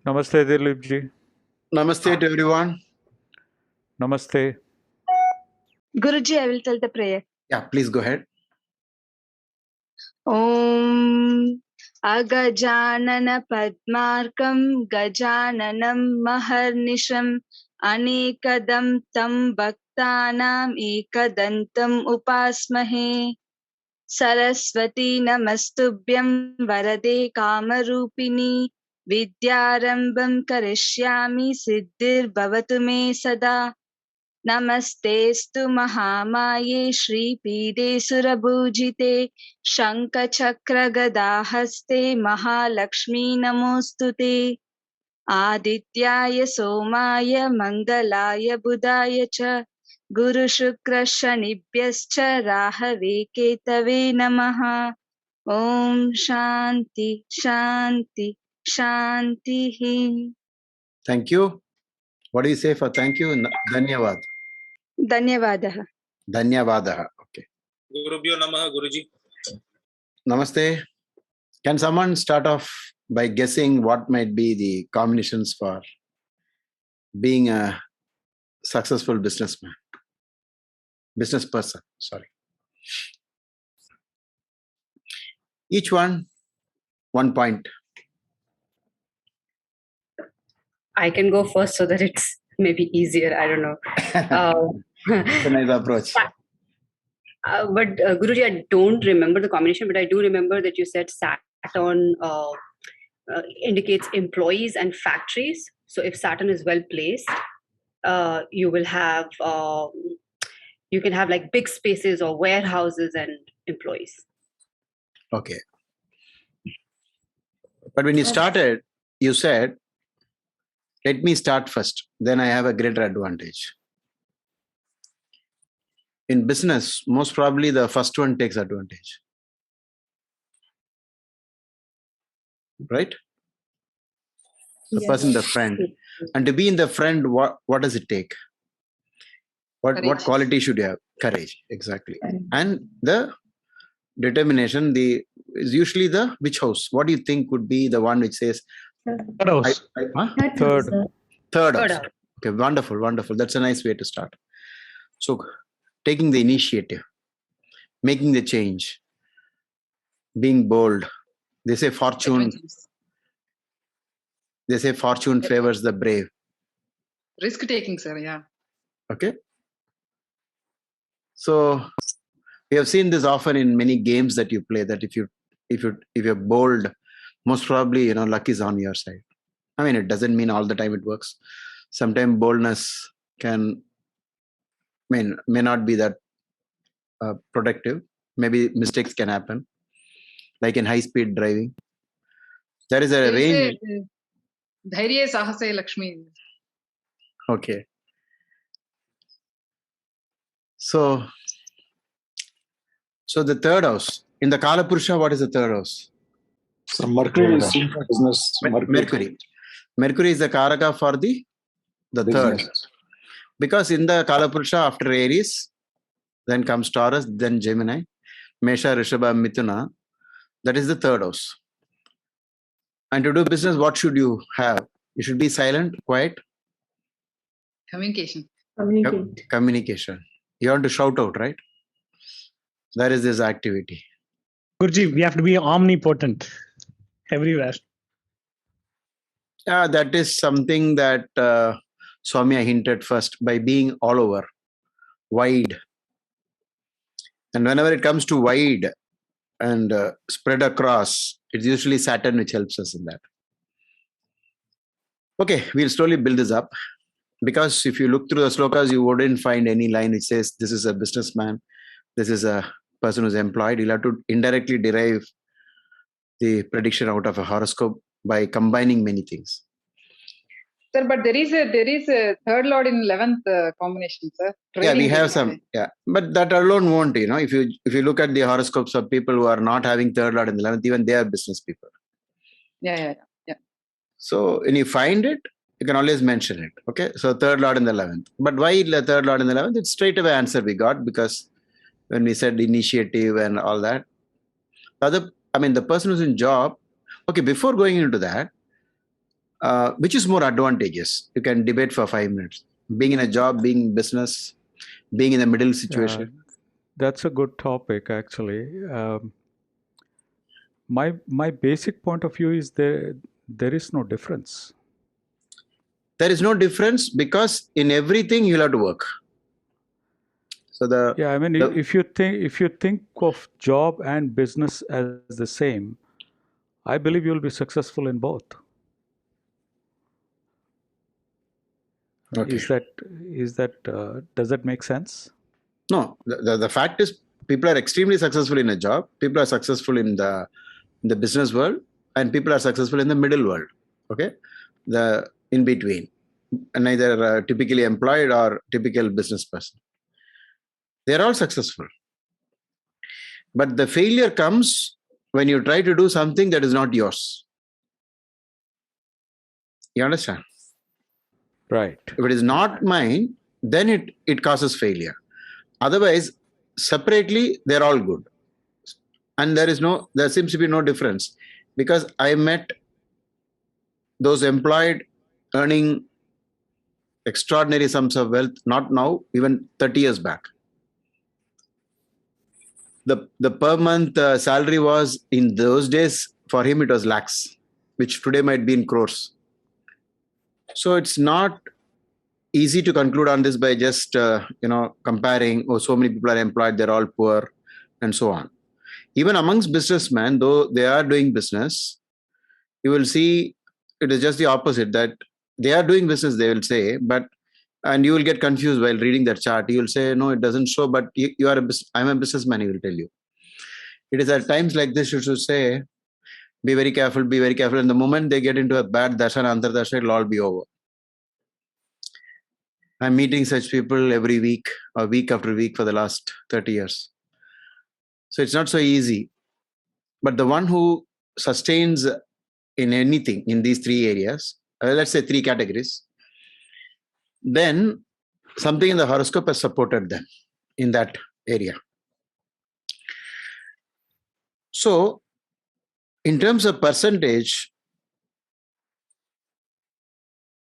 Namaste, Dhilip ji. Namaste to everyone. Namaste. Guruji, I will tell the prayer. Yeah, please go ahead. Om Agajanana Padmarkam Gajananam Maharnisham Anekadam Tam Bhaktanam Ekadantam Upasmahe Saraswati Namastubhyam Varade Kamarupini Vidyarambam Karishyami Siddhir Bhavatu Me Sada Namastestu Mahamaye Shripeede Surabhujite Shankachakra Gadahaste Mahalakshmi Namostute Adityaya Somaya Mangalaya Budaya Cha Guru Shukra Shanibhyascha Rahave Ketave Namaha Om Shanti Shanti Shanti. Thank you. What do you say for thank you? Dhanyavad. Dhanyavadah. Dhanyavadaha. Okay. Gurubhyo Namaha, Guruji. Namaste. Can someone start off by guessing what might be the combinations for being a successful business person? Sorry. Each one point. I can go first so that it's maybe easier. I don't know. It's a nice approach. But Guruji, I don't remember the combination, but I do remember that you said Saturn indicates employees and factories. So if Saturn is well placed, you will have you can have like big spaces or warehouses and employees. Okay. But when you started, you said, let me start first, then I have a greater advantage. In business, most probably the first one takes advantage. Right? The Yes. person, the friend. And to be in the friend, what does it take? What quality should you have? Courage, exactly. And the determination, is usually the which house? What do you think would be the one which says Third house. Third house. Okay, wonderful. That's a nice way to start. So, taking the initiative, making the change, being bold. They say fortune favors the brave. Risk taking, sir. Yeah. Okay. So we have seen this often in many games that you play, that if you're bold, most probably luck is on your side. I mean, it doesn't mean all the time it works. Sometimes boldness may not be that productive. Maybe mistakes can happen, like in high-speed driving. There is a range. Dhairya Sahase Lakshmi. Okay. So the third house. In the Kala Purusha, what is the third house? So Mercury is seen for business. Mercury is the Karaka for the third. Because in the Kala Purusha, after Aries, then comes Taurus, then Gemini, Mesha, Rishabha, Mithuna. That is the third house. And to do business, what should you have? You should be silent, quiet. Communication. Communication. You want to shout out, right? There is this activity. Guruji, we have to be omnipotent everywhere. Yeah, that is something that Swamya hinted first, by being all over, wide. And whenever it comes to wide and spread across, it's usually Saturn which helps us in that. Okay, we'll slowly build this up. Because if you look through the slokas, you wouldn't find any line which says this is a businessman, this is a person who's employed. You'll have to indirectly derive the prediction out of a horoscope by combining many things. Sir, but there is a third lord in 11th combination, sir. Yeah, we have some. Yeah, but that alone won't. If you look at the horoscopes of people who are not having third lord in the 11th, even they are business people. Yeah. So when you find it, you can always mention it. Okay, so third lord in the 11th. But why the third lord in the 11th? It's straight away answer we got, because when we said initiative and all that, the person who's in job. Okay, before going into that, which is more advantageous? You can debate for 5 minutes. Being in a job, being in business, being in a middle situation. That's a good topic, actually. My basic point of view is there is no difference. There is no difference because in everything you'll have to work. So I mean, if you think of job and business as the same, I believe you'll be successful in both. Okay. Is that does that make sense? No, the fact is people are extremely successful in a job, people are successful in the business world, and people are successful in the middle world. Okay, the in between, neither typically employed or typical business person. They're all successful. But the failure comes when you try to do something that is not yours. You understand? Right. If it is not mine, then it causes failure. Otherwise, separately, they're all good. And there seems to be no difference, because I met those employed earning extraordinary sums of wealth, not now, even 30 years back. The per month salary was, in those days, for him, it was lakhs, which today might be in crores. So it's not easy to conclude on this by just, comparing, so many people are employed, they're all poor, and so on. Even amongst businessmen, though they are doing business, you will see it is just the opposite, that they are doing business, they will say, and you will get confused while reading that chart. You will say, no, it doesn't show, but I'm a businessman, he will tell you. It is at times like this, you should say, be very careful. And the moment they get into a bad dasha and antardasha, it'll all be over. I'm meeting such people every week or week after week for the last 30 years. So it's not so easy. But the one who sustains in anything in these three areas, let's say three categories, then something in the horoscope has supported them in that area. So in terms of percentage,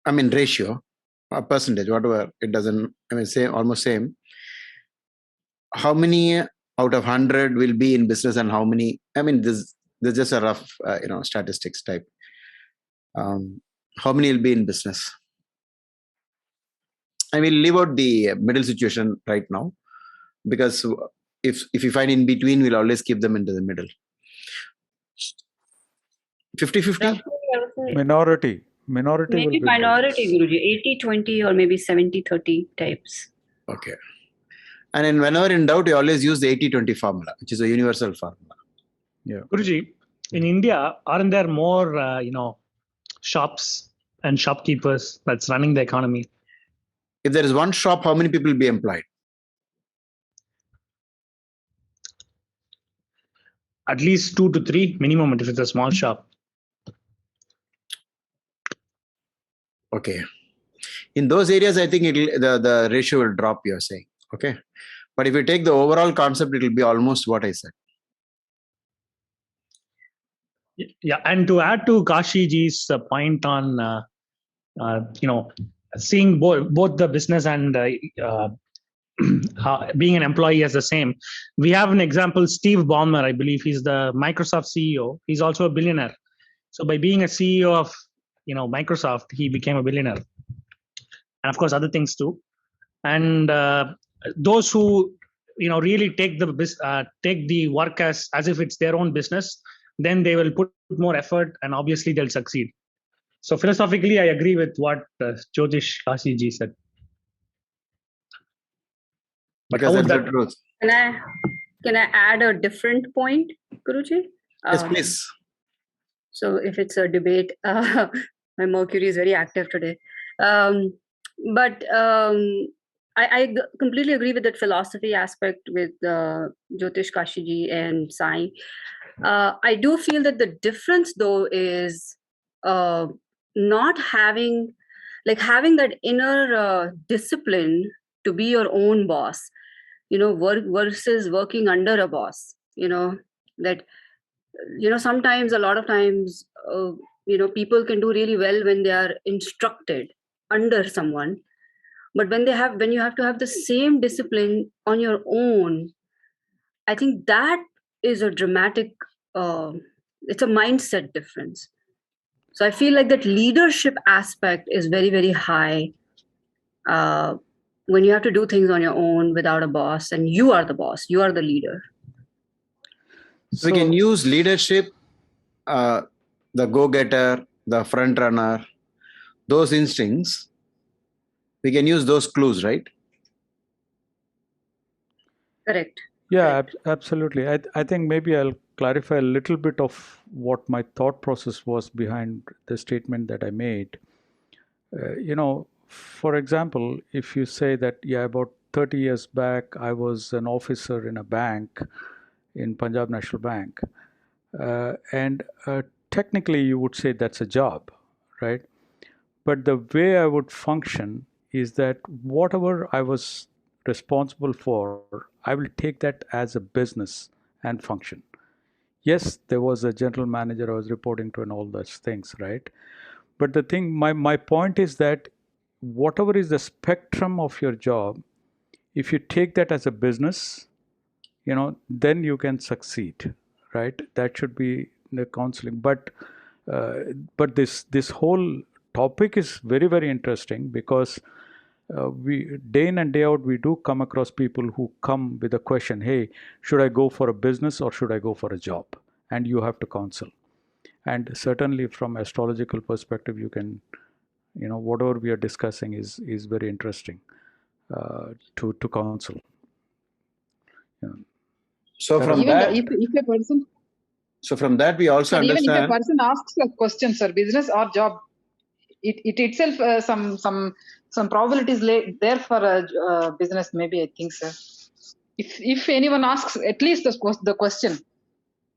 ratio, a percentage, whatever, it doesn't, almost same. How many out of 100 will be in business and how many, this is just a rough, statistics type. How many will be in business? I will leave out the middle situation right now, because if you find in between, we'll always keep them into the middle. 50-50? Minority Maybe minority, Guruji, 80-20 or maybe 70-30 types. Okay. And then whenever in doubt, you always use the 80-20 formula, which is a universal formula. Yeah. Guruji, in India, aren't there more, shops and shopkeepers that's running the economy? If there is one shop, how many people will be employed? At least 2 to 3 minimum if it's a small shop. Okay. In those areas, I think the ratio will drop, you're saying. Okay. But if you take the overall concept, it will be almost what I said. Yeah, and to add to Kashiji's point on, seeing both the business and being an employee as the same, we have an example, Steve Ballmer, I believe he's the Microsoft CEO. He's also a billionaire. So by being a CEO of, Microsoft, he became a billionaire. And of course, other things too. And those who, really take the work as if it's their own business, then they will put more effort and obviously they'll succeed. So philosophically, I agree with what Jyotish Kashiji said. But because that's the truth. Can I add a different point, Guruji? Yes, please. So if it's a debate, my Mercury is very active today. But I completely agree with that philosophy aspect with Jyotish Kashiji and Sai. I do feel that the difference, though, is not having that inner discipline to be your own boss, versus working under a boss. Sometimes, a lot of times, people can do really well when they are instructed under someone, but when you have to have the same discipline on your own, I think that is a dramatic, it's a mindset difference. So I feel like that leadership aspect is very, very high when you have to do things on your own without a boss, and you are the boss, you are the leader. We can use leadership, the go-getter, the front-runner, those instincts. We can use those clues, right? Correct. Yeah, Correct. absolutely. I think maybe I'll clarify a little bit of what my thought process was behind the statement that I made. For example, if you say that, yeah, about 30 years back, I was an officer in a bank, in Punjab National Bank, and technically you would say that's a job, right? But the way I would function is that whatever I was responsible for, I will take that as a business and function. Yes, there was a general manager I was reporting to and all those things, right? But the thing, my point is that whatever is the spectrum of your job, if you take that as a business, then you can succeed, right? That should be the counseling. But this whole topic is very, very interesting because we day in and day out we do come across people who come with a question, hey, should I go for a business or should I go for a job? And you have to counsel. And certainly from astrological perspective, you can, whatever we are discussing is very interesting to counsel. Yeah. So from Even that, if a person, so from that we also sir, even if a understand. person asks a question, sir, business or job, it itself some probabilities there for a business, maybe, I think, sir. If anyone asks at least the question,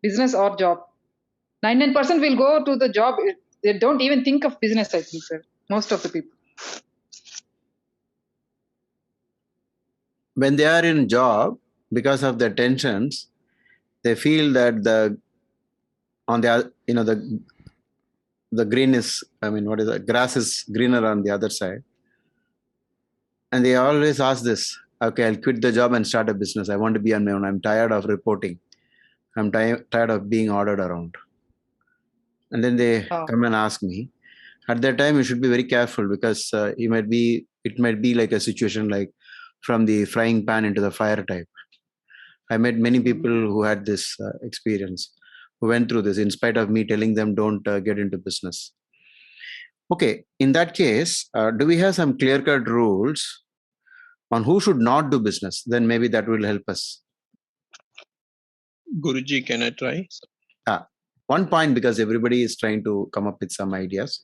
business or job, 99% will go to the job. They don't even think of business, I think, sir. Most of the people. When they are in job, because of the tensions, they feel that the green is, grass is greener on the other side. And they always ask this, okay, I'll quit the job and start a business. I want to be on my own. I'm tired of reporting. I'm tired of being ordered around. And then they come and ask me. At that time, you should be very careful because it might be like a situation like from the frying pan into the fire type. I met many people who had this experience, who went through this in spite of me telling them don't get into business. Okay, in that case, do we have some clear-cut rules on who should not do business? Then maybe that will help us. Guruji, can I try? One point, because everybody is trying to come up with some ideas.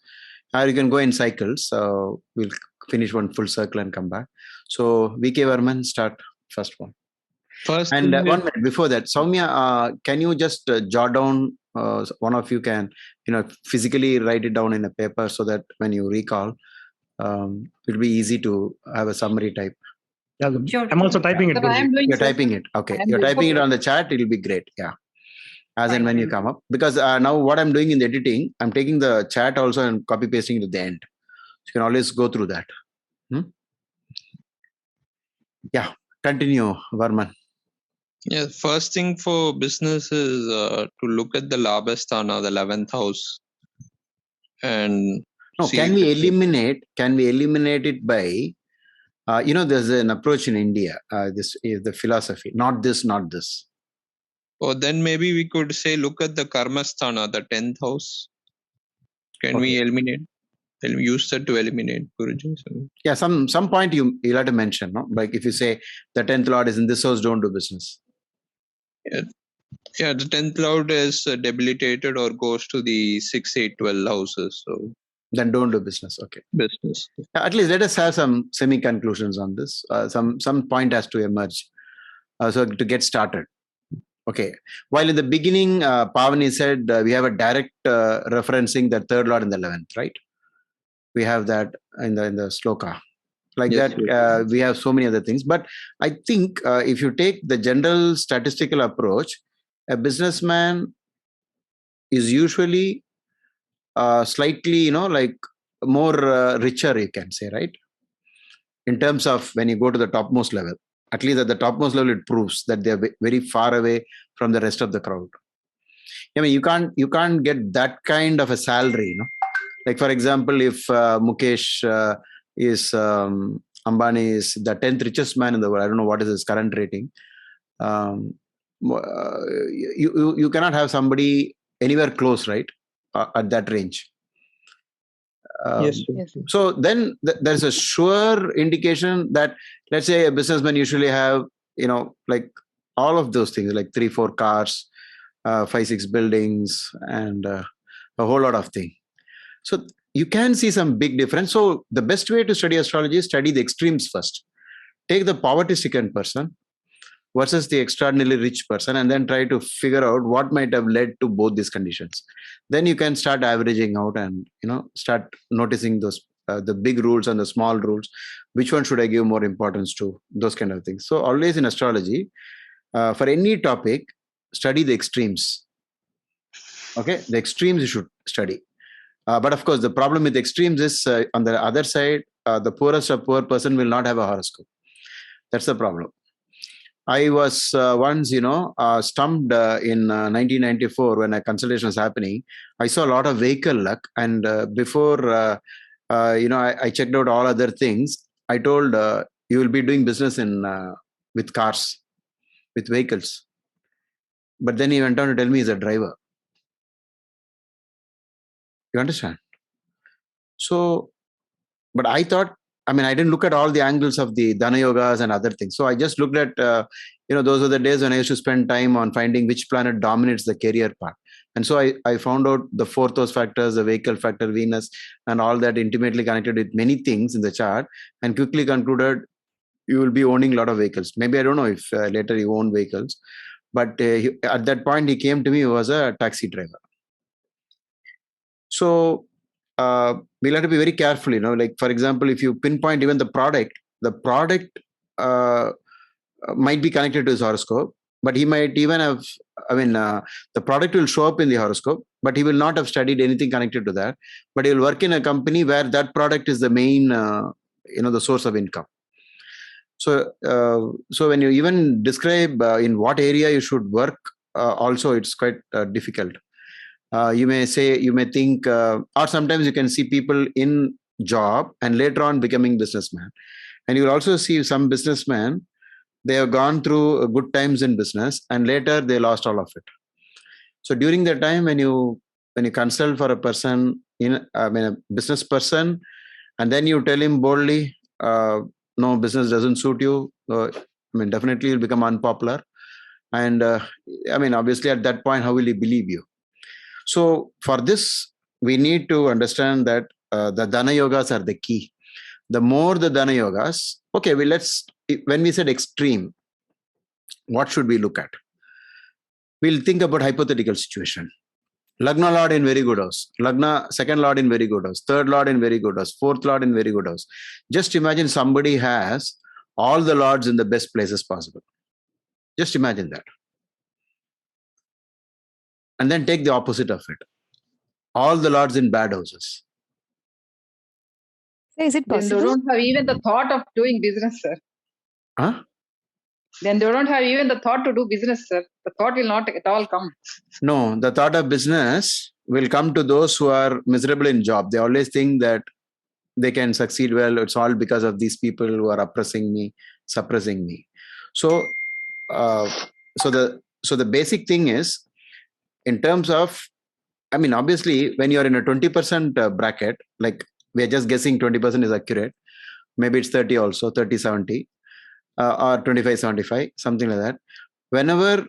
You can go in cycles. So we'll finish one full circle and come back. So VK Varman, start first one. First, and 1 minute before that, Soumya, can you just jot down? One of you can, physically write it down in a paper so that when you recall, it'll be easy to have a summary type. Yeah, sure. I'm also typing it. You're typing it. Okay, you're typing it on the chat. It'll be great. Yeah. As and when you come up, because now what I'm doing in the editing, I'm taking the chat also and copy pasting it at the end. You can always go through that. Yeah, continue, Varman. Yeah, first thing for business is to look at the Labhasthana, the 11th house, and can we eliminate it by there's an approach in India. This is the philosophy. Not this. Or then maybe we could say, look at the Karmasthana, the 10th house. Can we eliminate? Use that to eliminate, Guruji. Yeah, some point you'll have to mention, no? Like if you say the 10th Lord is in this house, don't do business. Yeah, the 10th Lord is debilitated or goes to the 6, 8, 12 houses. So then don't do business. Okay. Business. At least let us have some semi-conclusions on this. Some point has to emerge. So to get started. Okay. While in the beginning, Pavani said we have a direct referencing the 3rd Lord in the 11th, right? We have that in the sloka. Like yes, that, yes. We have so many other things. But I think if you take the general statistical approach, a businessman is usually slightly, like more richer, you can say, right? In terms of when you go to the topmost level, at least at the topmost level, it proves that they are very far away from the rest of the crowd. I mean, you can't get that kind of a salary, Like, for example, if Mukesh is Ambani is the 10th richest man in the world. I don't know what is his current rating. You cannot have somebody anywhere close, right, at that range. Yes, sir. Yes. So then there's a sure indication that, let's say, a businessman usually have, like all of those things, like 3-4 cars, 5-6 buildings, and a whole lot of things. So you can see some big difference. So the best way to study astrology is study the extremes first. Take the poverty-stricken person versus the extraordinarily rich person, and then try to figure out what might have led to both these conditions. Then you can start averaging out and start noticing those the big rules and the small rules. Which one should I give more importance to? Those kind of things. So always in astrology, for any topic, study the extremes. Okay, the extremes you should study. But of course, the problem with extremes is on the other side, the poorest of poor person will not have a horoscope. That's the problem. I was once, stumped in 1994 when a consultation was happening. I saw a lot of vehicle luck, and before I checked out all other things. I told you will be doing business in with cars, with vehicles. But then he went on to tell me he's a driver. You understand? So, but I thought, I didn't look at all the angles of the Dana Yogas and other things. So I just looked at, those were the days when I used to spend time on finding which planet dominates the career part. And so I found out the fourth house factors, the vehicle factor, Venus, and all that intimately connected with many things in the chart, and quickly concluded you will be owning a lot of vehicles. Maybe I don't know if later you own vehicles, but at that point he came to me, he was a taxi driver. So we'll have to be very careful, like, for example, if you pinpoint even the product might be connected to his horoscope, but he might even have, the product will show up in the horoscope, but he will not have studied anything connected to that. But he will work in a company where that product is the main, the source of income. So, when you even describe in what area you should work, also it's quite difficult. You may think, or sometimes you can see people in job and later on becoming businessman. And you will also see some businessmen, they have gone through good times in business and later they lost all of it. So during the time when you consult for a person, a business person, and then you tell him boldly, no, business doesn't suit you, definitely you'll become unpopular. And obviously at that point, how will he believe you? So for this, we need to understand that the Dana Yogas are the key. The more the Dana Yogas, okay, when we said extreme, what should we look at? We'll think about hypothetical situation. Lagna Lord in very good house. Lagna second Lord in very good house. Third Lord in very good house. Fourth Lord in very good house. Just imagine somebody has all the Lords in the best places possible. Just imagine that. And then take the opposite of it. All the Lords in bad houses. Is it Then they possible? don't have even the thought of doing business, sir. Huh? Then they don't have even the thought to do business, sir. The thought will not at all come. No, the thought of business will come to those who are miserable in job. They always think that they can succeed well. It's all because of these people who are oppressing me, suppressing me. So, so the basic thing is, in terms of, obviously, when you're in a 20% bracket, like we're just guessing 20% is accurate. Maybe it's 30 also, 30-70, or 25-75, something like that. Whenever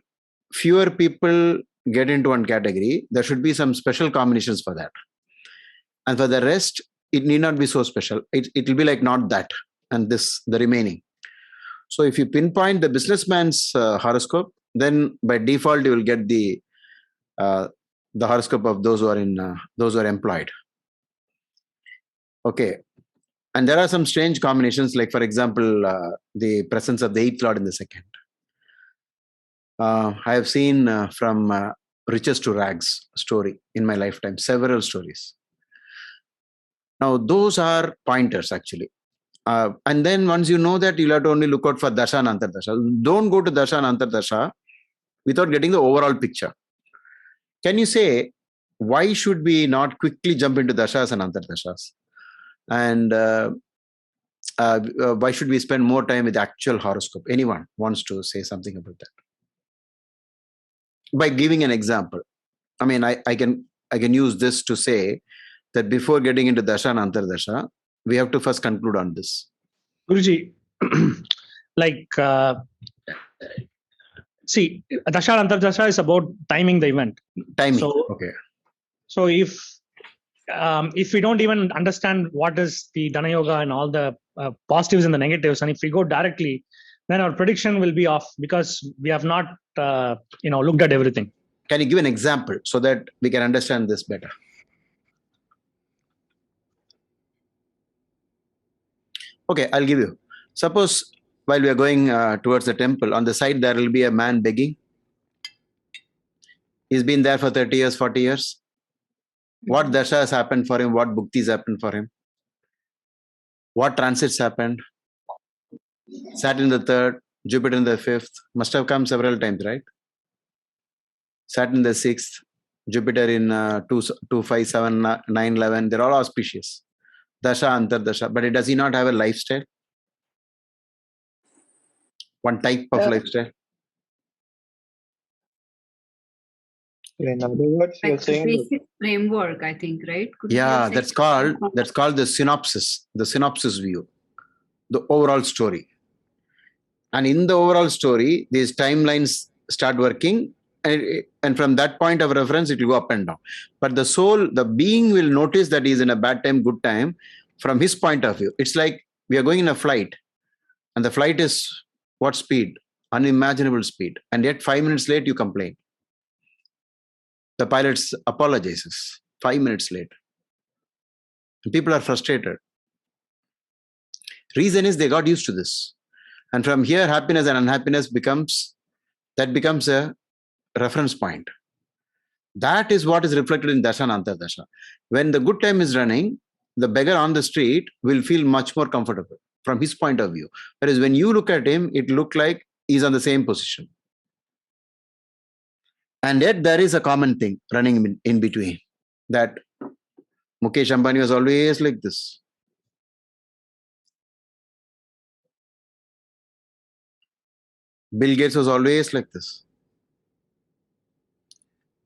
fewer people get into one category, there should be some special combinations for that. And for the rest, it need not be so special. It will be like not that, and the remaining. So if you pinpoint the businessman's horoscope, then by default you will get the horoscope of those who are employed. Okay. And there are some strange combinations, like, for example, the presence of the 8th Lord in the second. I have seen from riches to rags story in my lifetime, several stories. Now, those are pointers actually. And then once you know that, you'll have to only look out for Dasha and Antardasha. Don't go to Dasha and Antardasha without getting the overall picture. Can you say, why should we not quickly jump into Dashas and Antardashas? And why should we spend more time with the actual horoscope? Anyone wants to say something about that? By giving an example. I mean, I can use this to say that before getting into Dasha and Antardasha, we have to first conclude on this. Guruji, like, see, Dasha and Antardasha is about timing the event. Timing, So, okay. So if we don't even understand what is the Dana Yoga and all the positives and the negatives, and if we go directly, then our prediction will be off because we have not, looked at everything. Can you give an example so that we can understand this better? Okay, I'll give you. Suppose while we are going towards the temple, on the side there will be a man begging. He's been there for 30 years, 40 years. What dasha has happened for him? What bhuktis happened for him? What transits happened? Saturn in the 3rd, Jupiter in the 5th. Must have come several times, right? Saturn in the 6th, Jupiter in 2, 5, 7, 9, 11. They're all auspicious. Dasha, Antardasha. But does he not have a lifestyle? One type of lifestyle? In other words, you're Like the saying basic framework, I think, right? Could you Yeah, say- that's called the synopsis view, the overall story. And in the overall story, these timelines start working, and from that point of reference, it will go up and down. But the soul, the being, will notice that he's in a bad time, good time, from his point of view. It's like we are going in a flight, and the flight is what speed? Unimaginable speed. And yet 5 minutes late, you complain. The pilot apologizes 5 minutes late. People are frustrated. Reason is they got used to this. And from here, happiness and unhappiness becomes a reference point. That is what is reflected in Dasha and Antardasha. When the good time is running, the beggar on the street will feel much more comfortable from his point of view. Whereas when you look at him, it looks like he's on the same position. And yet there is a common thing running in between, that Mukesh Ambani was always like this. Bill Gates was always like this.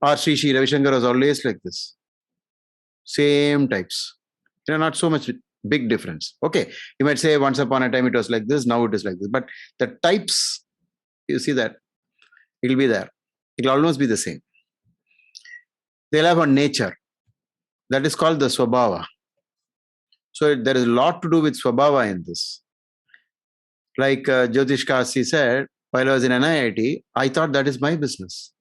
Or Sri Ravi Shankar was always like this. Same types. Not so much big difference. Okay, you might say once upon a time it was like this, now it is like this. But the types, you see that, it will be there. It will almost be the same. They'll have a nature. That is called the Swabhava. So there is a lot to do with Swabhava in this. Like Jyotish Kasi said, while I was in NIIT, I thought that is my business.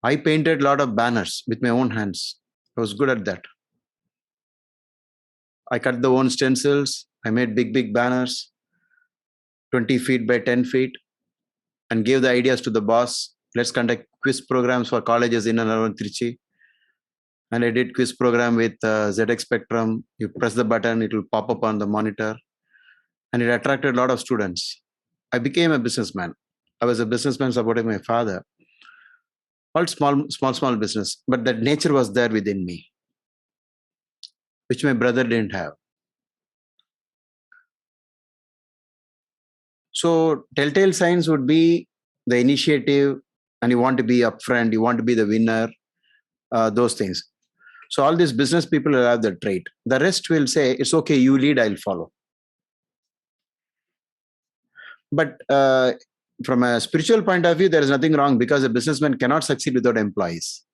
I painted a lot of banners with my own hands. I was good at that. I cut the own stencils. I made big banners, 20 feet by 10 feet, and gave the ideas to the boss. Let's conduct quiz programs for colleges in and around Trichy. And I did quiz program with ZX Spectrum. You press the button, it will pop up on the monitor. And it attracted a lot of students. I became a businessman. I was a businessman supporting my father. All small business. But that nature was there within me, which my brother didn't have. So telltale signs would be the initiative, and you want to be upfront, you want to be the winner, those things. So all these business people will have the trait. The rest will say, it's okay, you lead, I'll follow. But from a spiritual point of view, there is nothing wrong, because a businessman cannot succeed without employees.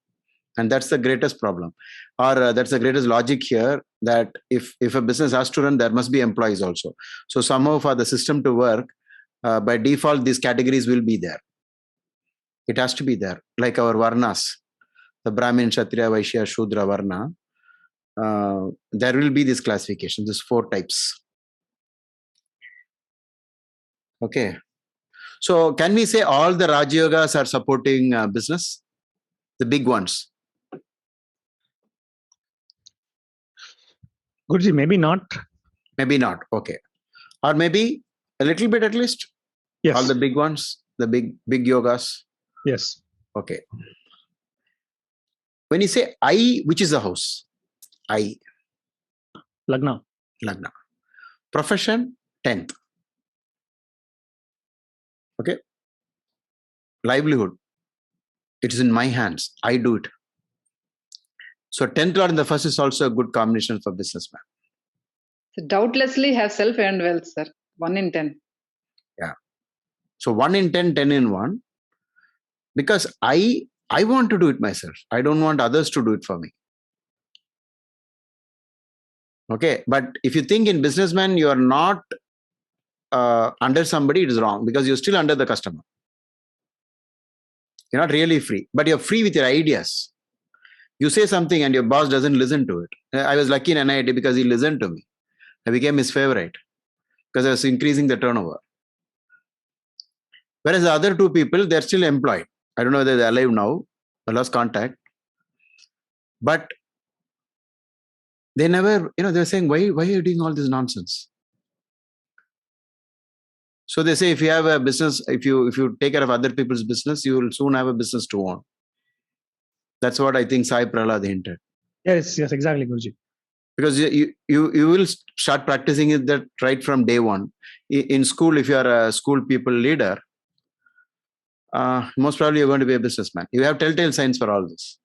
And that's the greatest problem. Or that's the greatest logic here, that if a business has to run, there must be employees also. So somehow for the system to work, by default, these categories will be there. It has to be there. Like our Varnas, the Brahmin, Kshatriya, Vaishya, Shudra, Varna, there will be this classification, these 4 types. Okay. So can we say all the Raj Yogas are supporting business? The big ones. Guruji, maybe not. Maybe not. Okay. Or maybe a little bit at least. Yes. All the big ones, the big yogas. Yes. Okay. When you say I, which is the house? I. Lagna. Lagna. Profession, 10th. Okay. Livelihood. It is in my hands. I do it. So 10th Lord in the first is also a good combination for businessman. So doubtlessly have self-earned wealth, sir. 1 in 10. Yeah. So 1 in 10, 10 in 1. Because I want to do it myself. I don't want others to do it for me. Okay. But if you think in businessman, you are not under somebody, it is wrong because you're still under the customer. You're not really free, but you're free with your ideas. You say something and your boss doesn't listen to it. I was lucky in NIT because he listened to me. I became his favorite because I was increasing the turnover. Whereas the other two people, they're still employed. I don't know whether they're alive now. I lost contact. But they never, they're saying, why are you doing all this nonsense? So they say, if you have a business, if you take care of other people's business, you will soon have a business to own. That's what I think Sai Prahlad hinted. Yes, exactly, Guruji. Because you will start practicing it that right from day one. In school, if you are a school people leader, most probably you're going to be a businessman. You have telltale signs for all this.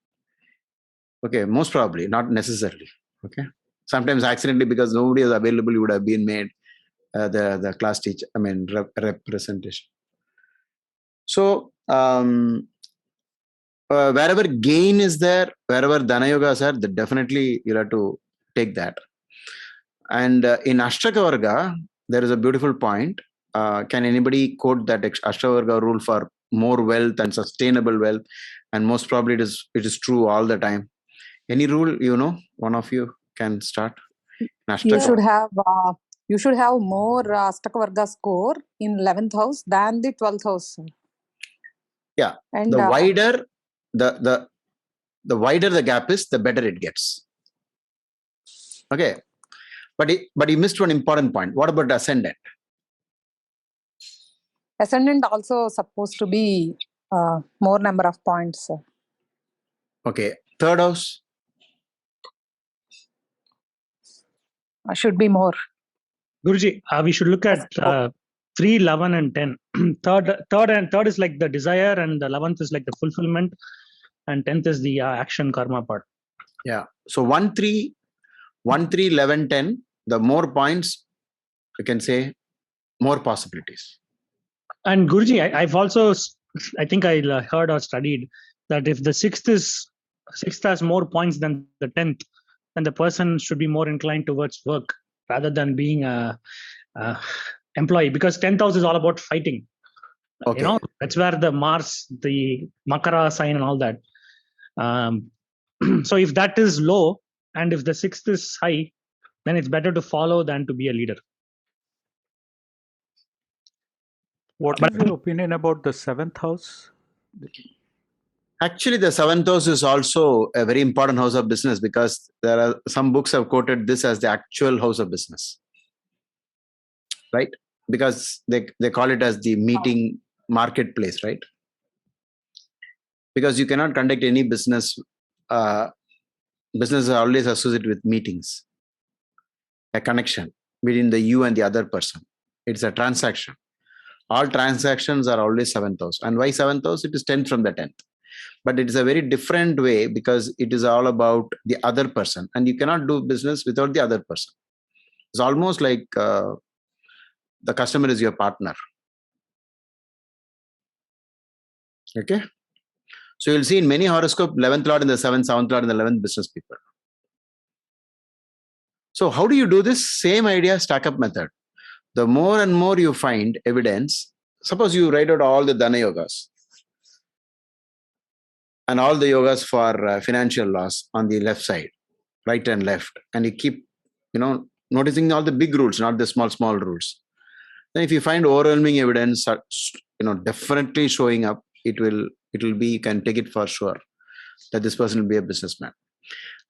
Okay, most probably, not necessarily. Okay, sometimes accidentally because nobody is available, you would have been made the class teacher. I mean representation. So wherever gain is there, wherever Dana Yogas are, definitely you'll have to take that. And in Ashtaka there is a beautiful point. Can anybody quote that Ashtaka rule for more wealth and sustainable wealth? And most probably it is true all the time. Any rule, one of you can start? You should have more Ashtaka score in 11th house than the 12th house. Yeah. And the wider the wider the gap is, the better it gets. Okay. But you missed one important point. What about ascendant? Ascendant also supposed to be more number of points. Okay. Third house? Should be more. Guruji, we should look at 3, 11 and 10. third is like the desire, and the 11th is like the fulfillment, and 10th is the action karma part. Yeah. So 1, 3, 11, 10, the more points, you can say more possibilities. And Guruji, I think I heard or studied that if the 6th has more points than the 10th, then the person should be more inclined towards work rather than being a employee, because 10th house is all about fighting. Okay. That's where the Mars, the Makara sign and all that. So if that is low and if the 6th is high, then it's better to follow than to be a leader. What is your opinion about the 7th house? Actually, the 7th house is also a very important house of business, because there are some books have quoted this as the actual house of business, right? Because they call it as the meeting marketplace, right? Because you cannot conduct any business. Business is always associated with meetings, a connection between the you and the other person. It's a transaction. All transactions are always 7th house. And why 7th house? It is 10th from the 10th. But it is a very different way, because it is all about the other person, and you cannot do business without the other person. It's almost like the customer is your partner. Okay. So you'll see in many horoscope, 11th Lord in the 7th, 7th Lord in the 11th, business people. So how do you do this? Same idea, stack up method. The more and more you find evidence, suppose you write out all the Dana Yogas and all the yogas for financial loss on the left side, right and left, and you keep, noticing all the big rules, not the small rules. Then if you find overwhelming evidence, definitely showing up, it will be, you can take it for sure that this person will be a businessman.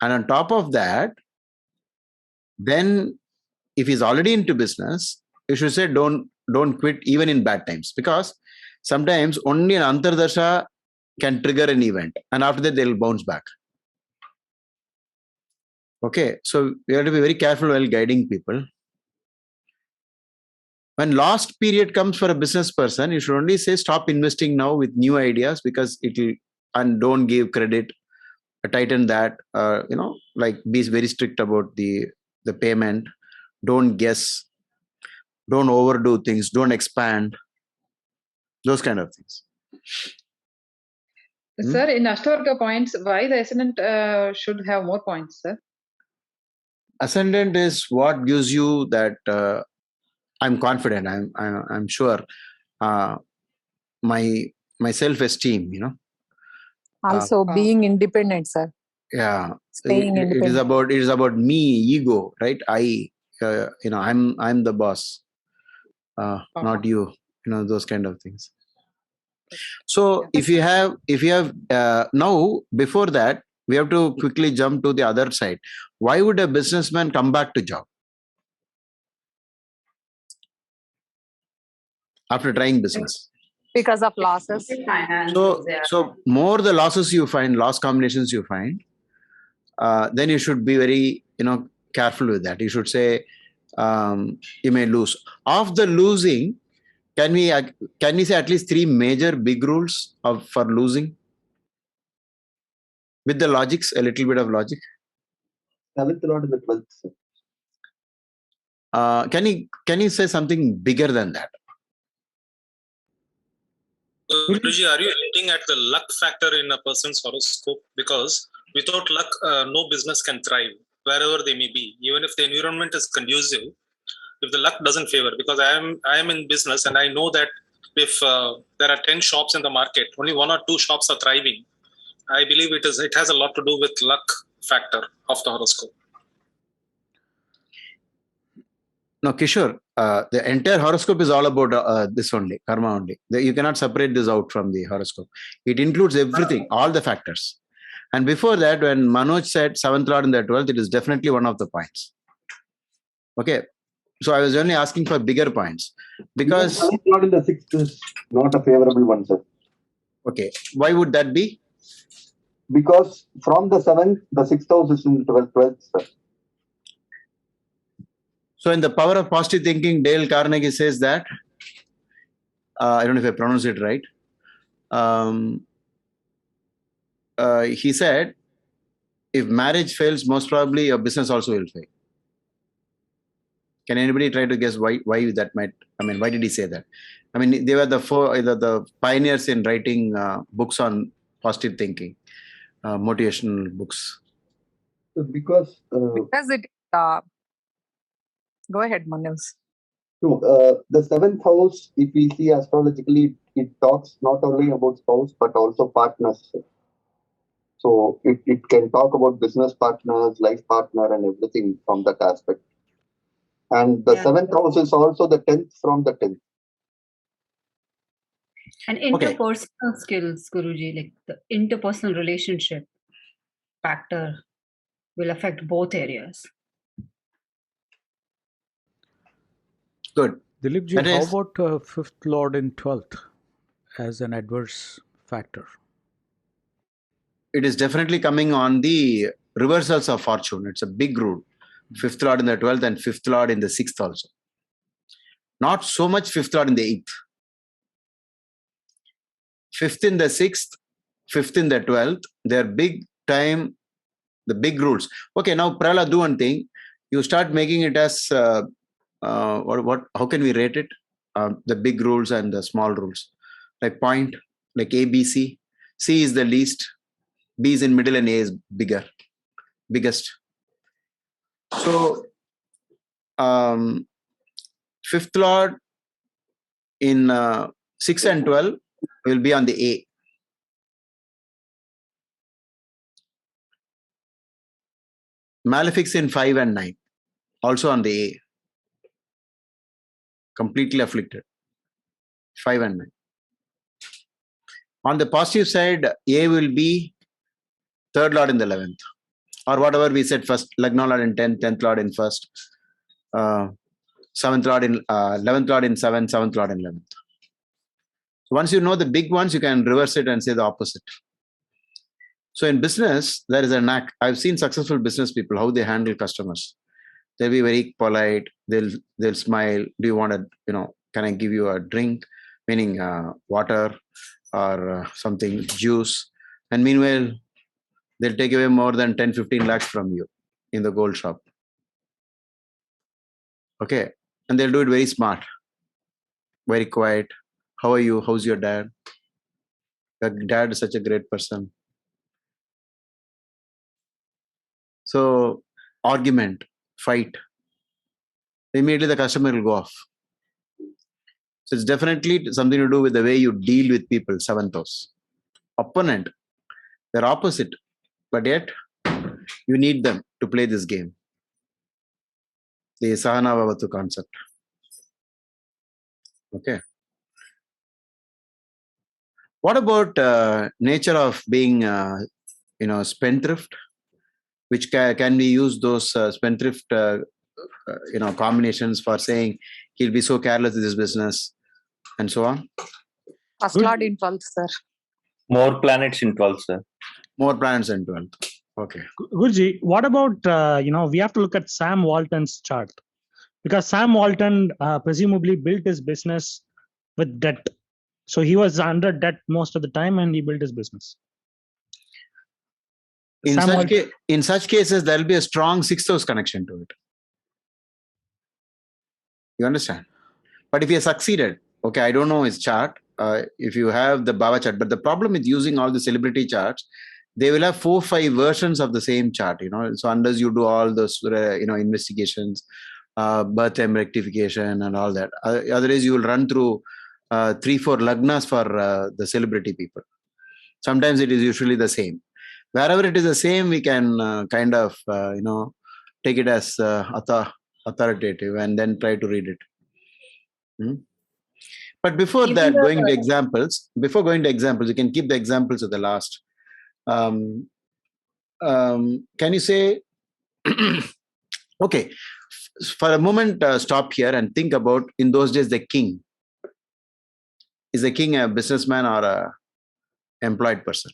And on top of that, then if he's already into business, you should say don't quit even in bad times, because sometimes only an antardasha can trigger an event, and after that they'll bounce back. Okay, so we have to be very careful while guiding people. When lost period comes for a business person, you should only say stop investing now with new ideas, because it will, and don't give credit, tighten that, like be very strict about the payment, don't guess, don't overdo things, don't expand, those kind of things. Sir, in Ashtavarga points, why the ascendant should have more points, sir? Ascendant is what gives you that I'm confident, I'm sure, my self-esteem, Also being independent, sir. Yeah, Staying it is about me, ego, right? I'm the boss, not you, those kind of things. So if you have now, before that, we have to quickly jump to the other side. Why would a businessman come back to job after trying business? Because of losses. So more the losses you find, loss combinations you find, then you should be very careful with that. You should say you may lose. Of the losing, can we say at least 3 major big rules for losing? With the logics, a little bit of logic. 7th Lord and the 12th. Can you say something bigger than that? Guruji, are you looking at the luck factor in a person's horoscope? Because without luck, no business can thrive, wherever they may be, even if the environment is conducive. If the luck doesn't favor, because I am in business, and I know that if there are 10 shops in the market, only 1 or 2 shops are thriving. I believe it has a lot to do with luck factor of the horoscope. No, Kishore, the entire horoscope is all about this only, karma only. You cannot separate this out from the horoscope. It includes everything, all the factors. And before that, when Manoj said 7th Lord in the 12th, it is definitely one of the points. Okay. So I was only asking for bigger points, because 7th Lord in the 6th is not a favorable one, sir. Okay. Why would that be? Because from the 7th, the 6th house is in the 12th, sir. So in The Power of Positive Thinking, Dale Carnegie says that, I don't know if I pronounce it right. He said, if marriage fails, most probably your business also will fail. Can anybody try to guess why that might? Why did he say that? They were the pioneers in writing books on positive thinking, motivational books. Because it. Go ahead, Manoj. So, the 7th house, if we see astrologically, it talks not only about spouse but also partners. So it can talk about business partners, life partner, and everything from that aspect. And the 7th house is also the 10th from the 10th. And interpersonal skills, Guruji, like the interpersonal relationship factor will affect both areas. Good. Dhilip ji, how about 5th Lord in 12th as an adverse factor? It is definitely coming on the reversals of fortune. It's a big rule. 5th Lord in the 12th and 5th Lord in the 6th also. Not so much 5th Lord in the 8th. 5th in the 6th, 5th in the 12th, they're big time, the big rules. Okay, now Prala, do one thing. You start making it as, how can we rate it? The big rules and the small rules. Like point, like A, B, C. C is the least, B is in middle, and A is biggest. So, 5th Lord in 6 and 12 will be on the A. Malefics in 5 and 9 also on the A. Completely afflicted. 5 and 9. On the positive side, A will be 3rd Lord in the 11th. or whatever we said first, Lagna Lord in 10th, 10th Lord in 1st, 7th Lord in 11th Lord in 7th, 7th Lord in 11th. So once you know the big ones, you can reverse it and say the opposite. So in business, there is a knack. I've seen successful business people, how they handle customers. They'll be very polite. They'll smile. Do you want a, can I give you a drink? Meaning water or something, juice. And meanwhile, they'll take away more than 10, 15 lakhs from you in the gold shop. Okay. And they'll do it very smart, very quiet. How are you? How's your dad? Your dad is such a great person. So argument, fight. Immediately the customer will go off. So it's definitely something to do with the way you deal with people, 7th house. Opponent, they're opposite, but yet you need them to play this game. The Sahana Bhavatu concept. Okay. What about nature of being, spendthrift? Which can we use those spendthrift, combinations for saying he'll be so careless with his business and so on? First Lord in 12th, sir. More planets in 12th, sir. More planets in 12th. Okay. Guruji, what about, we have to look at Sam Walton's chart. Because Sam Walton presumably built his business with debt. So he was under debt most of the time and he built his business. In such cases, there will be a strong 6th house connection to it. You understand? But if he has succeeded, okay, I don't know his chart. If you have the Bhava chart, but the problem with using all the celebrity charts, they will have 4, 5 versions of the same chart, So unless you do all those, investigations, birth time rectification and all that. Otherwise, you will run through 3, 4 lagnas for the celebrity people. Sometimes it is usually the same. Wherever it is the same, we can kind of, take it as authoritative and then try to read it. But before that, going to examples, you can keep the examples at the last. Can you say, okay, for a moment, stop here and think about, in those days, the king. Is the king a businessman or a employed person?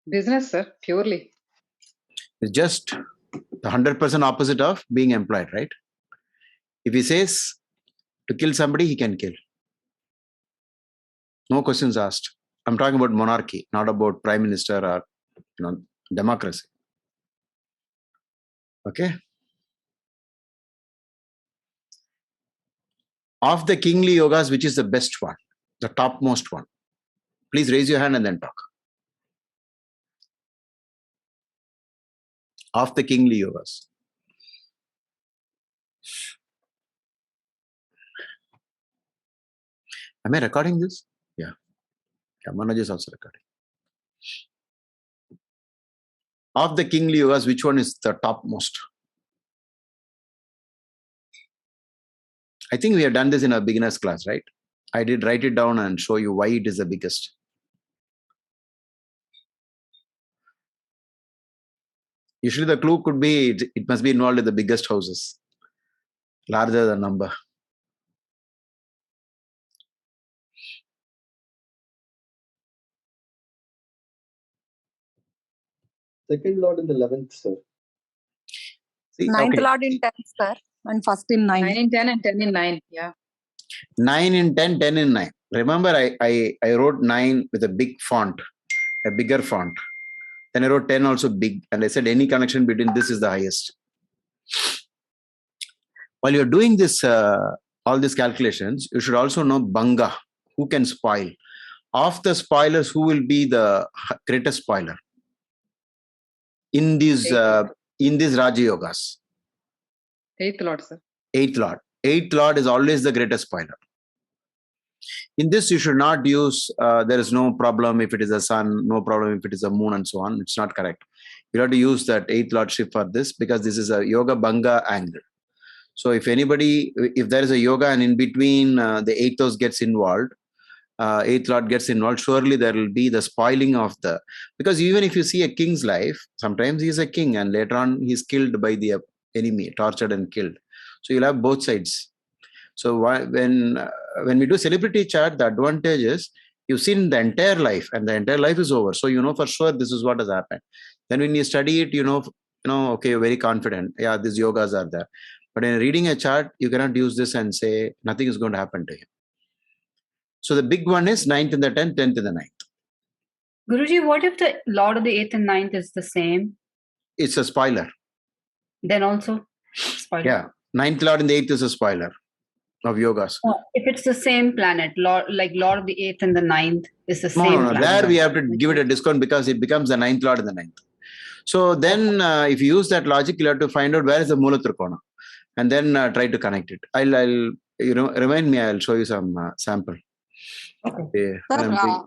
Business, sir, purely. It's just the 100% opposite of being employed, right? If he says to kill somebody, he can kill. No questions asked. I'm talking about monarchy, not about prime minister or democracy. Okay. Of the kingly yogas, which is the best one, the topmost one? Please raise your hand and then talk. Of the kingly yogas. Am I recording this? Yeah. Manoj is also recording. Of the kingly yogas, which one is the topmost? I think we have done this in a beginner's class, right? I did write it down and show you why it is the biggest. Usually the clue could be, it must be involved in the biggest houses, larger the number. Second Lord in the 11th, sir. See, 9th Lord in 10th, sir. And first in 9. 9 in 10 and 10 in 9. Yeah. 9 in 10, 10 in 9. Remember, I wrote 9 with a big font, a bigger font. Then I wrote 10 also big. And I said any connection between this is the highest. While you're doing this, all these calculations, you should also know Banga, who can spoil. Of the spoilers, who will be the greatest spoiler? In these Raja Yogas. 8th Lord, sir. 8th Lord. 8th Lord is always the greatest spoiler. In this, you should not use, there is no problem if it is a sun, no problem if it is a moon and so on. It's not correct. You have to use that 8th Lordship for this because this is a Yoga Banga angle. So if there is a yoga and in between the 8th house gets involved, eighth lord gets involved, surely there will be the spoiling of the, because even if you see a king's life, sometimes he is a king and later on he is killed by the enemy, tortured and killed. So you'll have both sides. So when we do celebrity chart, the advantage is you've seen the entire life and the entire life is over. So you know for sure this is what has happened. Then when you study it, you know, okay, you're very confident. Yeah, these yogas are there. But in reading a chart, you cannot use this and say nothing is going to happen to him. So the big one is 9th and the 10th, 10th and the 9th. Guruji, what if the Lord of the 8th and 9th is the same? It's a spoiler. Then also spoiler. Yeah. 9th Lord and the 8th is a spoiler of yogas. If it's the same planet, Lord of the 8th and the 9th is the same planet. There we have to give it a discount because it becomes the 9th Lord and the 9th. So then if you use that logic, you'll have to find out where is the Mula Trikona and then try to connect it. I'll remind me, I'll show you some sample. Okay. Sir,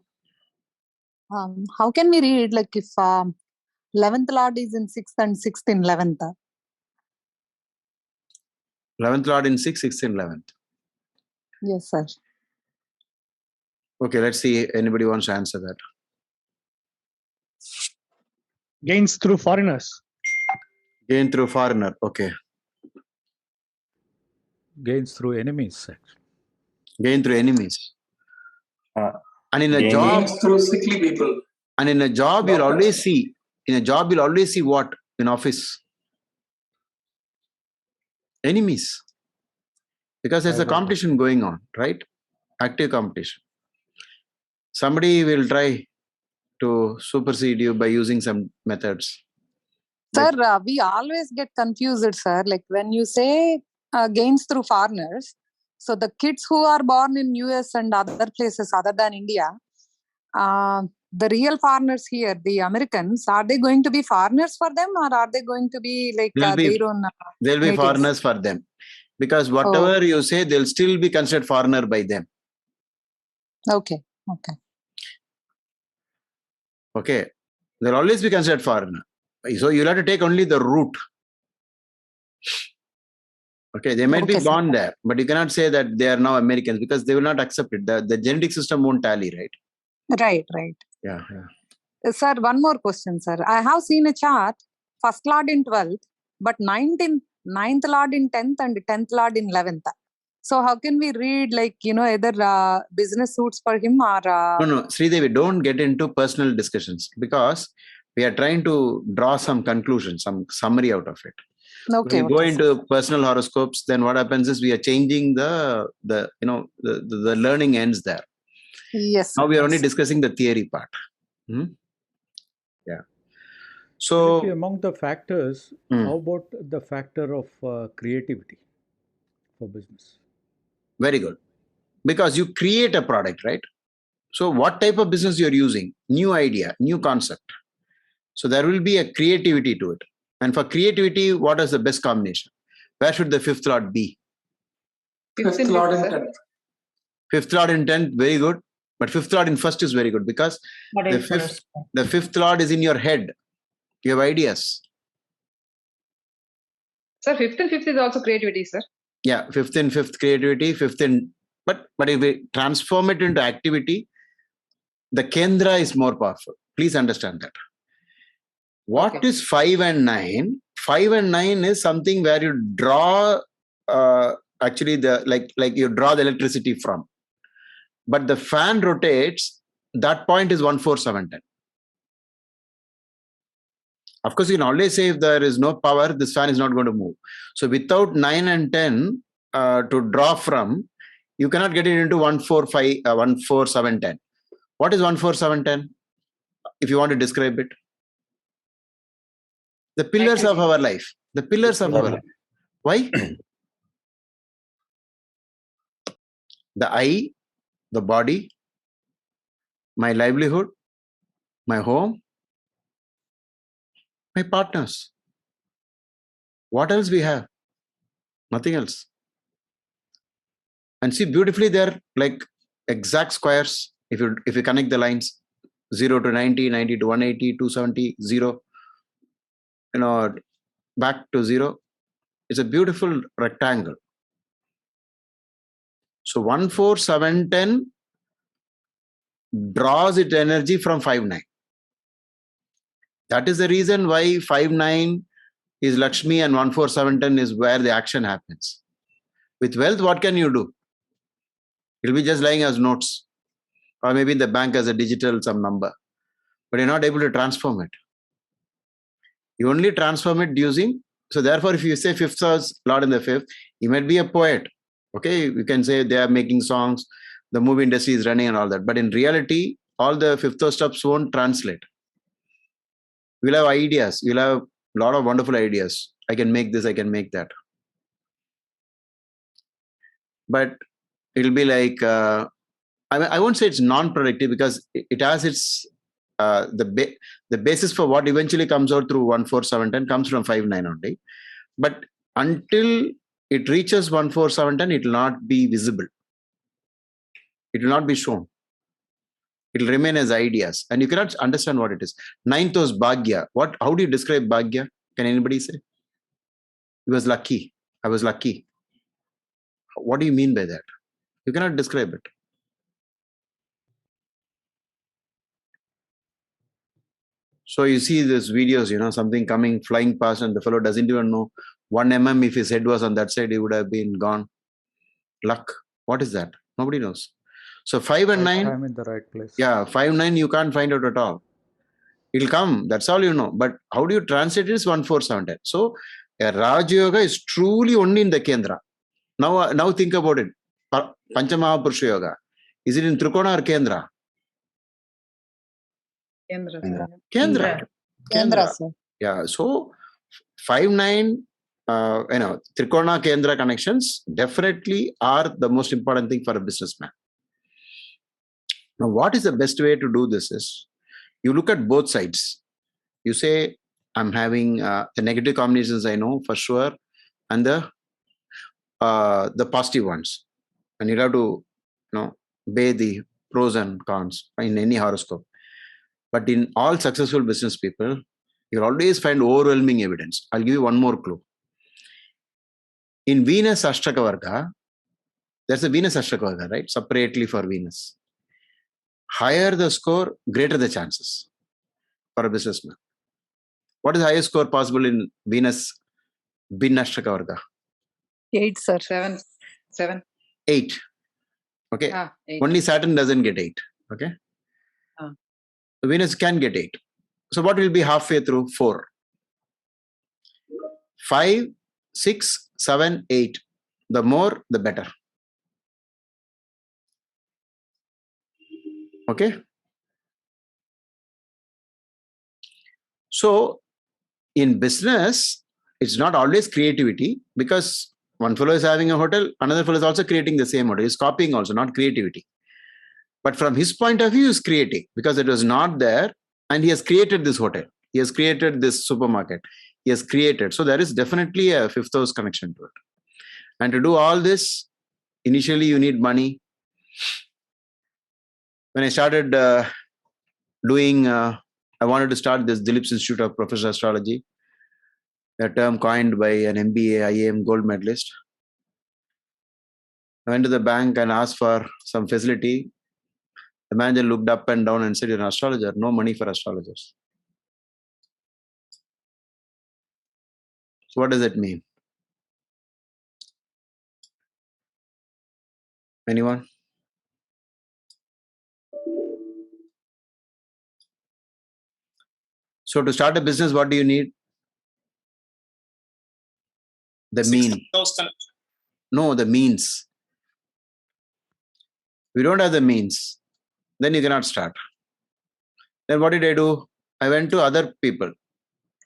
how can we read like if 11th Lord is in 6th and 6th in 11th? 11th Lord in 6th, 6th in 11th. Yes, sir. Okay, let's see. Anybody wants to answer that? Gains through foreigners. Gain through foreigner. Okay. Gains through enemies. Actually. Gain through enemies. And in a job, through sickly people. And in a job, you'll always see. In a job, you'll always see what in office? Enemies. Because there's a competition going on, right? Active competition. Somebody will try to supersede you by using some methods. Sir, we always get confused, sir. Like when you say gains through foreigners, so the kids who are born in US and other places other than India, the real foreigners here, the Americans, are they going to be foreigners for them or are they going to be like their own They'll be natives? foreigners for them. Because whatever you say, they'll still be considered foreigner by them. Okay. Okay. They'll always be considered foreigner. So you'll have to take only the root. Okay, they might be born there, but you cannot say that they are now Americans because they will not accept it. The genetic system won't tally, right? Right. Yeah. Sir, one more question, sir. I have seen a chart, first Lord in 12th, but 9th Lord in 10th and 10th Lord in 11th. So how can we read like, either business suits for him or... No, Sridevi, don't get into personal discussions because we are trying to draw some conclusion, some summary out of it. Okay. If we go into personal horoscopes, then what happens is we are changing the learning ends there. Yes. Now we are only discussing the theory part. Yeah. So among the factors, how about the factor of creativity for business? Very good. Because you create a product, right? So what type of business you're using? New idea, new concept. So there will be a creativity to it. And for creativity, what is the best combination? Where should the 5th Lord be? 5th Lord in 10th. 5th Lord in 10th, very good. But 5th Lord in 1st is very good because the 5th Lord is in your head. You have ideas. Sir, 5th and 5th is also creativity, sir. Yeah, 5th and 5th creativity, 5th and... But if we transform it into activity, the Kendra is more powerful. Please understand that. What is 5 and 9? 5 and 9 is something where you draw actually like you draw the electricity from. But the fan rotates, that point is 1, 4, 7, 10. Of course, you can always say if there is no power, this fan is not going to move. So without 9 and 10 to draw from, you cannot get it into 1, 4, 7, 10. What is 1, 4, 7, 10? If you want to describe it. The pillars of our life. The pillars of our life. Why? The I, the body, my livelihood, my home, my partners. What else we have? Nothing else. And see, beautifully they're like exact squares. If you connect the lines, 0 to 90, 90 to 180, 270, 0, back to 0. It's a beautiful rectangle. So 1, 4, 7, 10 draws its energy from 5-9. That is the reason why 5-9 is Lakshmi and 1-4-7-10 is where the action happens. With wealth, what can you do? It'll be just lying as notes, or maybe in the bank as a digital some number, but you're not able to transform it. You only transform it using. So therefore, if you say fifth house, Lord in the fifth, you might be a poet. Okay, you can say they are making songs, the movie industry is running and all that. But in reality, all the fifth house steps won't translate. You'll have ideas. You'll have a lot of wonderful ideas. I can make this, I can make that. But it'll be like, I won't say it's non-productive because it has its, the basis for what eventually comes out through 1-4-7-10 comes from 5-9 only. But until it reaches 1-4-7-10, it will not be visible. It will not be shown. It will remain as ideas. And you cannot understand what it is. Ninth was Bhagya. How do you describe Bhagya? Can anybody say? He was lucky. I was lucky. What do you mean by that? You cannot describe it. So you see these videos, something coming, flying past, and the fellow doesn't even know 1 mm. If his head was on that side, he would have been gone. Luck. What is that? Nobody knows. So 5 and 9. I'm in the right place. Yeah, 5-9, you can't find out at all. It'll come. That's all you know. But how do you translate it is 1-4-7-10. So a Raj Yoga is truly only in the Kendra. Now think about it. Panchamaha Yoga. Is it in Trikona or Kendra? Kendra, sir. Yeah. So 5-9, Trikona Kendra connections definitely are the most important thing for a businessman. Now, what is the best way to do this is you look at both sides. You say, I'm having the negative combinations I know for sure, and the positive ones. And you have to weigh the pros and cons in any horoscope. But in all successful business people, you'll always find overwhelming evidence. I'll give you one more clue. In Venus Ashtaka Varga, there's a Venus Ashtaka Varga, right? Separately for Venus. Higher the score, greater the chances for a businessman. What is the highest score possible in Venus Bin Ashtaka Varga? 8, sir. 7. 8. Okay. 8. Only Saturn doesn't get 8. Okay. So Venus can get 8. So what will be halfway through? 4. 5, 6, 7, 8. The more, the better. Okay. So in business, it's not always creativity, because one fellow is having a hotel, another fellow is also creating the same hotel. He's copying also, not creativity. But from his point of view, he's creating because it was not there, and he has created this hotel. He has created this supermarket. He has created. So there is definitely a fifth house connection to it. And to do all this, initially you need money. When I started doing, I wanted to start this Dhilip's Institute of Professional Astrology, a term coined by an MBA, IAM gold medalist. I went to the bank and asked for some facility. The manager looked up and down and said, "You're an astrologer, no money for astrologers." So what does that mean? Anyone? So to start a business, what do you need? The means. No, the means. We don't have the means. Then you cannot start. Then what did I do? I went to other people,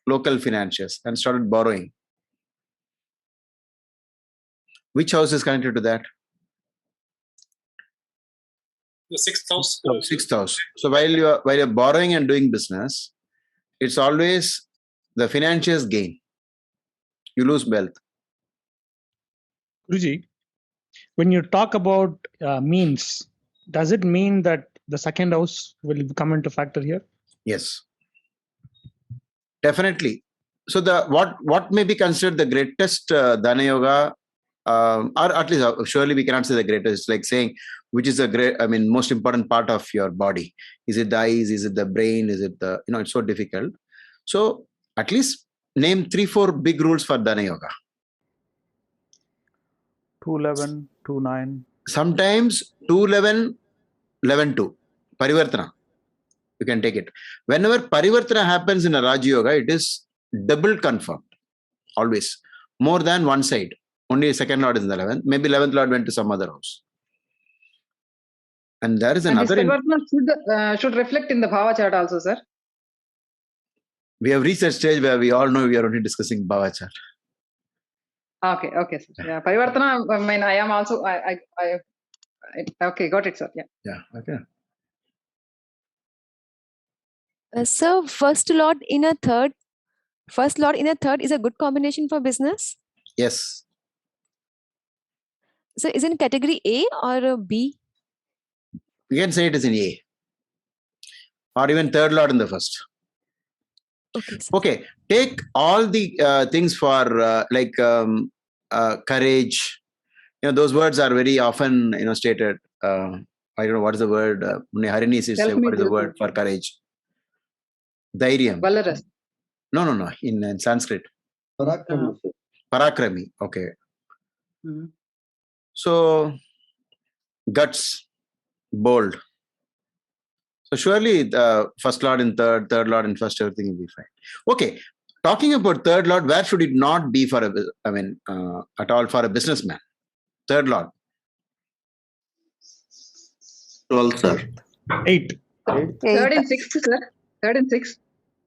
local financiers, and started borrowing. Which house is connected to that? The 6th house. 6th house. So while you're borrowing and doing business, it's always the financiers gain. You lose wealth. Guruji, when you talk about means, does it mean that the second house will come into factor here? Yes, definitely. So what may be considered the greatest Dana Yoga, or at least surely we cannot say the greatest. It's like saying which is a great, I mean, most important part of your body. Is it the eyes? Is it the brain? Is it the, it's so difficult. So at least name 3-4 big rules for Dana Yoga. 211, 29. Sometimes 211, 11-2. Parivartana. You can take it. Whenever Parivartana happens in a Raja Yoga, it is double confirmed. Always. More than one side. Only second lord is in the 11th. Maybe 11th lord went to some other house. And there is another... And this Parivartana should reflect in the Bhava chart also, sir. We have reached a stage where we all know we are only discussing Bhava chart. Okay, sir. Yeah, Parivartana, I mean, I am also, okay, got it, sir. Yeah, okay. So first lord in a third is a good combination for business? Yes. So is it in category A or B? You can say it is in A. Or even third lord in the first. Okay. Sir. Okay. Take all the things for courage. Those words are very often, stated. I don't know what is the word. Harini says, what is the word for courage? Dhairyam. Valaras. No. In Sanskrit. Parakrami. Parakrami. Okay. Mm-hmm. So, guts, bold. So surely the first lord in third lord in first, everything will be fine. Okay. Talking about third lord, where should it not be for at all for a businessman? Third lord. 12, sir. 8. Third and sixth, sir. Third and sixth.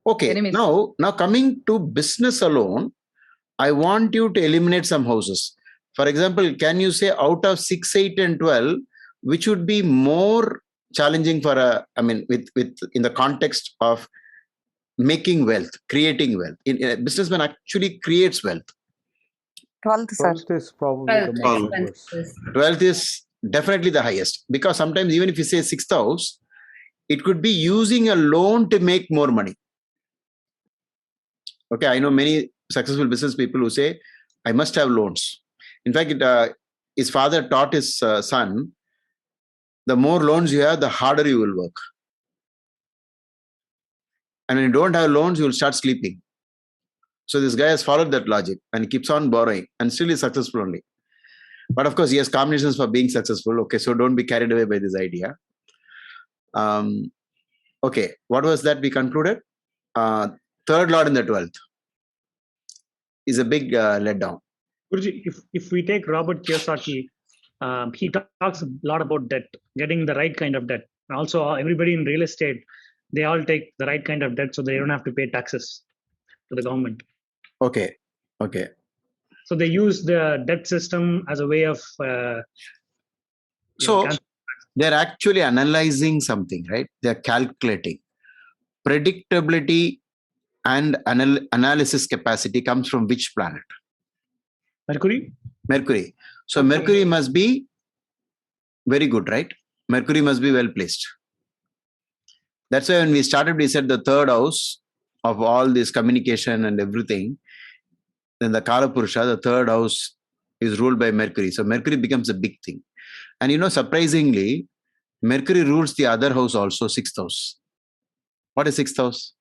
Okay. Enemies. Now coming to business alone, I want you to eliminate some houses. For example, can you say out of 6, 8, and 12, which would be more challenging for in the context of making wealth, creating wealth? A businessman actually creates wealth. 12th, sir. 12th is probably the most worst. 12th is definitely the highest, because sometimes even if you say 6th house, it could be using a loan to make more money. Okay, I know many successful business people who say, I must have loans. In fact, his father taught his son, the more loans you have, the harder you will work. And when you don't have loans, you will start sleeping. So this guy has followed that logic and he keeps on borrowing and still is successful only. But of course, he has combinations for being successful. Okay, so don't be carried away by this idea. Okay, what was that we concluded? Third lord in the 12th is a big letdown. Guruji, if we take Robert Kiyosaki, he talks a lot about debt, getting the right kind of debt. And also everybody in real estate, they all take the right kind of debt so they don't have to pay taxes to the government. Okay. So they use the debt system as a way of... So they're actually analyzing something, right? They're calculating. Predictability and analysis capacity comes from which planet? Mercury. So okay. Mercury must be very good, right? Mercury must be well placed. That's why when we started, we said the third house of all this communication and everything, then the Kala Purusha, the third house is ruled by Mercury. So Mercury becomes a big thing. And surprisingly, Mercury rules the other house also, 6th house. What is 6th house?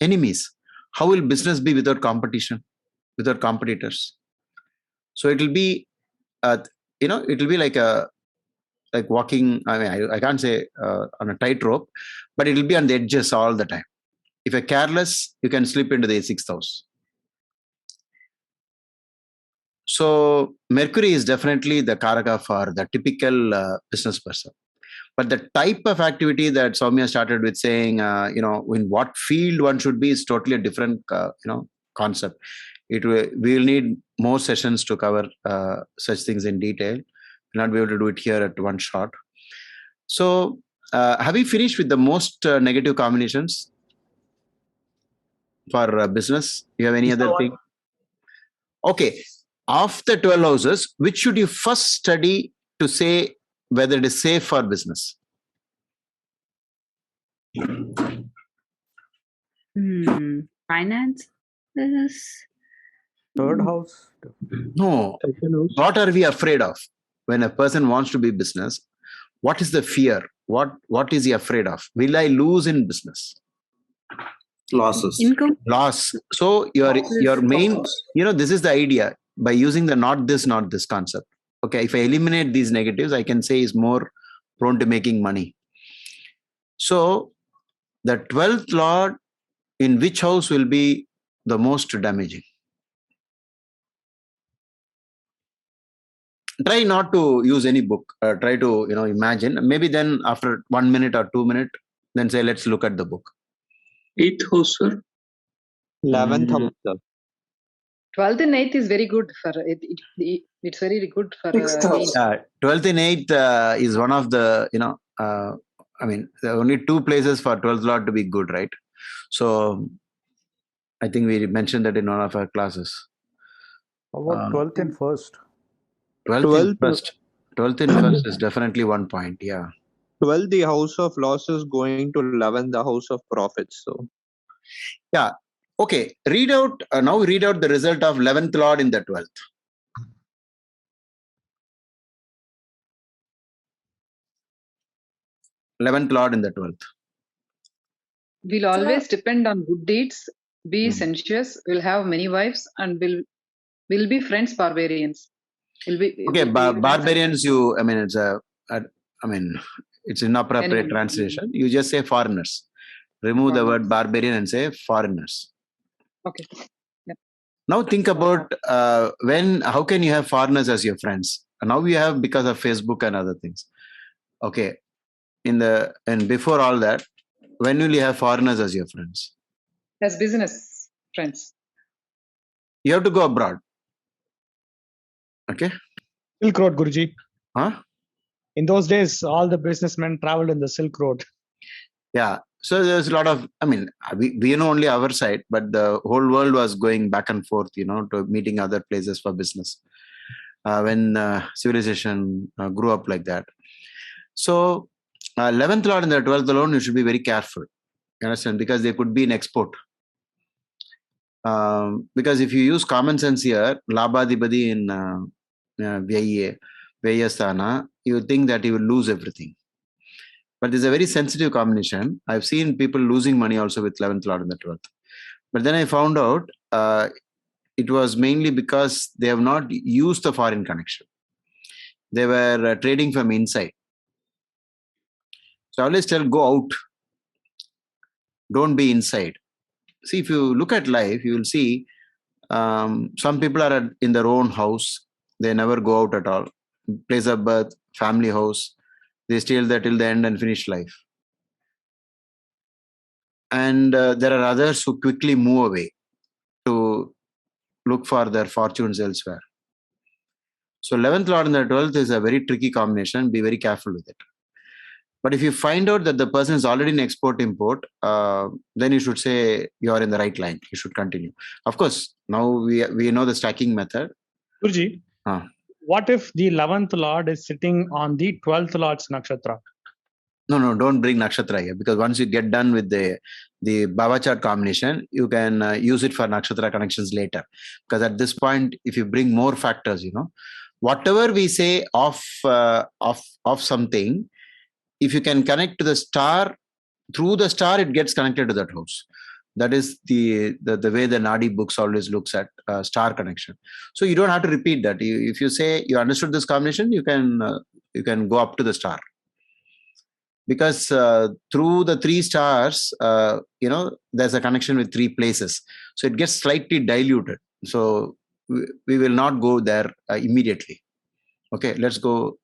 Enemies. How will business be without competition, without competitors? So it will be, it will be like walking. I can't say on a tightrope, but it will be on the edges all the time. If you're careless, you can slip into the 6th house. So Mercury is definitely the Karaka for the typical business person. But the type of activity that Soumya started with saying, in what field one should be is totally a different, concept. We will need more sessions to cover such things in detail. We'll not be able to do it here at one shot. So have we finished with the most negative combinations for business? You have any other thing? Okay. Of the 12 houses, which should you first study to say whether it is safe for business? Finance, business. Third house? No. What are we afraid of when a person wants to be business? what is the fear? What is he afraid of? Will I lose in business? Losses. Income. Loss. So your main, this is the idea by using the not this concept. Okay, if I eliminate these negatives, I can say is more prone to making money. So the 12th lord in which house will be the most damaging? Try not to use any book. Try to imagine. Maybe then after 1 minute or 2 minutes, then say let's look at the book. 8th house, sir. 11th house, sir. 12th and 8th is very good for it. It's very good for 6th house. 12th and 8th is one of the there are only two places for 12th lord to be good, right? So I think we mentioned that in one of our classes. How about 12th and 1st? 12th in first is definitely 1 point. Yeah. 12th, the house of losses going to 11th, the house of profits. So yeah. Okay. Read out the result of 11th lord in the 12th. 11th lord in the 12th. Will always depend on good deeds, be sensuous, will have many wives, and will be friends barbarians. Barbarians. It's inappropriate translation. You just say foreigners. Remove the word barbarian and say foreigners. Okay. Yeah. Now think about how can you have foreigners as your friends? Now you have because of Facebook and other things. Okay. And before all that, when will you have foreigners as your friends? As business friends. You have to go abroad. Okay. Silk Road, Guruji. Huh? In those days, all the businessmen traveled in the Silk Road. Yeah. So there's a lot of, we know only our side, but the whole world was going back and forth, to meeting other places for business. When civilization grew up like that. So 11th lord and the 12th lord, you should be very careful. You understand? Because they could be in export. Because if you use common sense here, Labadibadi in Vyayasthana, you think that you will lose everything. But there's a very sensitive combination. I've seen people losing money also with 11th lord and the 12th. But then I found out it was mainly because they have not used the foreign connection. They were trading from inside. So I always tell, go out. Don't be inside. See, if you look at life, you will see some people are in their own house. They never go out at all. Place of birth, family house. They stay there till the end and finish life. And there are others who quickly move away to look for their fortunes elsewhere. So 11th lord and the 12th is a very tricky combination. Be very careful with it. But if you find out that the person is already in export-import, then you should say you are in the right line. You should continue. Of course, now we know the stacking method. Guruji, what if the 11th lord is sitting on the 12th lord's nakshatra? No, don't bring nakshatra here, because once you get done with the Baba chart combination, you can use it for nakshatra connections later. Because at this point, if you bring more factors, whatever we say of something, if you can connect to the star, through the star, it gets connected to that house. That is the way the Nadi books always looks at star connection. So you don't have to repeat that. If you say you understood this combination, you can go up to the star. Because through the 3 stars, there's a connection with 3 places. So it gets slightly diluted. So we will not go there immediately. Okay, let's go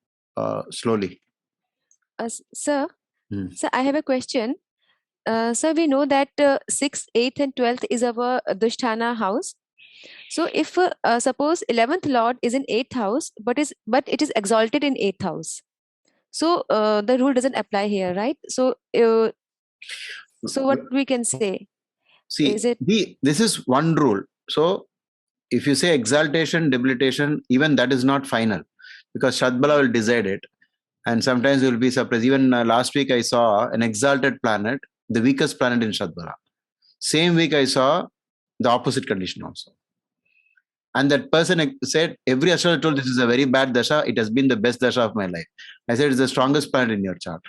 slowly. Sir, I have a question. Sir, we know that 6th, 8th and 12th is our Dusthana house. So if suppose 11th lord is in 8th house, but it is exalted in 8th house. So the rule doesn't apply here, right? So what we can say? See, this is one rule. So if you say exaltation, debilitation, even that is not final, because Shadbala will decide it. And sometimes you will be surprised. Even last week I saw an exalted planet, the weakest planet in Shadbala. Same week I saw the opposite condition also. And that person said, every astrologer told this is a very bad dasha. It has been the best dasha of my life. I said, it's the strongest planet in your chart.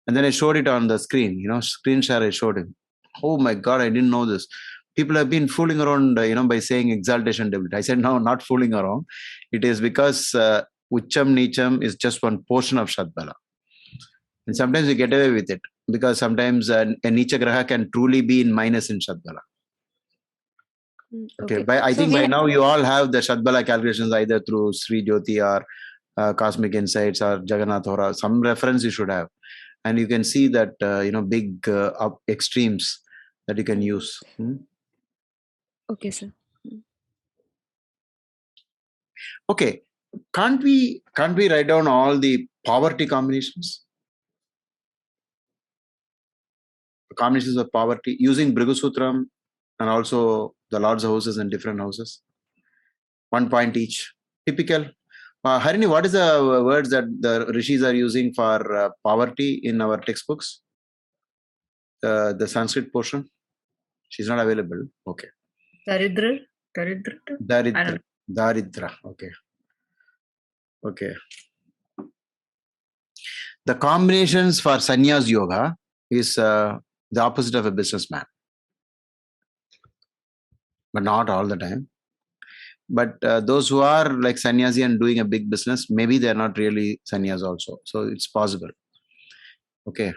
And then I showed it on the screen, screen share, I showed him. Oh my God, I didn't know this. People have been fooling around, by saying exaltation, debility. I said, no, not fooling around. It is because Ucham Nicham is just one portion of Shadbala. And sometimes we get away with it because sometimes a Nicha Graha can truly be in minus in Shadbala. Okay. I think by now you all have the Shadbala calculations either through Sri Jyoti or Cosmic Insights or Jagannath Hora. Some reference you should have. And you can see that, big up extremes that you can use. Okay, sir. Okay. Can't we write down all the poverty combinations? Combinations of poverty using Brihasutram and also the Lord's houses and different houses. 1 point each. Typical. Harini, what is the words that the rishis are using for poverty in our textbooks? The Sanskrit portion? She's not available. Okay. Daridra. Daridra. Okay. Okay. The combinations for sannyas yoga is the opposite of a businessman. But not all the time. But those who are like sannyasi and doing a big business, maybe they're not really sannyas also. So it's possible. Okay.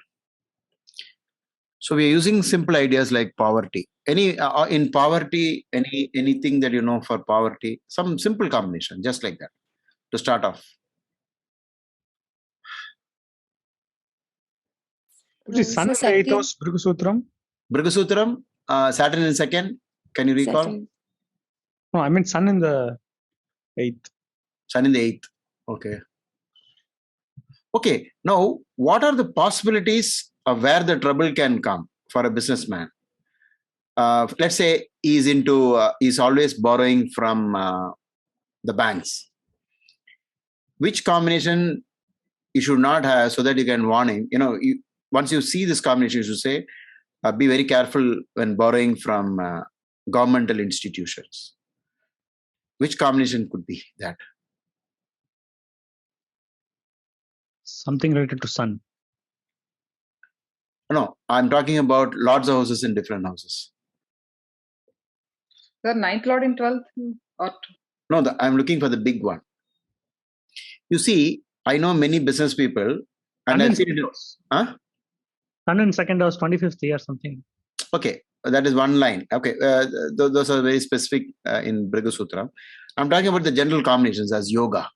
So we are using simple ideas like poverty. In poverty, anything that you know for poverty, some simple combination, just like that, to start off. Which is Sun in the 8th house, Brihasutram? Brihasutram, Saturn in 2nd. Can you recall? Saturn. No, I mean Sun in the 8th. Sun in the 8th. Okay. Okay. Now, what are the possibilities of where the trouble can come for a businessman? Let's say he's always borrowing from the banks. Which combination you should not have so that you can warn him? Once you see this combination, you should say, be very careful when borrowing from governmental institutions. Which combination could be that? Something related to Sun. No, I'm talking about lords of houses in different houses. The 9th Lord in 12th? Or no, I'm looking for the big one. You see, I know many business people. And I've seen it. Huh? Sun in 2nd house, 25th year, something. Okay, that is one line. Okay, those are very specific in Brihasutram. I'm talking about the general combinations as yoga.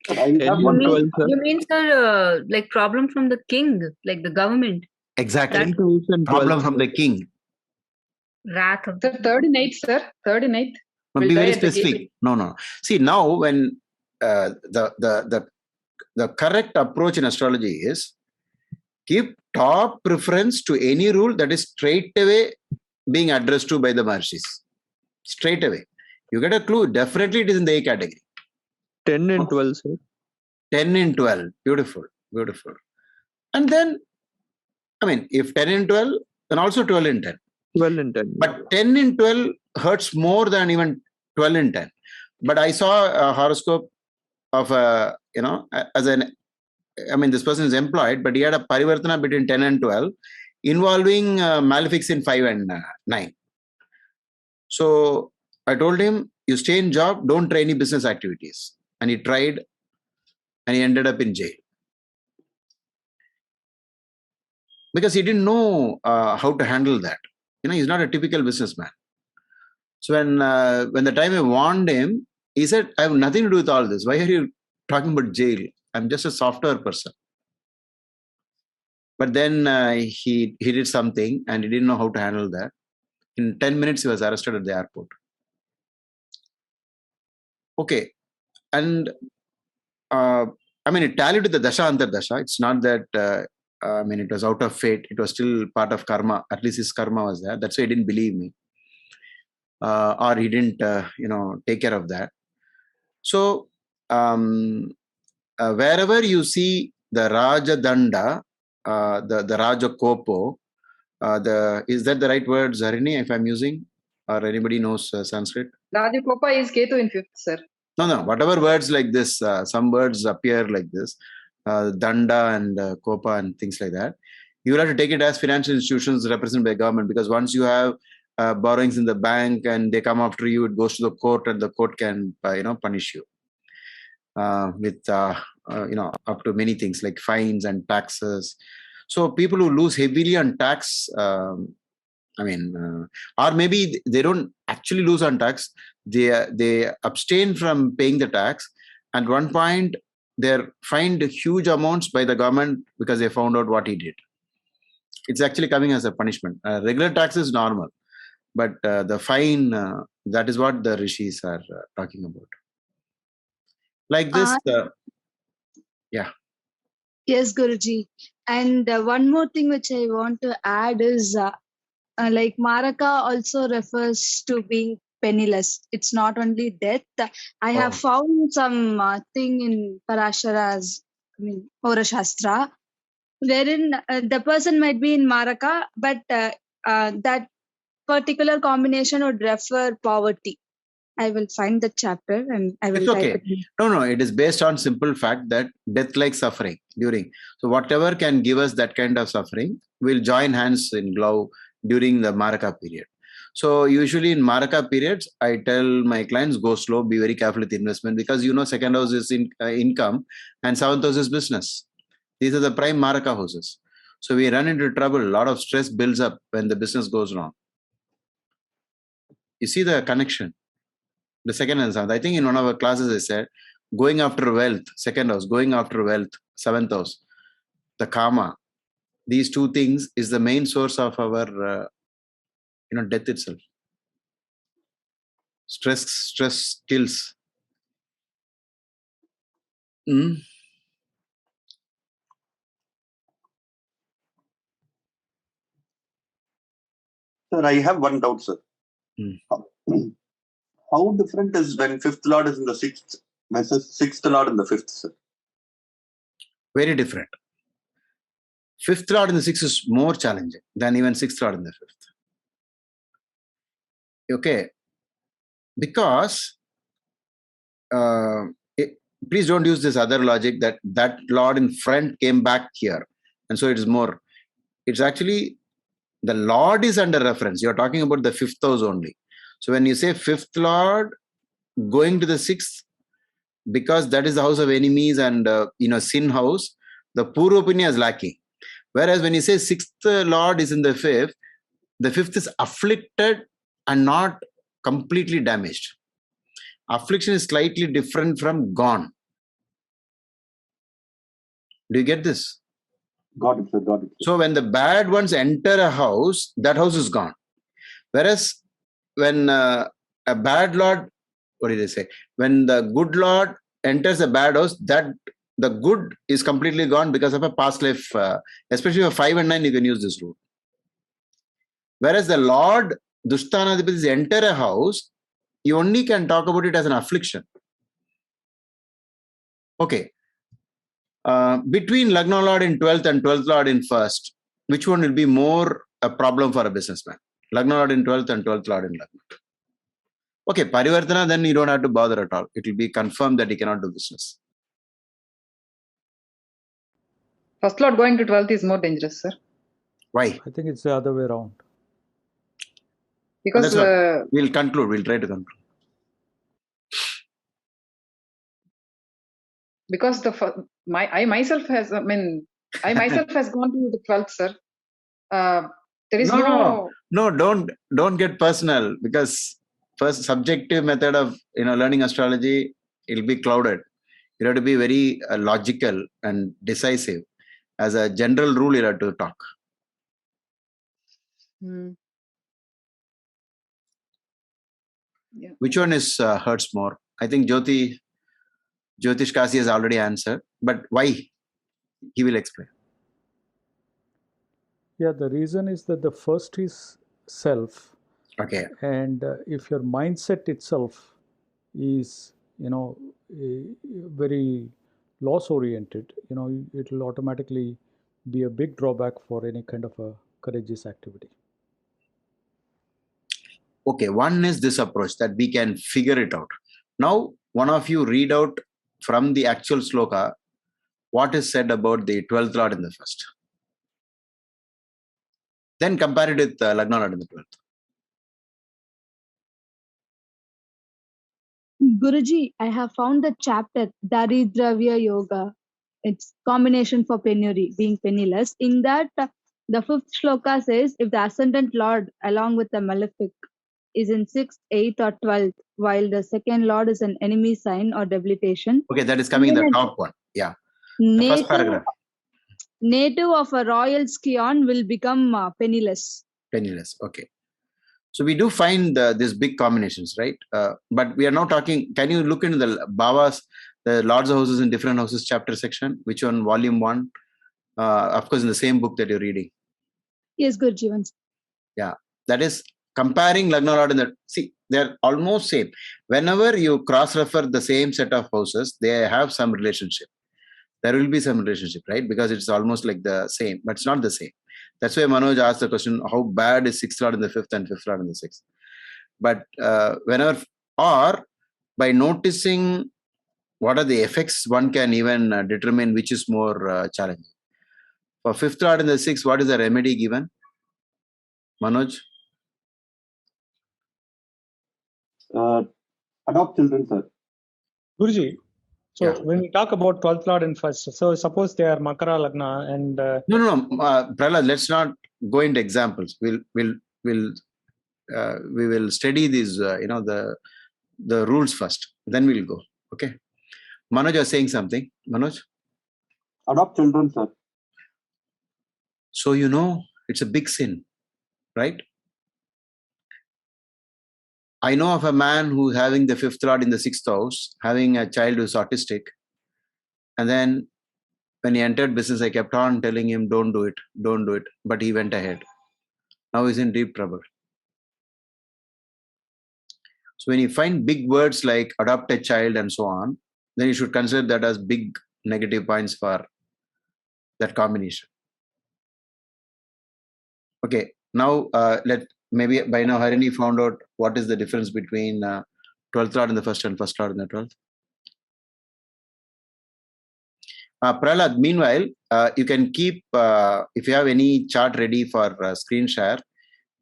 You mean, sir, like problem from the king, like the government? Exactly. Problem from the king. Wrath of the 3rd and 8th, sir. 3rd and 8th. Be very specific. No. See, now when the correct approach in astrology is give top preference to any rule that is straight away being addressed to by the Maharshis. Straight away. You get a clue. Definitely it is in the A category. 10 and 12, sir. 10 and 12. Beautiful. Beautiful. And then, I mean, if 10 and 12, then also 12 and 10. 12 and 10. But 10 and 12 hurts more than even 12 and 10. But I saw a horoscope of this person is employed, but he had a parivartana between 10 and 12 involving malefics in 5 and 9. So I told him, you stay in job, don't try any business activities. And he tried and he ended up in jail. Because he didn't know how to handle that. He's not a typical businessman. So when the time I warned him, he said, I have nothing to do with all this. Why are you talking about jail? I'm just a software person. But then he did something and he didn't know how to handle that. In 10 minutes, he was arrested at the airport. Okay. And it tallied with the Dasha Antar Dasha. It's not that, it was out of fate. It was still part of karma. At least his karma was there. That's why he didn't believe me. Or he didn't, take care of that. So, wherever you see the Raja Danda, the Raja Kopo, Is that the right word, Zarini, if I'm using? Or anybody knows Sanskrit? Rajakopa is Ketu in 5th, sir. No, whatever words like this, some words appear like this, danda and kopa and things like that. You will have to take it as financial institutions represented by government, because once you have borrowings in the bank and they come after you, it goes to the court and the court can, punish you with, up to many things like fines and taxes. So people who lose heavily on tax, or maybe they don't actually lose on tax, they abstain from paying the tax. At one point, they're fined huge amounts by the government because they found out what he did. It's actually coming as a punishment. Regular tax is normal, but the fine, that is what the rishis are talking about. Like this, yeah. Yes, Guruji. And one more thing which I want to add is like Maraka also refers to being penniless. It's not only death. I have found some thing in Parashara's, Aura Shastra, wherein the person might be in Maraka, but that particular combination would refer poverty. I will find the chapter and I will It's type okay. it. No, it is based on simple fact that death like suffering during. So whatever can give us that kind of suffering, we'll join hands in glove during the Maraka period. So usually in Maraka periods, I tell my clients, go slow, be very careful with investment, because second house is income and 7th house is business. These are the prime Maraka houses. So we run into trouble. A lot of stress builds up when the business goes wrong. You see the connection. The second and 7th. I think in one of our classes I said, going after wealth, 2nd house, going after wealth, 7th house, the karma. These two things is the main source of our, death itself. Stress kills. Sir, I have one doubt, sir. How different is when 5th Lord is in the 6th versus 6th Lord in the 5th, sir? Very different. 5th Lord in the 6th is more challenging than even 6th Lord in the 5th. Okay. Because, please don't use this other logic that Lord in front came back here. And so it is more. It's actually, the Lord is under reference. You're talking about the 5th house only. So when you say 5th Lord going to the 6th, because that is the house of enemies and, sin house, the Purva Punya is lacking. Whereas when you say 6th Lord is in the 5th is afflicted and not completely damaged. Affliction is slightly different from gone. Do you get this? Got it, sir. Got it. So when the bad ones enter a house, that house is gone. Whereas when a bad Lord, what did they say? When the good Lord enters a bad house, that the good is completely gone because of a past life. Especially for 5 and 9, you can use this rule. Whereas the Lord, Dushthanadhipatis, enter a house, you only can talk about it as an affliction. Okay. Between Lagna Lord in 12th and 12th Lord in 1st, which one will be more a problem for a businessman? Lagna Lord in 12th and 12th Lord in Lagna. Okay, Parivartana, then you don't have to bother at all. It will be confirmed that he cannot do business. 1st Lord going to 12th is more dangerous, sir. Why? I think it's the other way around. Because we'll conclude. We'll try to conclude. Because I myself has gone to the 12th, sir. There is no, don't get personal, because first subjective method of learning astrology, it'll be clouded. You have to be very logical and decisive. As a general rule, you have to talk. Yeah. Which one is hurts more? I think Jyotish Kasi has already answered, but why? He will explain. Yeah, the reason is that the first is self. Okay. And if your mindset itself is, very loss oriented, it will automatically be a big drawback for any kind of a courageous activity. Okay, one is this approach that we can figure it out. Now, one of you read out from the actual sloka what is said about the 12th Lord in the first. Then compare it with Lagna Lord in the 12th. Guruji, I have found the chapter Daridravya Yoga. It's combination for penury, being penniless. In that, the fifth shloka says, if the ascendant Lord along with the malefic is in 6th, 8th or 12th, while the second Lord is an enemy sign or debilitation. Okay, that is coming in the top one. Yeah. The first paragraph. Native of a royal scion will become penniless. Penniless, okay. So we do find these big combinations, right? But we are now talking, can you look into the Bhavas, the Lords of Houses in different houses chapter section, which one, volume 1? Of course, in the same book that you're reading. Yes, Guruji. Yeah, that is comparing Lagna Lord and see, they're almost same. Whenever you cross-refer the same set of houses, they have some relationship. There will be some relationship, right? Because it's almost like the same, but it's not the same. That's why Manoj asked the question, how bad is 6th Lord in the 5th and 5th Lord in the 6th? But whenever, or by noticing what are the effects, one can even determine which is more challenging. For 5th Lord in the 6th, what is the remedy given? Manoj? Adopt children, sir. Guruji, so when we talk about 12th Lord in first, so suppose they are Makara Lagna and... No, Prahlad, let's not go into examples. We will study these, the rules first. Then we'll go. Okay. Manoj, you're saying something. Manoj? Adopt children, sir. So, it's a big sin, right? I know of a man who's having the 5th Lord in the 6th house, having a child who's autistic. And then when he entered business, I kept on telling him, don't do it. But he went ahead. Now he's in deep trouble. So when you find big words like adopt a child and so on, then you should consider that as big negative points for that combination. Okay, now maybe by now Harini found out what is the difference between 12th Lord in the first and 1st Lord in the 12th. Prahlad, meanwhile, you can keep, if you have any chart ready for screen share,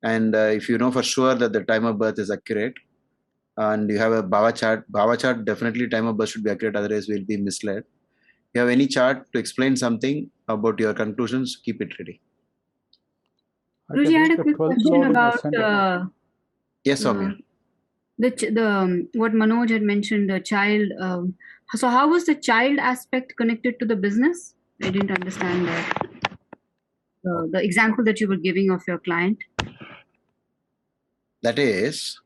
and if you know for sure that the time of birth is accurate, and you have a Bhava chart, definitely time of birth should be accurate, otherwise we'll be misled. If you have any chart to explain something about your conclusions, keep it ready. Guruji, I had a quick question about yes, Soumya. The what Manoj had mentioned, the child. So how was the child aspect connected to the business? I didn't understand that. The example that you were giving of your client. That is,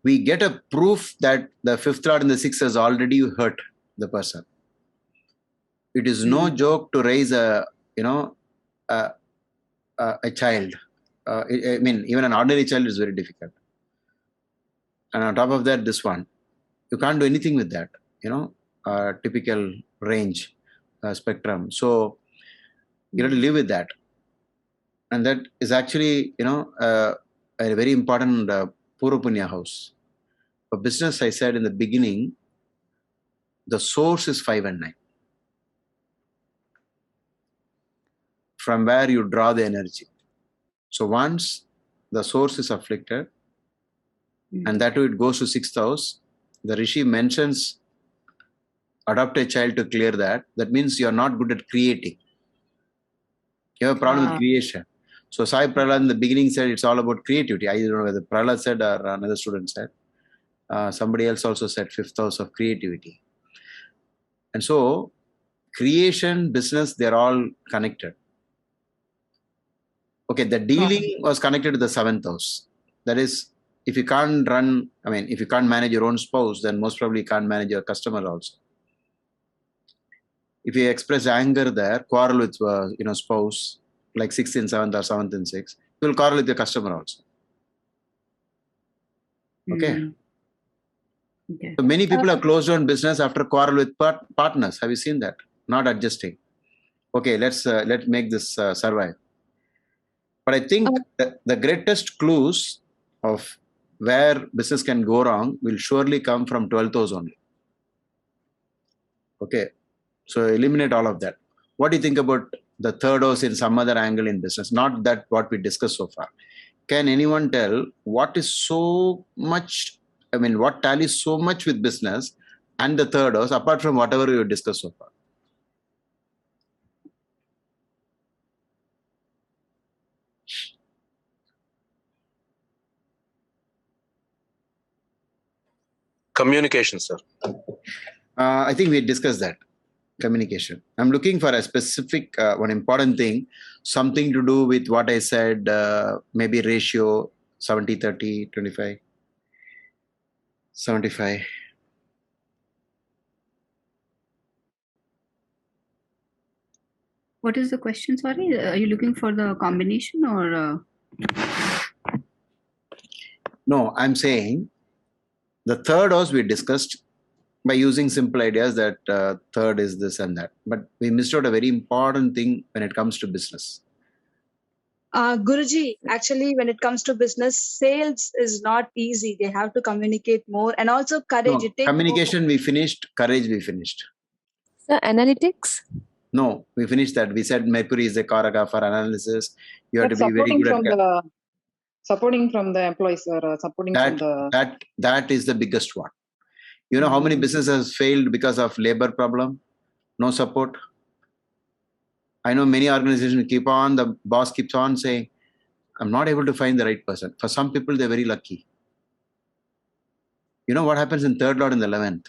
we get a proof that the 5th Lord and the 6th has already hurt the person. It is no joke to raise a child. I mean, even an ordinary child is very difficult. And on top of that, this one, you can't do anything with that, typical range spectrum. So you have to live with that. And that is actually, a very important Purva Punya house. For business, I said in the beginning, the source is 5 and 9. From where you draw the energy. So once the source is afflicted, and that way it goes to 6th house, the Rishi mentions adopt a child to clear that. That means you're not good at creating. You have a problem with creation. So Sai Prahlad in the beginning said it's all about creativity. I don't know whether Prahlad said or another student said. Somebody else also said 5th house of creativity. And so creation, business, they're all connected. Okay, the dealing was connected to the 7th house. That is, if you can't if you can't manage your own spouse, then most probably you can't manage your customer also. If you express anger there, quarrel with spouse, like 6th in 7th or 7th in 6th, you will quarrel with your customer also. Okay. Okay. So many people have closed down business after quarrel with partners. Have you seen that? Not adjusting. Okay, let's make this survive. But I think the greatest clues of where business can go wrong will surely come from 12th house only. Okay, so eliminate all of that. What do you think about the third house in some other angle in business? Not that what we discussed so far. Can anyone tell what is so much, I mean, what tallies so much with business and the third house apart from whatever we discussed so far? Communication, sir. I think we discussed that. Communication. I'm looking for a specific, one important thing, something to do with what I said, maybe ratio 70, 30, 25, 75. What is the question? Sorry, are you looking for the combination or? No, I'm saying the third house we discussed by using simple ideas that third is this and that. But we missed out a very important thing when it comes to business. Guruji, actually, when it comes to business, sales is not easy. They have to communicate more, and also courage. No, It takes communication we finished, courage we finished. So analytics? No, we finished that. We said Mercury is a karaka for analysis. You have But to be very good at supporting from the employees or supporting from the that is the biggest one. You know how many businesses failed because of labor problem? No support. I know many organizations keep on, the boss keeps on saying, I'm not able to find the right person. For some people, they're very lucky. You know what happens in third lord and the 11th?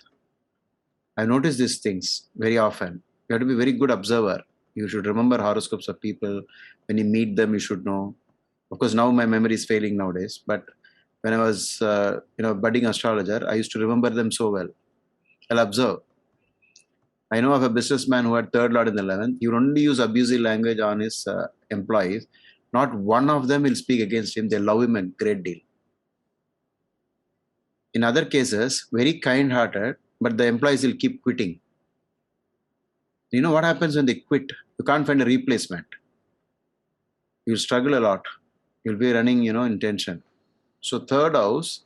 I notice these things very often. You have to be very good observer. You should remember horoscopes of people. When you meet them, you should know. Of course, now my memory is failing nowadays. But when I was, budding astrologer, I used to remember them so well. I'll observe. I know of a businessman who had third lord in the 11th. He would only use abusive language on his employees. Not one of them will speak against him. They love him a great deal. In other cases, very kind-hearted, but the employees will keep quitting. You know what happens when they quit? You can't find a replacement. You'll struggle a lot. You'll be running, in tension. So third house,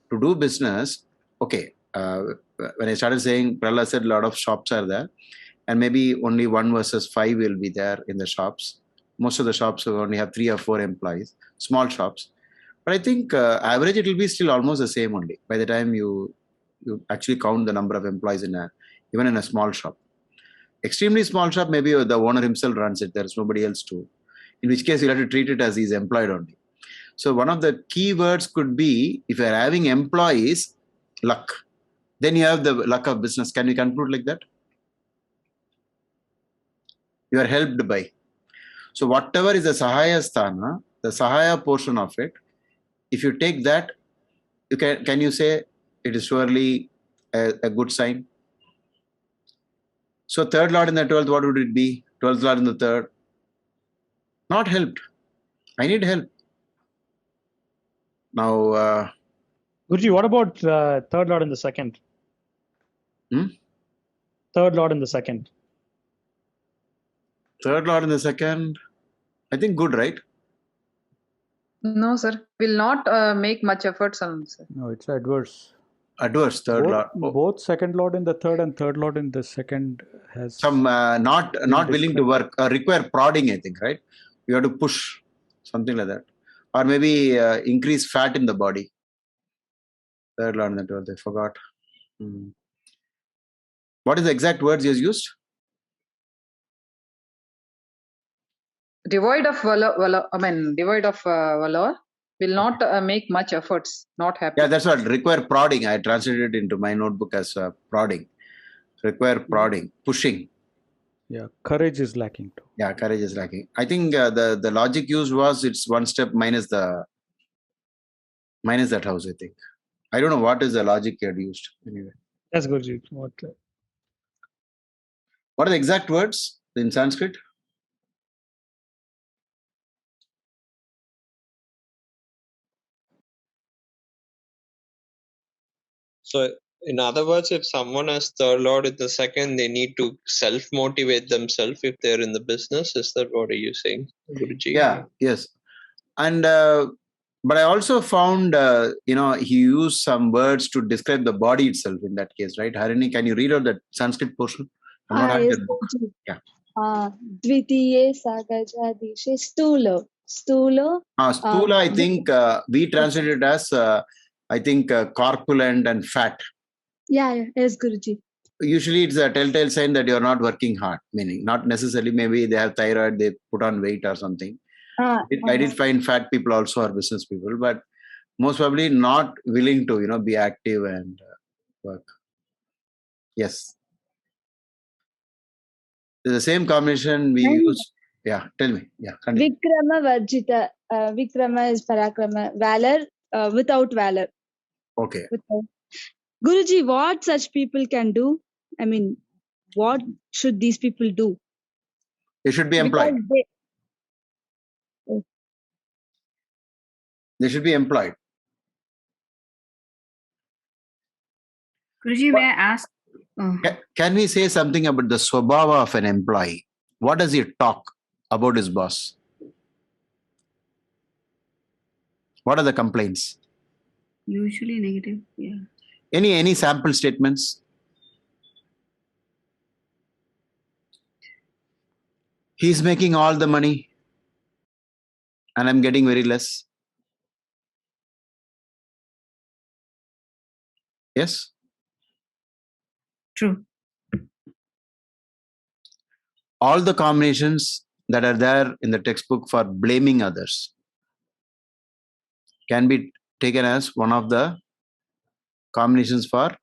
to do business, okay. When I started saying, Prahlad said a lot of shops are there, and maybe only 1 versus 5 will be there in the shops. Most of the shops will only have 3 or 4 employees, small shops. But I think average it will be still almost the same only by the time you actually count the number of employees even in a small shop. Extremely small shop, maybe the owner himself runs it. There is nobody else to. In which case, you'll have to treat it as he's employed only. So one of the key words could be, if you're having employees, luck. Then you have the luck of business. Can we conclude like that? You are helped by. So whatever is the Sahaya Sthana, the Sahaya portion of it, if you take that, can you say it is surely a good sign? So third lord in the 12th, what would it be? 12th lord in the third. Not helped. I need help. Now, Guruji, what about third lord in the second? Third lord in the second. Third lord in the second, I think good, right? No, sir. Will not make much efforts on, sir. No, it's adverse. Adverse, third lord. Both second lord in the third and third lord in the second has some not willing to work, require prodding, I think, right? You have to push, something like that. Or maybe increase fat in the body. Third lord in the 12th, I forgot. What is the exact words he has used? Devoid of valor, will not make much efforts, not happy. Yeah, that's what, require prodding. I translated it into my notebook as prodding. Require prodding, pushing. Yeah, courage is lacking too. Yeah, courage is lacking. I think the logic used was it's one step minus that house, I think. I don't know what is the logic you had used anyway. That's good. What are the exact words in Sanskrit? So, in other words, if someone has third lord in the second, they need to self-motivate themselves if they're in the business. Is that what are you saying, Guruji? Yeah, yes. And but I also found he used some words to describe the body itself in that case, right? Harini, can you read out that Sanskrit portion? I'm not having Yes, that book. Guruji. Yeah. Dvitiye sagajadishe stula. Stula. Stula, I think we translated it as I think corpulent and fat. Yeah, yes, Guruji. Usually it's a telltale sign that you're not working hard, meaning not necessarily maybe they have thyroid, they put on weight or something. I did find fat people also are business people, but most probably not willing to be active and work. Yes, the same combination we use. Yeah, tell me. Yeah, continue. Vikrama Varjita. Vikrama is Parakrama. Valor without valor. Okay. Guruji, what such people can do? I mean, what should these people do? They should be employed. They should be employed. Guruji, may I ask? Can we say something about the swabhava of an employee? What does he talk about his boss? What are the complaints? Usually negative. Yeah. Any sample statements? He's making all the money and I'm getting very less. Yes? True. All the combinations that are there in the textbook for blaming others can be taken as one of the combinations for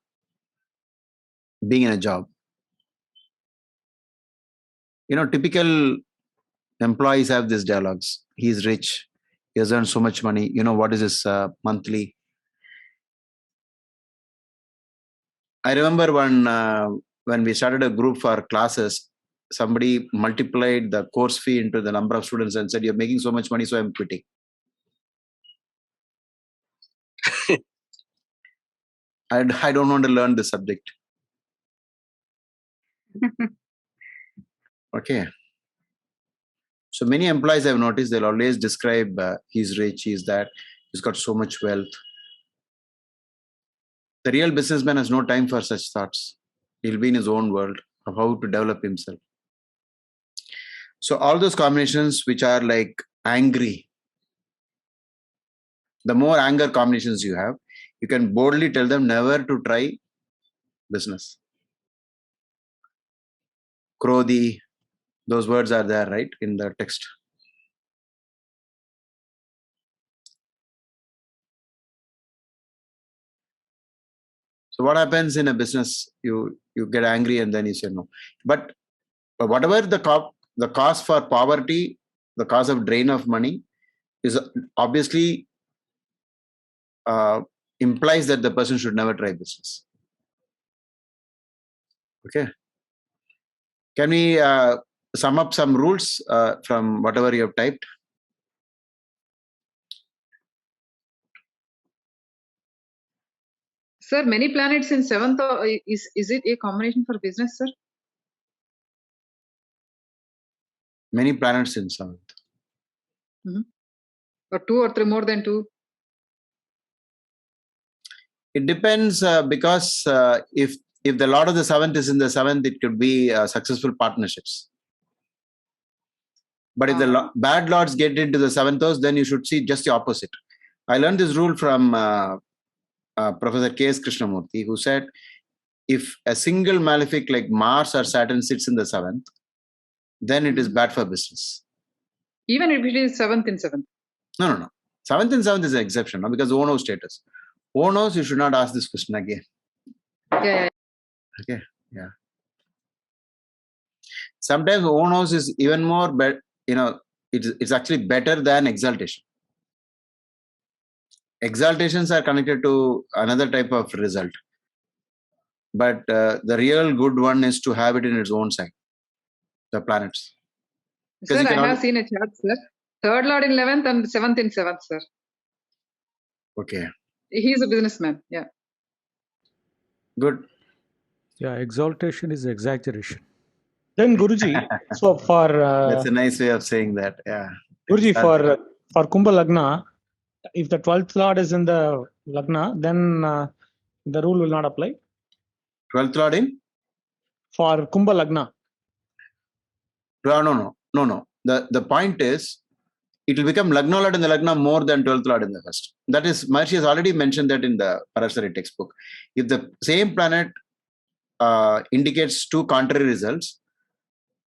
being in a job. Typical employees have these dialogues. He's rich. He has earned so much money. What is his monthly? I remember when we started a group for classes, somebody multiplied the course fee into the number of students and said, "You're making so much money, so I'm quitting." I don't want to learn this subject. Okay. So many employees I've noticed, they'll always describe he's rich, he's that, he's got so much wealth. The real businessman has no time for such thoughts. He'll be in his own world of how to develop himself. So all those combinations which are like angry, the more anger combinations you have, you can boldly tell them never to try business. Krodhi, those words are there, right, in the text. So what happens in a business? You get angry and then you say no. But whatever the cause for poverty, the cause of drain of money is obviously implies that the person should never try business. Okay. Can we sum up some rules from whatever you have typed? Sir, many planets in 7th, is it a combination for business, sir? Many planets in 7th. Or 2 or 3, more than 2? It depends because if the Lord of the 7th is in the 7th, it could be successful partnerships. But if the bad lords get into the 7th house, then you should see just the opposite. I learned this rule from Professor K.S. Krishnamurti, who said, if a single malefic like Mars or Saturn sits in the 7th, then it is bad for business. Even if it is 7th in 7th? No. 7th in 7th is an exception, no? Because own house status. Own house, you should not ask this question again. Yeah. Okay, yeah. Sometimes own house is even more, it's actually better than exaltation. Exaltations are connected to another type of result. But the real good one is to have it in its own sign, the planets. Sir, I have seen a chart, sir. 3rd Lord in 11th and 7th in 7th, sir. Okay. He is a businessman, yeah. Good. Yeah, exaltation is exaggeration. Then Guruji, so for... That's a nice way of saying that, yeah. Guruji, For Kumbha Lagna, if the 12th Lord is in the Lagna, then the rule will not apply. 12th Lord in? For Kumbha Lagna. No. The point is, it will become Lagna Lord in the Lagna more than 12th Lord in the first. That is, Maharshi has already mentioned that in the Parashari textbook. If the same planet indicates two contrary results,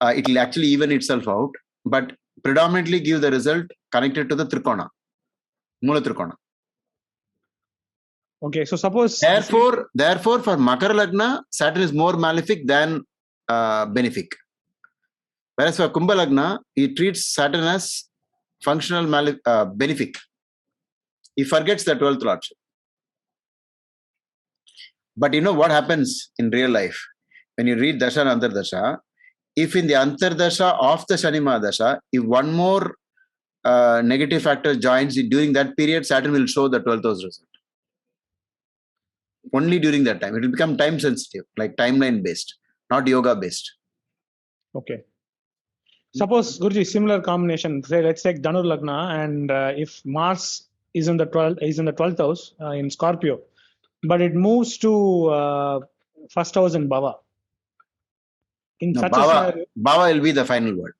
it will actually even itself out, but predominantly give the result connected to the Trikona, Mula Trikona. Okay, so suppose... Therefore, for Makara Lagna, Saturn is more malefic than benefic. Whereas for Kumbha Lagna, he treats Saturn as functional benefic. He forgets the 12th lordship. But you know what happens in real life? When you read Dasha and Antardasha, if in the Antardasha of the Shani Mahadasha, if one more negative factor joins it during that period, Saturn will show the 12th house result. Only during that time. It will become time sensitive, like timeline based, not yoga based. Okay. Suppose, Guruji, similar combination. Say, let's take Dhanur Lagna, and if Mars is in the 12th house in Scorpio, but it moves to first house in Bhava. In such a scenario, Bhava will be the final word.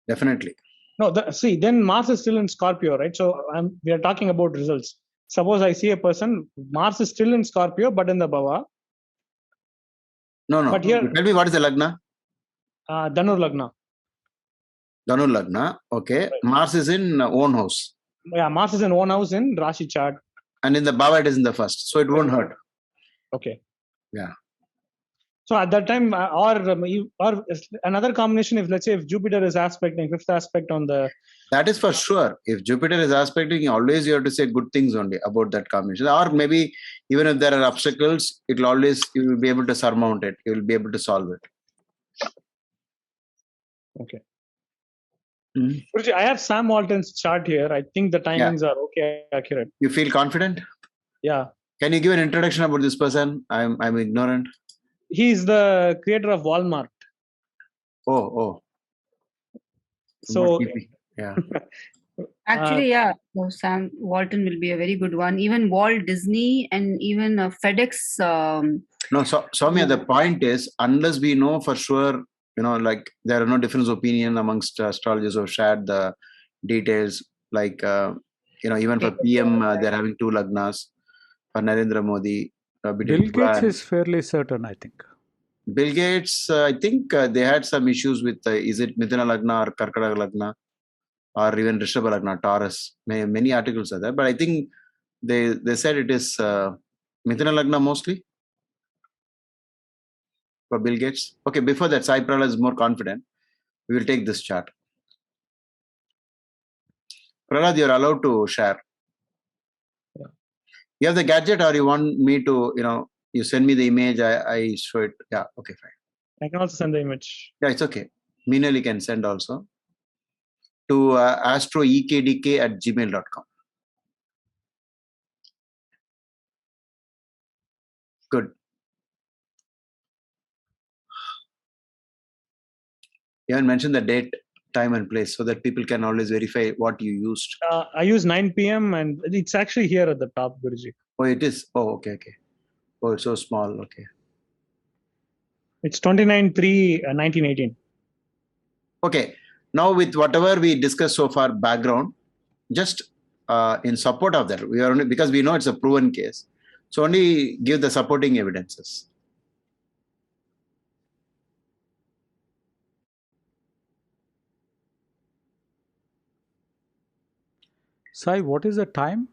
Definitely. No, then Mars is still in Scorpio, right? So we are talking about results. Suppose I see a person, Mars is still in Scorpio, but in the Bhava. No. But here, tell me what is the Lagna? Dhanur Lagna. Dhanur Lagna, okay. Right. Mars is in own house. Yeah, Mars is in own house in Rashi chart. And in the Bhava, it is in the first. So it won't hurt. Okay. Yeah. So at that time, or another combination, if let's say if Jupiter is aspecting, fifth aspect on the... That is for sure. If Jupiter is aspecting, always you have to say good things only about that combination. Or maybe even if there are obstacles, you will be able to surmount it. You will be able to solve it. Okay. I have Sam Walton's chart here. I think the timings are accurate. You feel confident? Yeah. Can you give an introduction about this person? I'm ignorant. He's the creator of Walmart. Oh. So yeah. Actually, yeah. So Sam Walton will be a very good one. Even Walt Disney and even FedEx. No, Soumya, the point is, unless we know for sure, like there are no difference of opinion amongst astrologers who have shared the details. Like, even for PM, they're having two Lagnas. For Narendra Modi, Bill Gates is fairly certain, I think. Bill Gates, I think they had some issues with is it Mithuna Lagna or Karkada Lagna or even Rishabha Lagna, Taurus. Many articles are there, but I think they said it is Mithuna Lagna mostly for Bill Gates. Okay, before that, Sai Prala is more confident. We will take this chart. Prahlad, you're allowed to share. Yeah. You have the gadget, or you want me to, you send me the image, I show it. Yeah, okay, fine. I can also send the image. Yeah, it's okay. Meenal can send also to astroekdk@gmail.com. Good. You haven't mentioned the date, time and place so that people can always verify what you used. I use 9 p.m. and it's actually here at the top, Guruji. Oh, it is? Oh, okay. Oh, it's so small. Okay. It's 29/3/1918. Okay. Now with whatever we discussed so far, background, just in support of that, we are only, because we know it's a proven case, so only give the supporting evidences. Sai, what is the time?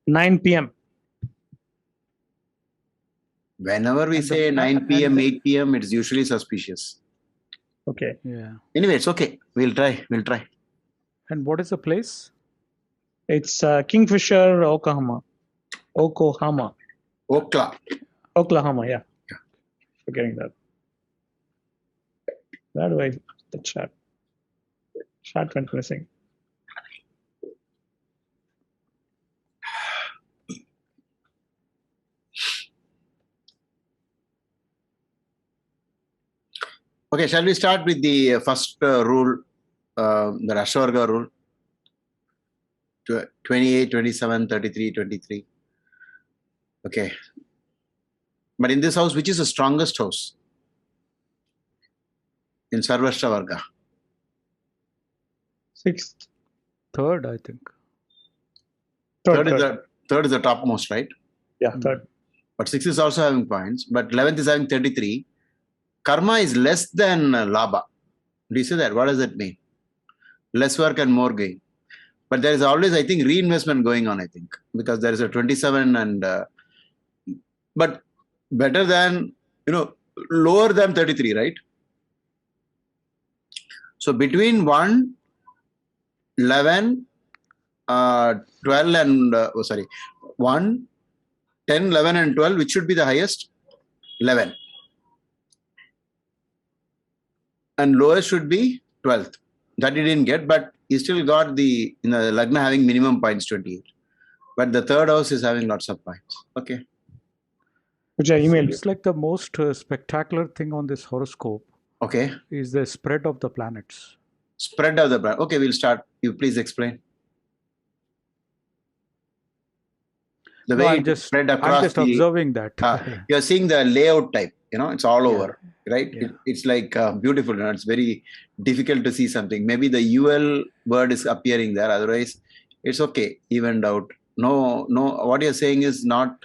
9 p.m. Whenever we say 9 p.m., 8 p.m., it's usually suspicious. Okay. Yeah. Anyway, it's okay. We'll try. And what is the place? It's Kingfisher, Oklahoma. Oklahoma, yeah. Forgetting that. Where do I the chat? Chat went missing. Okay, shall we start with the first rule the Ashwarga rule. 28, 27, 33, 23. Okay. But in this house, which is the strongest house? In Sarvashtra Varga. Sixth. Third, I think. Third is the topmost, right? Yeah, third. But 6 is also having points. But 11th is having 33. Karma is less than Labha. Do you see that? What does that mean? Less work and more gain. But there is always, I think, reinvestment going on, I think. Because there is a 27 and... but better than, lower than 33, right? So between 1, 11, 12 and... 1, 10, 11 and 12, which should be the highest? 11. And lowest should be 12th. That he didn't get, but he still got the Lagna having minimum points 28. But the third house is having lots of points. Okay. Which I emailed. It's like the most spectacular thing on this horoscope. Okay. Is the spread of the planets. Spread of the planets. Okay, we'll start. You please explain. The way it spread across. I'm just observing that. You're seeing the layout type. It's all over, right? Yeah. It's like beautiful. It's very difficult to see something. Maybe the UL word is appearing there. Otherwise, it's okay. Evened out. No. What you're saying is not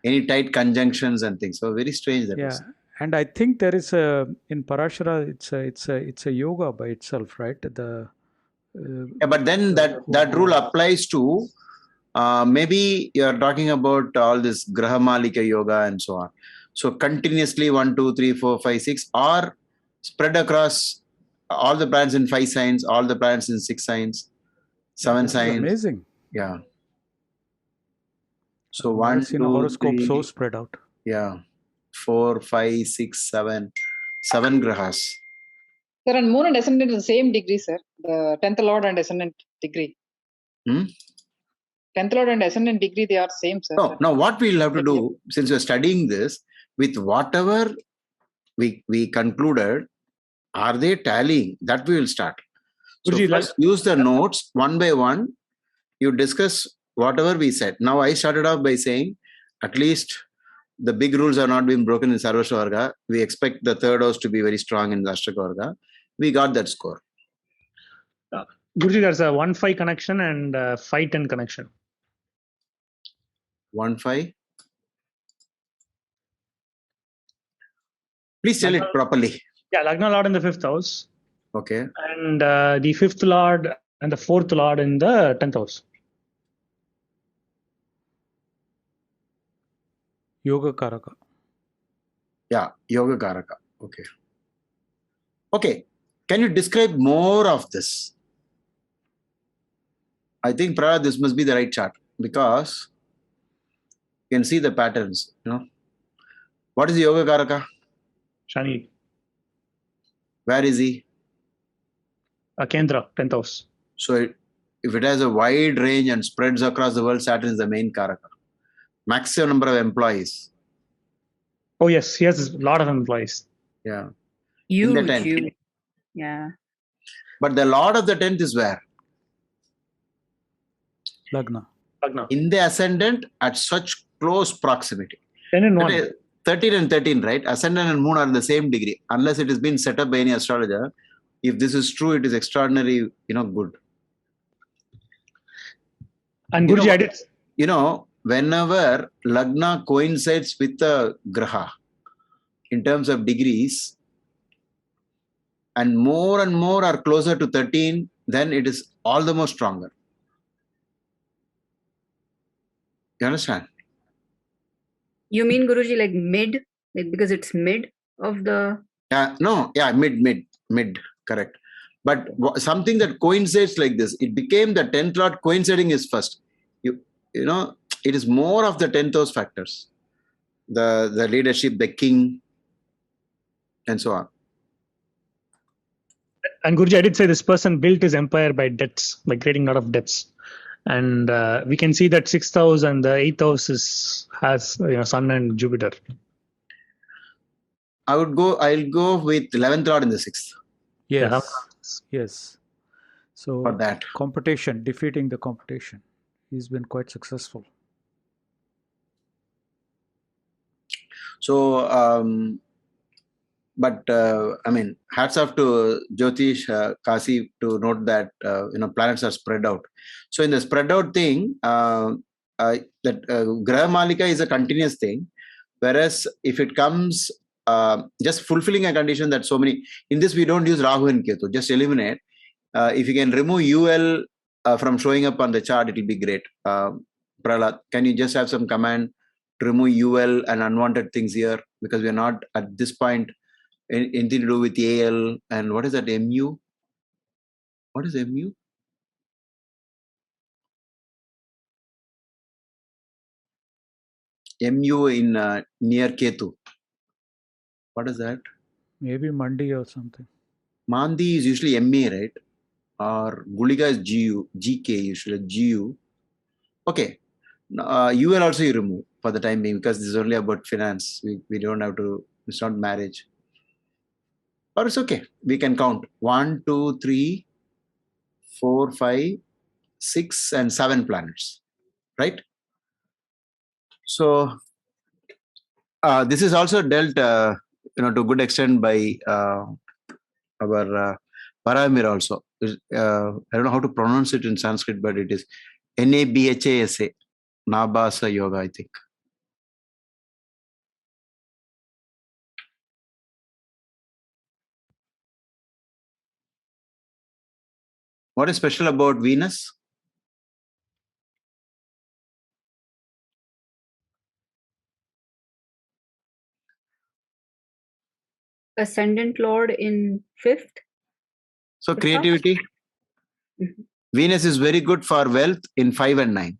any tight conjunctions and things. So very strange that is. And I think there is in Parashara, it's a yoga by itself, right? But then that rule applies to maybe you're talking about all this Grahamalika yoga and so on. So continuously 1, 2, 3, 4, 5, 6 or spread across all the planets in 5 signs, all the planets in 6 signs, 7 signs. Amazing. Yeah. So 1, 2, horoscope 3, so spread out. Yeah. 4, 5, 6, 7 grahas. Sir, and moon and ascendant in the same degree, sir. The 10th lord and ascendant degree. 10th lord and ascendant degree, they are same, sir. No, now what we'll have to do, since we're studying this, with whatever we concluded, are they tallying? That we will start. So first use the notes one by one. You discuss whatever we said. Now I started off by saying, at least the big rules are not being broken in Sarvashtra Varga. We expect the third house to be very strong in Ashtaka Varga. We got that score. Guruji, there's a 1-5 connection and 5-10 connection. 1-5. Please tell it properly. Yeah, Lagna Lord in the 5th house. Okay. And the 5th Lord and the 4th Lord in the 10th house. Yoga Karaka. Yeah, Yoga Karaka. Okay. Okay. Can you describe more of this? I think, Pralad, this must be the right chart because you can see the patterns. What is the Yoga Karaka? Shani. Where is he? Kendra, 10th house. So if it has a wide range and spreads across the world, Saturn is the main Karaka. Maximum number of employees. Oh, yes. He has a lot of employees. Yeah. Huge. In the 10th. Yeah. But the Lord of the 10th is where? Lagna. In the ascendant at such close proximity. 10 and 1. 13 and 13, right? Ascendant and moon are in the same degree. Unless it has been set up by any astrologer. If this is true, it is extraordinary, good. And Guruji, I did. Whenever Lagna coincides with the Graha in terms of degrees and more are closer to 13, then it is all the more stronger. You understand? You mean, Guruji, like mid? Like because it's mid of the... Mid, correct. But something that coincides like this, it became the 10th Lord coinciding is first. It is more of the 10th house factors. The leadership, the king, and so on. And Guruji, I did say this person built his empire by debts, by creating a lot of debts. And we can see that 6th house and the 8th house has Sun and Jupiter. I'll go with 11th Lord in the 6th. Yes. So for that. competition, defeating the competition. He's been quite successful. So, but I mean, hats off to Jyotish Kasi to note that planets are spread out. So in the spread out thing, that Graha Malika is a continuous thing, whereas if it comes just fulfilling a condition that so many, in this we don't use Rahu and Ketu, just eliminate. If you can remove UL from showing up on the chart, it will be great. Prahlad, can you just have some command to remove UL and unwanted things here, because we are not at this point anything to do with AL. And what is that MU? What is MU? MU in near Ketu. What is that? Maybe Mandi or something. Mandi is usually MA, right? Or Gulika is GK usually, GU. Okay. UL also you remove for the time being, because this is only about finance. We don't have to, it's not marriage. Or it's okay. We can count 1, 2, 3, 4, 5, 6, and 7 planets, right? So this is also dealt, to a good extent by our Paramir also. I don't know how to pronounce it in Sanskrit, but it is NABHASA, Nabhasa Yoga, I think. What is special about Venus? Ascendant Lord in 5th. So creativity. Venus is very good for wealth in 5 and 9.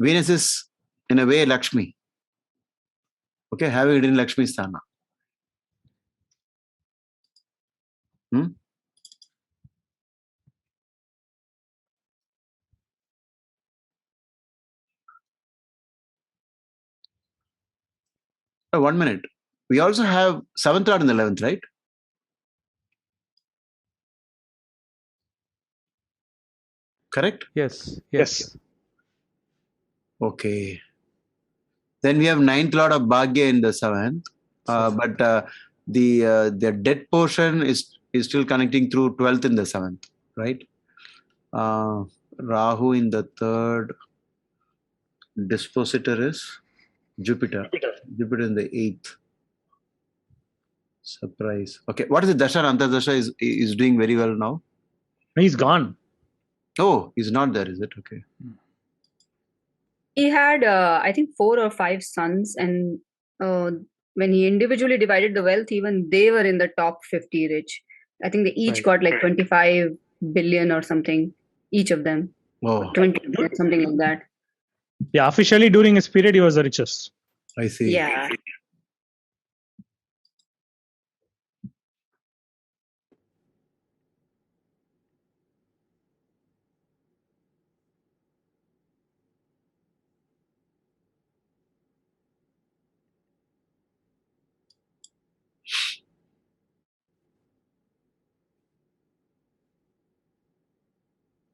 Venus is in a way Lakshmi. Okay, having it in Lakshmi Sthana. Oh, 1 minute. We also have 7th Lord in the 11th, right? Correct? Yes. Okay. Then we have 9th Lord of Bhagya in the 7th. But the dead portion is still connecting through 12th in the 7th, right? Rahu in the 3rd. Dispositor is Jupiter. Jupiter in the 8th. Surprise. Okay. What is the Dasha and Antardasha is doing very well now? He's gone. Oh, he's not there, is it? Okay. He had, I think, 4 or 5 sons, and when he individually divided the wealth, even they were in the top 50 rich. I think they each got like 25 billion or something, each of them. Oh. 20 billion, something like that. Yeah, officially during his period, he was the richest. I see. Yeah.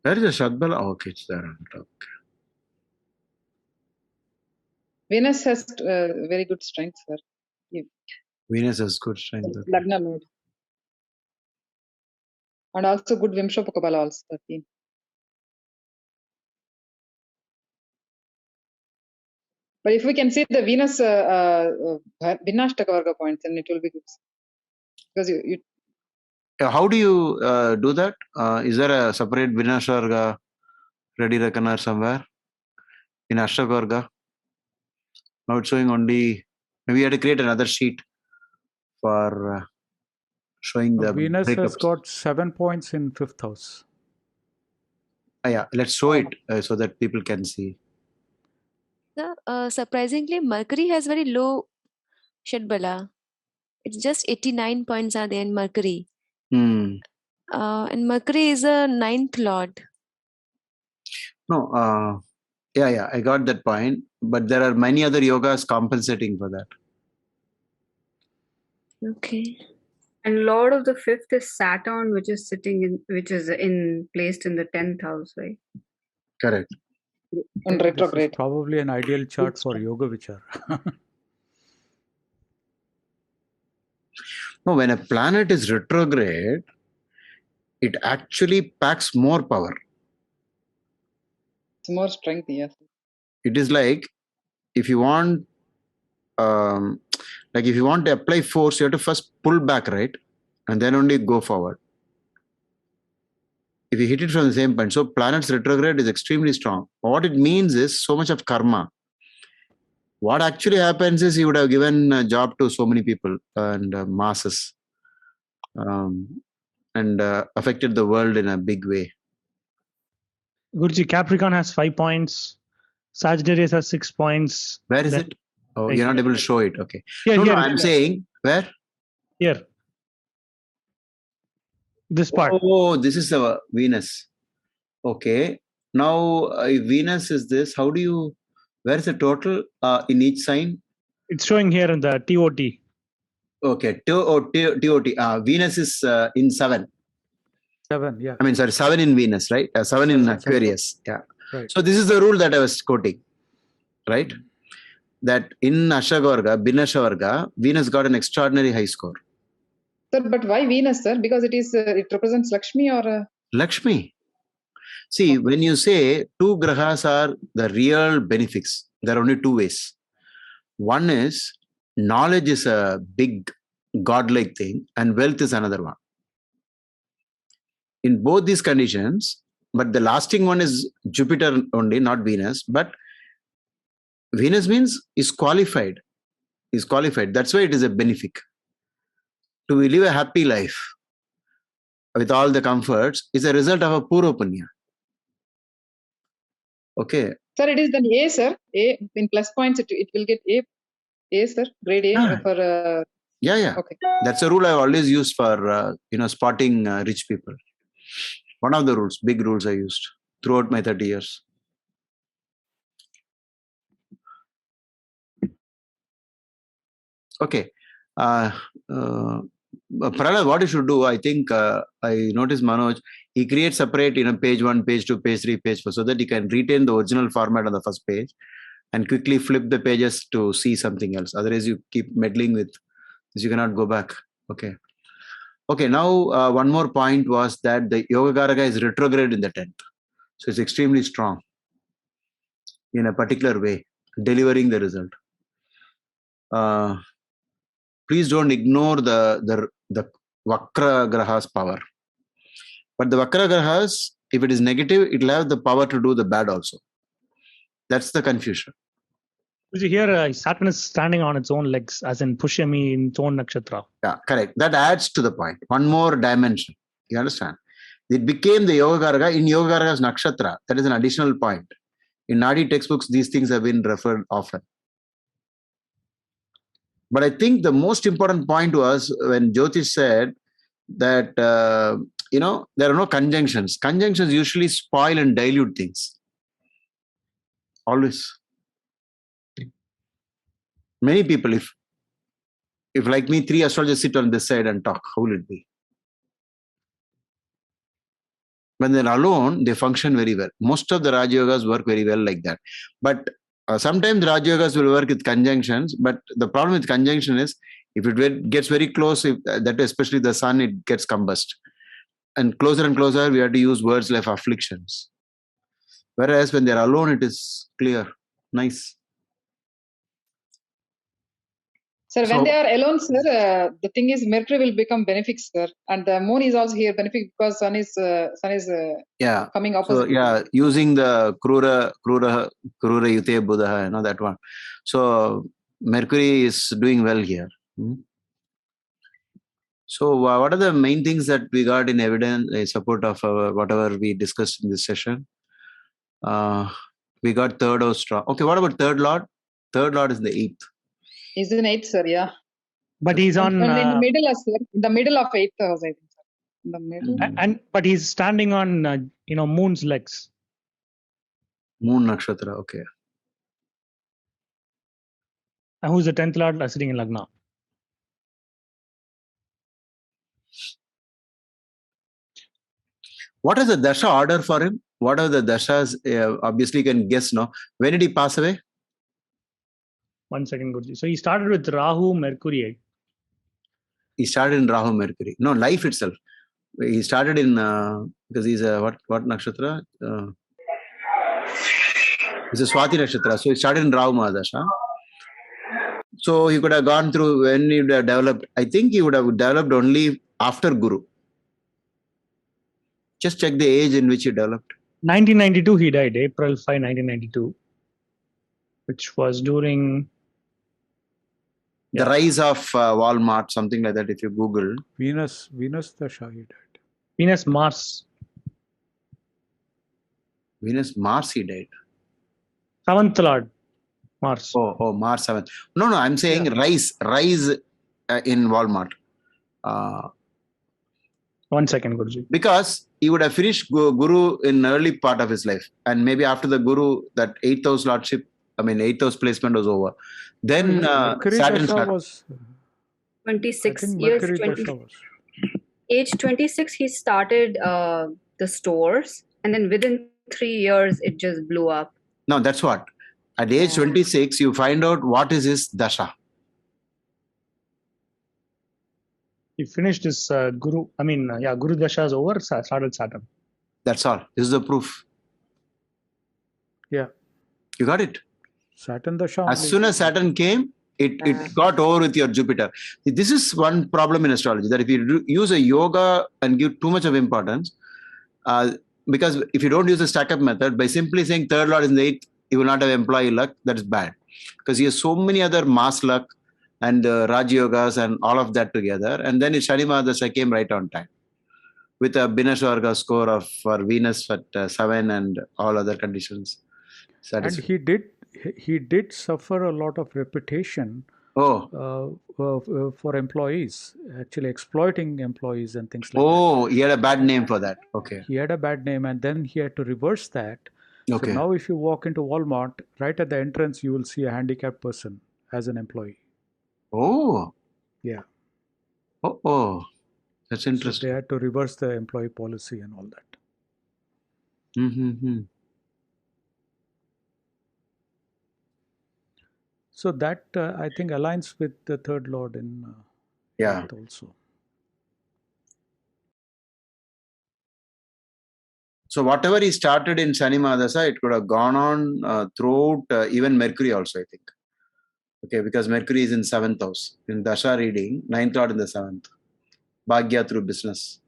Where is the Shadbala? Oh, okay, it's there on top. Venus has very good strength, sir. Venus has good strength. Okay. Lagna Lord. And also good Vimshopakabala also, 13. But if we can see the Venus Bhinnashtaka Varga points, then it will be good. Because you how do you do that? Is there a separate Vinasharga ready reckoner somewhere in Ashtakarga? Now it's showing only, maybe you had to create another sheet for showing the Venus breakups. has got 7 points in 5th house. Yeah, let's show it so that people can see. Surprisingly, Mercury has very low Shadbala. It's just 89 points are there in Mercury. And Mercury is a 9th lord. No, yeah, I got that point. But there are many other yogas compensating for that. Okay. And Lord of the fifth is Saturn, which is placed in the 10th house, right? Correct. On This is retrograde. probably an ideal chart for yoga vichar. No, when a planet is retrograde, it actually packs more power. It's more strength, yes. It is like if you want, if you want to apply force, you have to first pull back, right, and then only go forward. If you hit it from the same point, so planets retrograde is extremely strong. What it means is so much of karma. What actually happens is you would have given a job to so many people and masses, and affected the world in a big way. Guruji, Capricorn has 5 points. Sagittarius has 6 points. Where is it? Oh, you're not able to show it. Okay. Here, no, here. I'm saying where? Here. This part. Oh, this is the Venus. Okay. Now, if Venus is this, how do you? Where is the total in each sign? It's showing here in the TOT. Okay. TOT. Venus is in 7. 7, yeah. I mean, sorry, 7 in Venus, right? 7 in Aquarius. Yeah. Right. So this is the rule that I was quoting, right? That in Ashavarga, Binashavarga, Venus got an extraordinary high score. Sir, but why Venus, sir? Because it represents Lakshmi or? Lakshmi. See, when you say 2 grahas are the real benefics, there are only 2 ways. One is knowledge is a big godlike thing, and wealth is another one. In both these conditions, but the lasting one is Jupiter only, not Venus. But Venus means is qualified. Is qualified. That's why it is a benefic. To live a happy life with all the comforts is a result of a puro punya. Okay. Sir, it is then A, sir. A in plus points, it will get A, sir. Grade A for. Yeah. Okay. That's a rule I've always used for spotting rich people. One of the rules, big rules I used throughout my 30 years. Okay. Pralad, what you should do, I think I noticed Manoj, he creates separate page 1, page 2, page 3, page 4, so that he can retain the original format on the first page and quickly flip the pages to see something else. Otherwise, you keep meddling with this, you cannot go back. Okay, now one more point was that the Yogakaraka is retrograde in the 10th. So it's extremely strong in a particular way, delivering the result. Please don't ignore the Vakra Graha's power. But the Vakra Grahas, if it is negative, it will have the power to do the bad also. That's the confusion. Here, Saturn is standing on its own legs, as in Pushyami in its own nakshatra. Yeah, correct. That adds to the point. One more dimension. You understand? It became the Yogakaraka in Yogakaraka's nakshatra. That is an additional point. In Nadi textbooks, these things have been referred often. But I think the most important point was when Jyotish said that, there are no conjunctions. Conjunctions usually spoil and dilute things. Always. Many people, if like me, 3 astrologers sit on this side and talk, how will it be? When they're alone, they function very well. Most of the Rajayogas work very well like that. But sometimes Rajayogas will work with conjunctions. But the problem with conjunction is, if it gets very close, that especially the sun, it gets combust. And closer, we have to use words like afflictions. Whereas when they're alone, it is clear, nice. Sir, when they are alone, sir, the thing is Mercury will become benefic, sir, and the Moon is also here benefic because Sun is coming opposite. So using the Krura Yute Buddha, that one. So Mercury is doing well here. So what are the main things that we got in evidence in support of whatever we discussed in this session? We got third house strong. Okay, what about third lord? Third lord is the 8th. He's in 8th, sir, yeah. But he's on... in the middle, sir. In the middle of 8th house, I think, sir. In the middle. But he's standing on, Moon's legs. Moon Nakshatra, okay. And who's the 10th lord sitting in Lagna? What is the dasha order for him? What are the dashas? Obviously, you can guess now. When did he pass away? 1 second, Guruji. So he started with Rahu, Mercury. He started in Rahu, Mercury. No, life itself. He started in because he's a what nakshatra? It's a Swati nakshatra. So he started in Rahu Mahadasha. So he could have gone through when he would have developed. I think he would have developed only after Guru. Just check the age in which he developed. 1992 he died, April 5, 1992, which was during the rise of Walmart, something like that. If you Google Venus Dasha, he died. Venus Mars. Venus Mars, he died. 7th Lord Mars. Oh, Mars 7th. No, I'm saying rise in Walmart. 1 second, Guruji. Because he would have finished Guru in early part of his life, and maybe after the Guru, that 8th house lordship, 8th house placement was over. Then Saturn was 26 years. Age 26, he started the stores, and then within 3 years, it just blew up. No, that's what. At age 26, you find out what is his dasha. He finished his Guru. Guru Dasha is over. Started Saturn. That's all. This is the proof. Yeah. You got it. Saturn Dasha. As soon as Saturn came, it got over with your Jupiter. This is one problem in astrology, that if you use a yoga and give too much of importance, because if you don't use the stack-up method, by simply saying third lord is in the 8th, you will not have employee luck. That is bad. Because he has so many other mass luck and Raj Yogas and all of that together. And then Shani Mahadasha came right on time with a Binashwarga score for Venus at 7 and all other conditions. And he did suffer a lot of reputation for employees, actually exploiting employees and things like that. Oh, he had a bad name for that. Okay. He had a bad name, and then he had to reverse that. Okay. So now if you walk into Walmart, right at the entrance, you will see a handicapped person as an employee. Oh. Yeah. Oh. That's interesting. So they had to reverse the employee policy and all that. Mm-hmm. So that I think aligns with the third lord in Earth also. So whatever he started in Shani Mahadasha, it could have gone on throughout even Mercury also, I think. Okay, because Mercury is in 7th house. In Dasha reading, 9th lord in the 7th. Bhagya through business.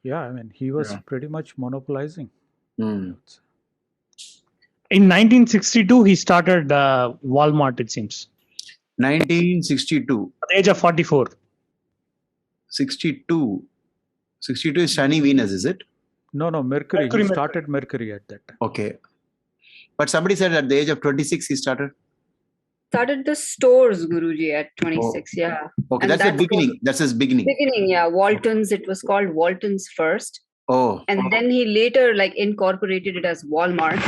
Yeah, he was pretty much monopolizing. Mm. In 1962, he started Walmart, it seems. 1962. At the age of 44. 62. 62 is Shani Venus, is it? No, Mercury. He started Mercury at that time. Okay. But somebody said at the age of 26 he started the stores, Guruji, at 26. Yeah. Okay, that's the beginning. That's his beginning. Walton's. It was called Walton's first. Oh. And then he later incorporated it as Walmart.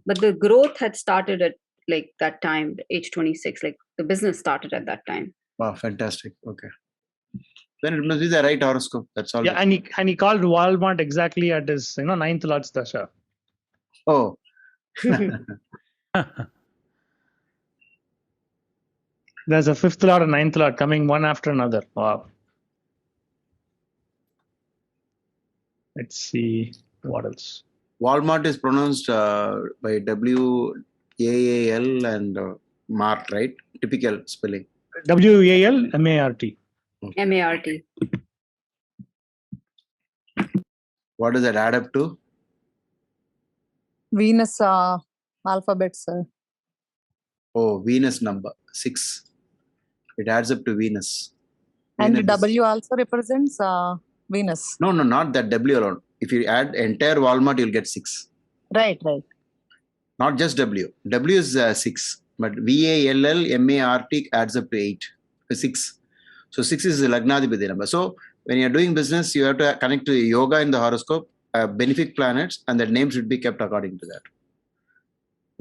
But the growth had started at that time, age 26. The business started at that time. Wow, fantastic. Okay. Then it must be the right horoscope. That's all. Yeah, and he called Walmart exactly at his 9th Lord's Dasha. Oh. There's a 5th Lord and 9th Lord coming one after another. Wow. Let's see what else. Walmart is pronounced by W-A-A-L and Mart, right? Typical spelling. W-A-L-M-A-R-T. M-A-R-T. What does that add up to? Venus alphabet, sir. Oh, Venus number 6. It adds up to Venus. And Venus W also represents Venus. No, not that W alone. If you add entire Walmart, you'll get 6. Right. Not just W. W is 6. But V-A-L-L-M-A-R-T adds up to 8. 6. So 6 is the Lagnadipati number. So when you're doing business, you have to connect to yoga in the horoscope, benefic planets, and the name should be kept according to that.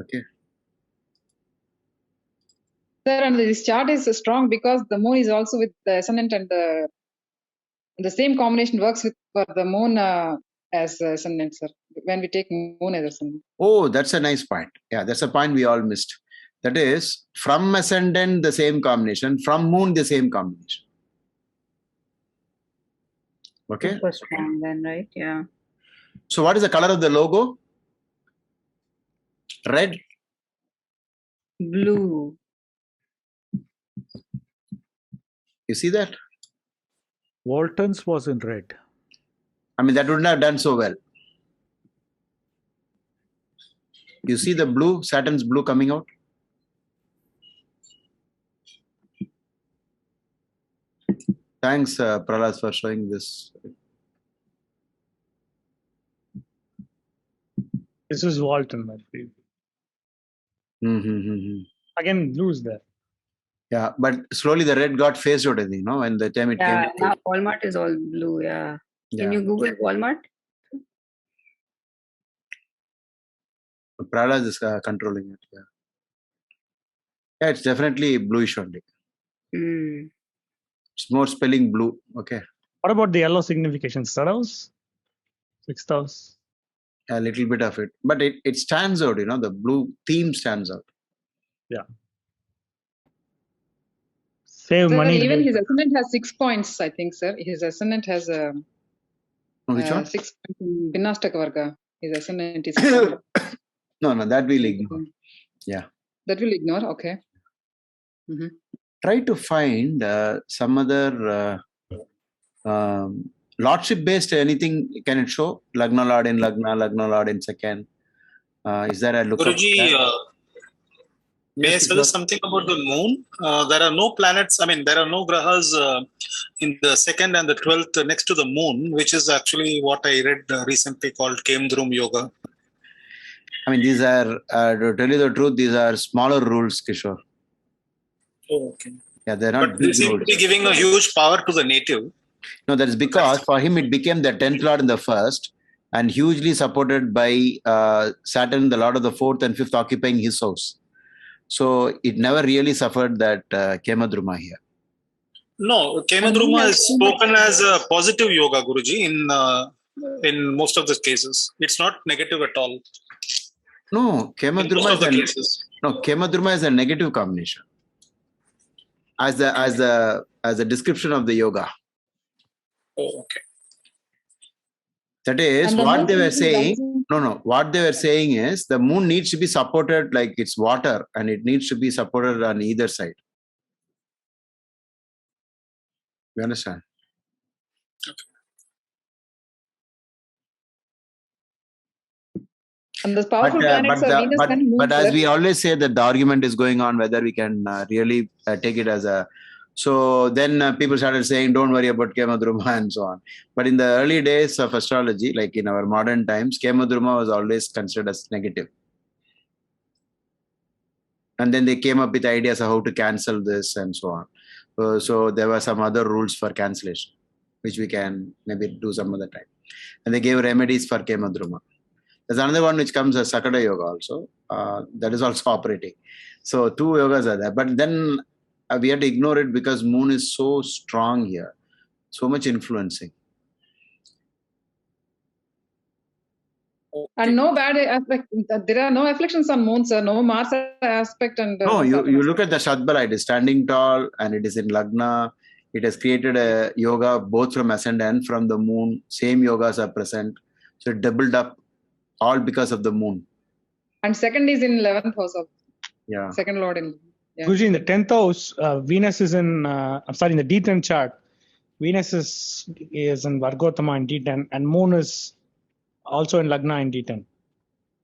Okay. Sir, and this chart is strong because the moon is also with the ascendant and the The same combination works with for the moon as ascendant, sir. When we take moon as ascendant. Oh, that's a nice point. Yeah, that's a point we all missed. That is, from ascendant, the same combination. From moon, the same combination. Okay. Super strong then, right? Yeah. So what is the color of the logo? Red? Blue. You see that? Walton's was in red. I mean, that wouldn't have done so well. You see the blue, Saturn's blue coming out? Thanks, Pralas, for showing this. This is Walton, I believe. Again, blue's there. Yeah, but slowly the red got phased out, I think, no? When the time it Yeah, came. now Walmart is all blue. Yeah. Can Yeah. you Google Walmart? Pralas is controlling it. Yeah. Yeah, it's definitely bluish only. It's more spelling blue. Okay. What about the yellow significations? Third house? Sixth house? A little bit of it. But it stands out, the blue theme stands out. Yeah. Save Sir, money. even his ascendant has 6 points, I think, sir. His ascendant has Which one? 6 points in Vinastaka Varga. His ascendant is. No, that we'll ignore. Yeah. That will ignore, okay. Try to find some other lordship based anything. Can it show? Lagna Lord in Lagna, Lagna Lord in second. Is there a look? Guruji, may I suggest something about the moon? There are no planets, there are no grahas in the 2nd and the 12th next to the moon, which is actually what I read recently called Kemdrum Yoga. These are, to tell you the truth, these are smaller rules, Kishore. Oh, okay. Yeah, they're not But big they seem rules. to be giving a huge power to the native. No, that is because for him it became the 10th Lord in the 1st and hugely supported by Saturn, the Lord of the 4th and 5th, occupying his house. So it never really suffered that Kemadruma here. No, Kemadruma is spoken as a positive yoga, Guruji, in most of the cases. It's not negative at all. No, Kemadruma is a negative combination. As a description of the yoga. Oh, okay. That is what they were saying. No. What they were saying is the moon needs to be supported like it's water, and it needs to be supported on either side. You understand? Okay. And the powerful planets are Venus and Moon. But as we always say that the argument is going on whether we can really take it as a. So then people started saying, don't worry about Kemadruma and so on. But in the early days of astrology, like in our modern times, Kemadruma was always considered as negative. And then they came up with ideas of how to cancel this and so on. So there were some other rules for cancellation, which we can maybe do some other time. And they gave remedies for Kemadruma. There's another one which comes as Sakada Yoga also. That is also operating. So 2 yogas are there. But then we have to ignore it because moon is so strong here. So much influencing. And no bad aspect. There are no afflictions on moon, sir. No Mars aspect. And no, you look at the Shadbala. It is standing tall and it is in Lagna. It has created a yoga both from ascendant and from the moon. Same yogas are present. So it doubled up. All because of the moon. And second is in 11th house of. Yeah. Second Lord in. Yeah. Guruji, in the 10th house, Venus is in. In the D10 chart, Venus is in Vargotama in D10, and Moon is also in Lagna in D10.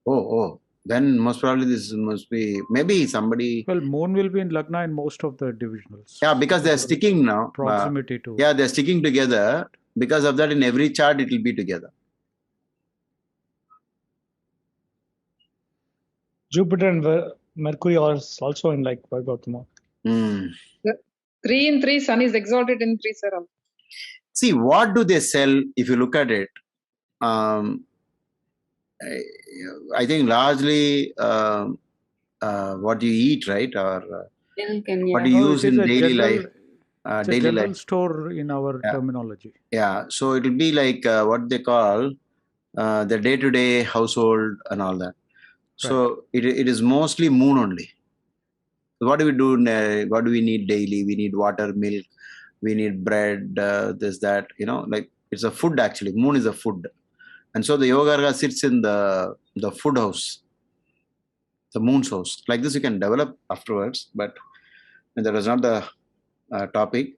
Oh. Then most probably this must be maybe somebody. Well, Moon will be in Lagna in most of the divisionals. Yeah, because they're sticking now. Proximity to. Yeah, they're sticking together. Because of that, in every chart it will be together. Jupiter and Mercury are also in Vargotama. 3 in 3, Sun is exalted in 3, sir. See, what do they sell if you look at it? I think largely what you eat, right? Or what you use in daily life. It's a daily general life. store in our Yeah. terminology. Yeah, so it will be like what they call the day-to-day household and all that. So it is mostly moon only. What do we do? What do we need daily? We need water, milk, we need bread, this, that, like it's a food actually. Moon is a food. And so the yoga sits in the food house, the moon's house. Like this you can develop afterwards, but that was not the topic.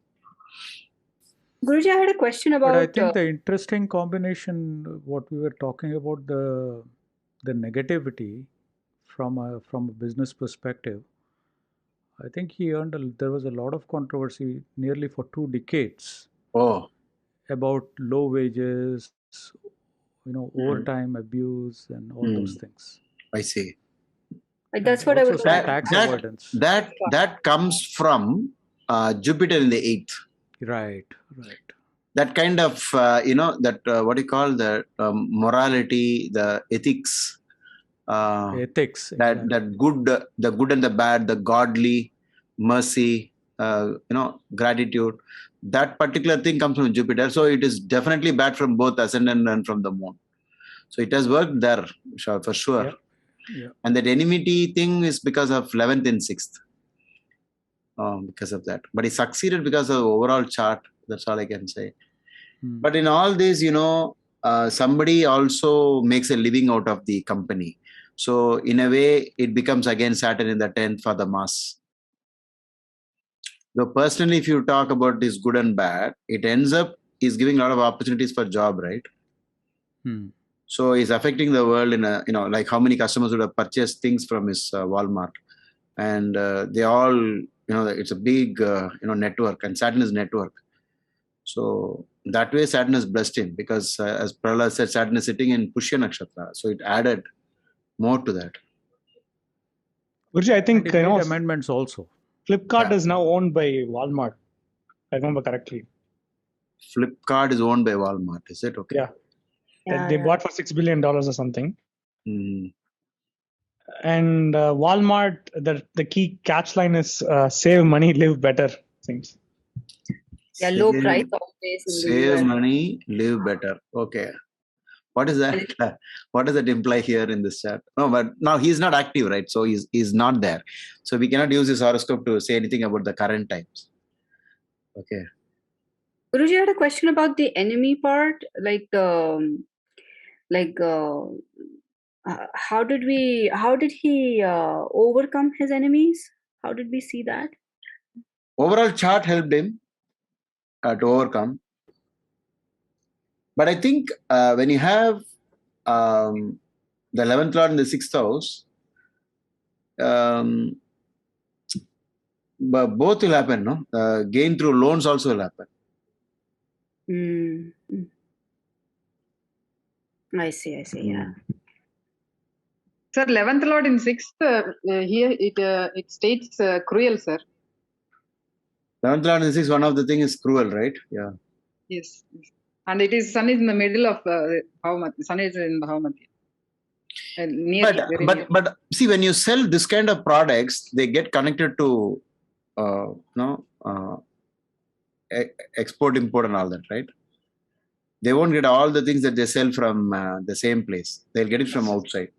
Guruji, I had a question about. But I think the interesting combination, what we were talking about, the negativity from a business perspective, I think he earned. There was a lot of controversy nearly for 2 decades. Oh. About low wages, overtime abuse, and all those things. I see. That's what I was. Tax avoidance. That comes from Jupiter in the 8th. Right. That kind of what do you call the morality, the ethics. Ethics. That the good and the bad, the godly, mercy, gratitude. That particular thing comes from Jupiter. So it is definitely bad from both ascendant and from the moon. So it has worked there for sure. Yeah. And that enmity thing is because of 11th and 6th. Because of that. But he succeeded because of the overall chart. That's all I can say. But in all this, somebody also makes a living out of the company. So in a way, it becomes again Saturn in the 10th for the mass. So personally, if you talk about this good and bad, it ends up is giving a lot of opportunities for job, right? So it's affecting the world in a, like how many customers would have purchased things from his Walmart, and they all, it's a big, network, and Saturn is network. So that way Saturn has blessed him because as Prahlad said, Saturn is sitting in Pushya Nakshatra. So it added more to that. Guruji, I think amendments also. Flipkart is now owned by Walmart. I remember correctly. Flipkart is owned by Walmart. Is it okay? Yeah. They bought for $6 billion or something. And Walmart, the key catch line is save money, live better. Things. Yeah, low price always. Save money, live better. Okay. What is that? What does that imply here in this chat? No, but now he's not active, right? So he's not there. So we cannot use his horoscope to say anything about the current times. Okay. Guruji, I had a question about the enemy part. How did he overcome his enemies? How did we see that? Overall chart helped him to overcome. But I think when you have the 11th Lord in the 6th house, but both will happen, no? Gain through loans also will happen. I see, yeah. Sir, 11th Lord in 6th, here it states cruel, sir. 11th Lord in 6th, one of the things is cruel, right? Yeah. Yes. And it is Sun is in the middle of Bhavamati. Sun is in Bhavamati. But see, when you sell this kind of products, they get connected to export, import and all that, right? They won't get all the things that they sell from the same place. They'll get it from outside.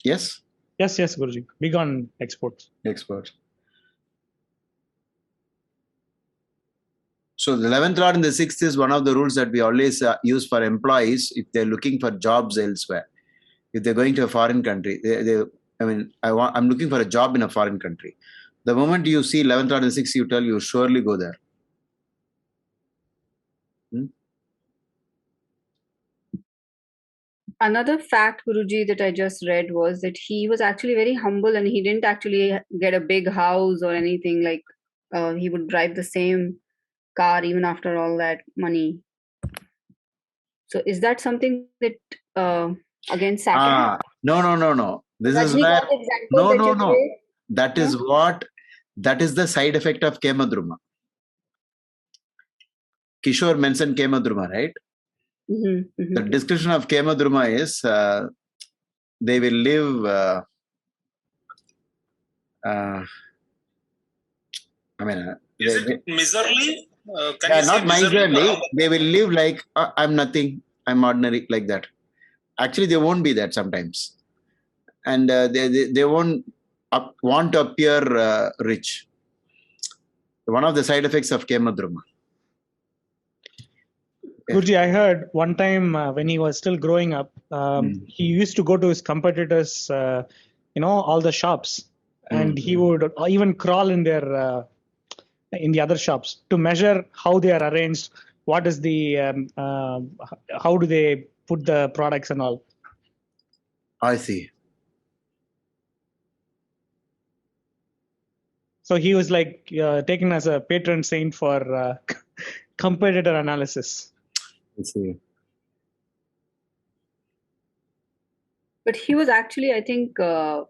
Yes? Yes, Guruji. Big on exports. Exports. So the 11th Lord in the 6th is one of the rules that we always use for employees if they're looking for jobs elsewhere. If they're going to a foreign country, I'm looking for a job in a foreign country. The moment you see 11th Lord in the 6th, you tell you surely go there. Another fact, Guruji, that I just read was that he was actually very humble and he didn't actually get a big house or anything. Like he would drive the same car even after all that money. So is that something that against Saturn? No. This is where no. That is the side effect of Kemadruma. Kishore mentioned Kemadruma, right? The description of Kemadruma is they will live mean, Is it miserly? Can yeah, you say not miserly. miserly? They will live like I'm nothing. I'm ordinary, like that. Actually, they won't be that sometimes, and they won't want to appear rich. One of the side effects of Kemadruma. Guruji, I heard one time when he was still growing up, he used to go to his competitors, all the shops, and he would even crawl in their in the other shops to measure how they are arranged, what is the how do they put the products and all. I see. So he was like taken as a patron saint for competitor analysis. I see. But he was actually, I think, I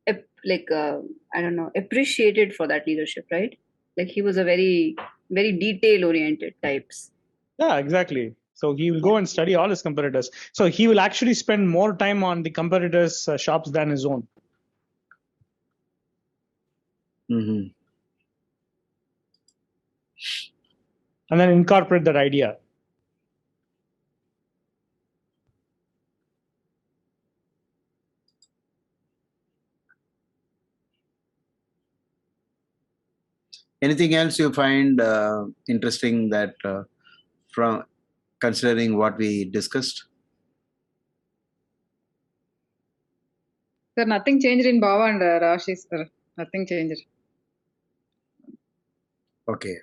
don't know, appreciated for that leadership, right? Like he was a very, very detail-oriented types. Yeah, exactly. So he will go and study all his competitors. So he will actually spend more time on the competitors' shops than his own. Mm-hmm. And then incorporate that idea. Anything else you find interesting that from considering what we discussed? Sir, nothing changed in Bhava and Rashi, sir. Nothing changed. Okay.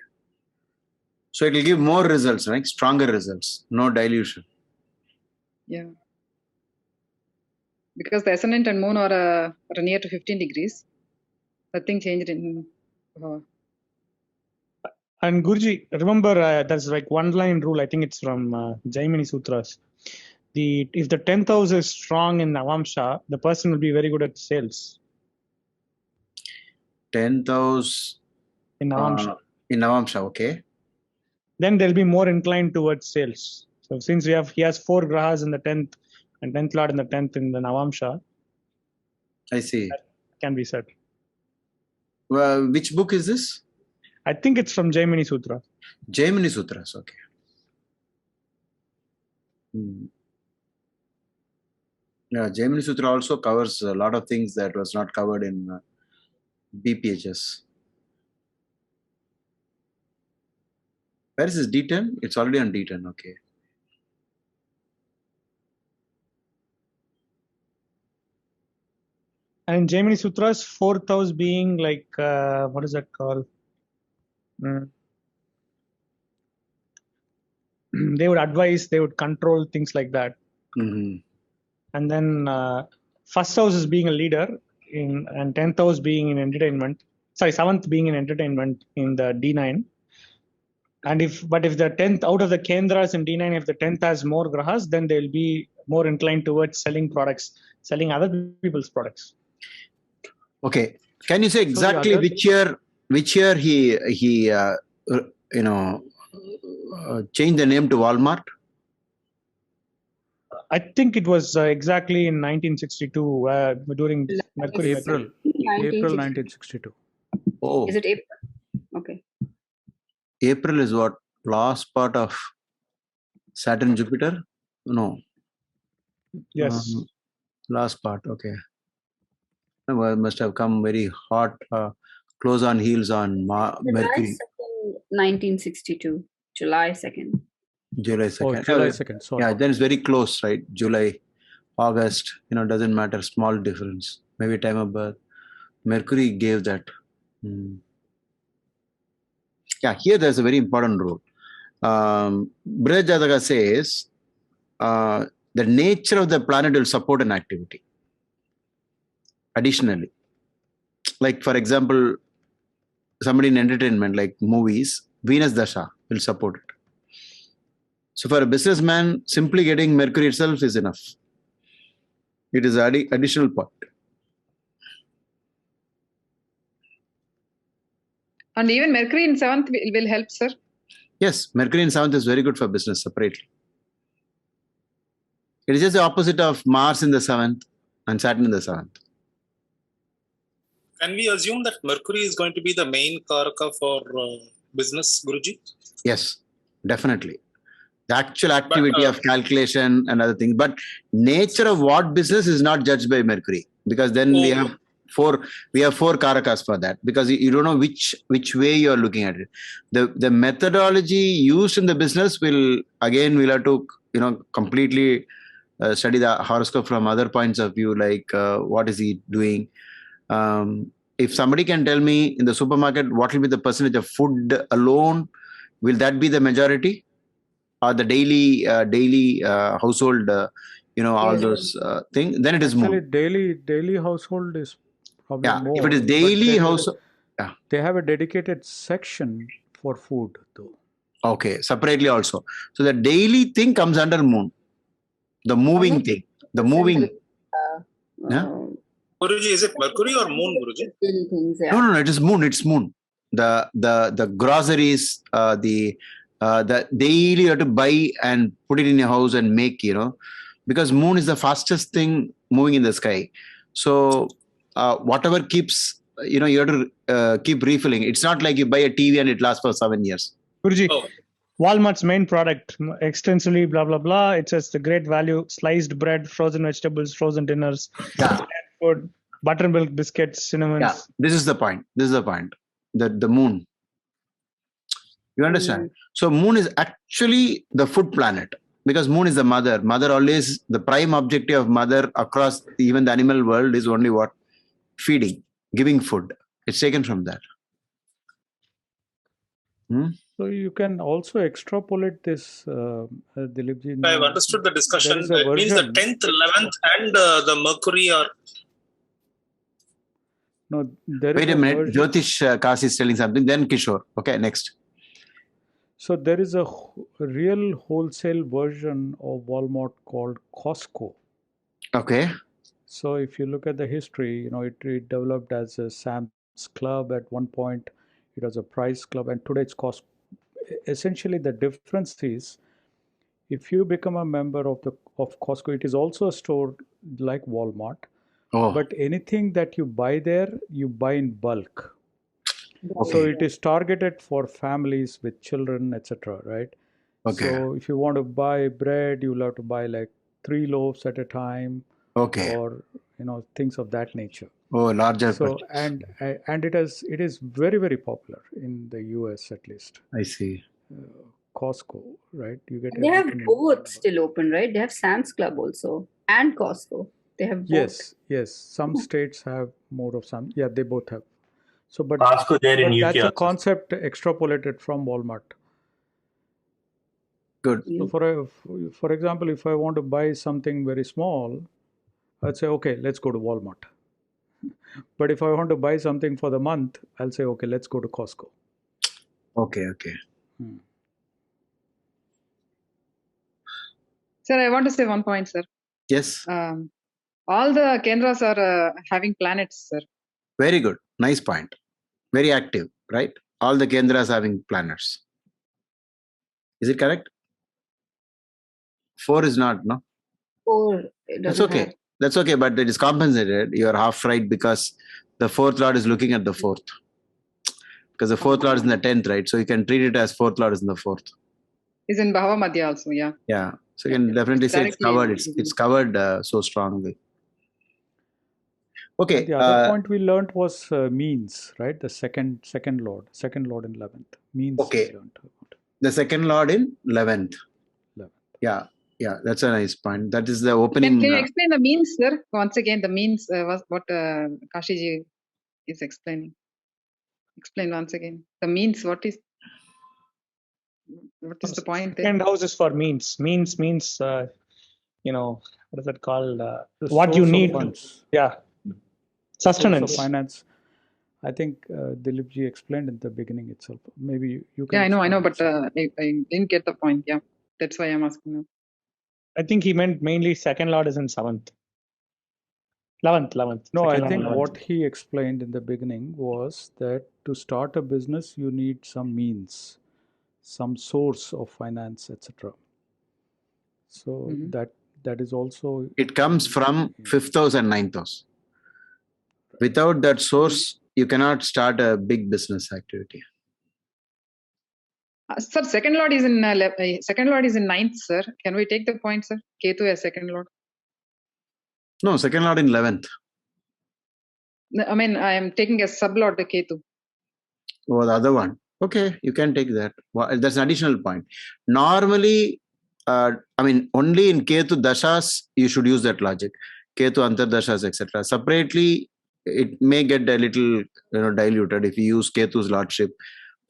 So it will give more results, right? Stronger results, no dilution. Yeah. Because the ascendant and moon are near to 15 degrees. Nothing changed in Bhava. And Guruji, remember there's like one line rule, I think it's from Jaimini Sutras. If the 10th house is strong in Navamsha, the person will be very good at sales. 10th house in Navamsha. In Navamsha, okay. Then they'll be more inclined towards sales. So since he has 4 grahas in the 10th and 10th lord in the 10th in the Navamsha. I see. That can be said. Well, which book is this? I think it's from Jaimini Sutra. Jaimini Sutras, okay. Yeah, Jaimini Sutra also covers a lot of things that was not covered in BPHS. Where is this D10? It's already on D10, okay. And in Jaimini Sutras, 4th house being like, what is that called? They would advise, they would control, things like that. Mm-hmm. And then first house is being a leader, and 10th house being in entertainment. Sorry, 7th being in entertainment in the D9. And if the 10th out of the Kendras in D9, if the 10th has more grahas, then they'll be more inclined towards selling products, selling other people's products. Okay. Can you say exactly which year he changed the name to Walmart? I think it was exactly in 1962 during Mercury. April 1962. Oh. Is it April? Okay. April is what? Last part of Saturn Jupiter? No. Yes. Last part, okay. Well, must have come very hot, close on heels on Mercury. July 2nd, 1962. July 2nd. July 2nd. Oh, July 2nd. Sorry. Yeah, then it's very close, right? July, August, doesn't matter. Small difference. Maybe time of birth. Mercury gave that. Yeah, here there's a very important rule. Brihajataka says the nature of the planet will support an activity. Additionally, like for example, somebody in entertainment, like movies, Venus Dasha will support it. So for a businessman, simply getting Mercury itself is enough. It is an additional point. And even Mercury in 7th will help, sir? Yes, Mercury in 7th is very good for business separately. It is just the opposite of Mars in the 7th and Saturn in the 7th. Can we assume that Mercury is going to be the main karaka for business, Guruji? Yes, definitely. The actual activity of calculation and other things. But nature of what business is not judged by Mercury, because then we have four karakas for that, because you don't know which way you are looking at it. The methodology used in the business we'll have to completely study the horoscope from other points of view, like what is he doing. If somebody can tell me in the supermarket what will be the percentage of food alone, will that be the majority, or the daily household, all those things? Then it is Actually, moon. daily household is probably more. If it is daily household, they have a dedicated section for food, though. Okay, separately also. So the daily thing comes under moon. The moving thing. The moving. Guruji, is it Mercury or Moon, Guruji? No, it is moon. It's moon. The groceries, the daily you have to buy and put it in your house and make, because moon is the fastest thing moving in the sky. So whatever keeps, you have to keep refilling. It's not like you buy a TV and it lasts for 7 years. Guruji, Walmart's main product, extensively, blah, blah, blah. It says the great value, sliced bread, frozen vegetables, frozen dinners, food, buttermilk biscuits, cinnamons. Yeah, this is the point. The moon. You understand? So moon is actually the food planet, because moon is the mother. Mother always, the prime objective of mother across even the animal world is only what? Feeding, giving food. It's taken from that. So you can also extrapolate this, Dhilipji. I've understood the discussion. It means the 10th, 11th and the Mercury are... No, there Wait is a minute. Jyotish Kasi is telling something. Then Kishore. Okay, next. So there is a real wholesale version of Walmart called Costco. Okay. So if you look at the history, it developed as a Sam's Club at one point. It was a Price Club, and today it's Costco. Essentially, the difference is, if you become a member of Costco, it is also a store like Walmart. But anything that you buy there, you buy in bulk. Okay. So it is targeted for families with children, etc. Right? Okay. So if you want to buy bread, you'll have to buy like 3 loaves at a time. Okay. Or things of that nature. Larger. So and it is very, very popular in the US at least. I see. Costco, right? You get. They have both still open, right? They have Sam's Club also and Costco. They have both. Yes. Some states have more of some. Yeah, they both have. So, but Costco there in UK. That's a concept extrapolated from Walmart. Good. So for example, if I want to buy something very small, I'd say, okay, let's go to Walmart. But if I want to buy something for the month, I'll say, okay, let's go to Costco. Okay. Sir, I want to say one point, sir. Yes. All the Kendras are having planets, sir. Very good. Nice point. Very active, right? All the Kendras having planets. Is it correct? 4 is not, no? 4. That's okay. That's okay, but it is compensated. You are half right, because the 4th Lord is looking at the 4th. Because the 4th Lord is in the 10th, right? So you can treat it as 4th Lord is in the 4th. Is in Bhava Madhya also, yeah. Yeah. So you can definitely say it's covered. It's covered so strongly. Okay. The other point we learned was means, right? The second Lord in 11th. Means. Okay. The second Lord in 11th. Yeah, that's a nice point. That is the opening. Can you explain the means, sir? Once again, the means was what Kashiji is explaining. Explain once again. The means, what is the point there? Second house is for means. Means, what is that called? What you need. Sustenance. Of finance. I think Dhilipji explained in the beginning itself. Maybe you can. Yeah, I know, but I didn't get the point. Yeah, that's why I'm asking you. I think he meant mainly second Lord is in 7th. 11th. No, I think what he explained in the beginning was that to start a business, you need some means, some source of finance, etc. So that is also. It comes from 5th house and 9th house. Without that source, you cannot start a big business activity. Sir, second lord is in ninth, sir. Can we take the point, sir? Ketu as second lord. No, second lord in 11th. I mean, I am taking as sub lord the Ketu. Oh, the other one. Okay, you can take that. Well, that's an additional point. Normally, I mean, only in Ketu Dashas, you should use that logic. Ketu Antar Dashas, etc. Separately, it may get a little diluted if you use Ketu's lordship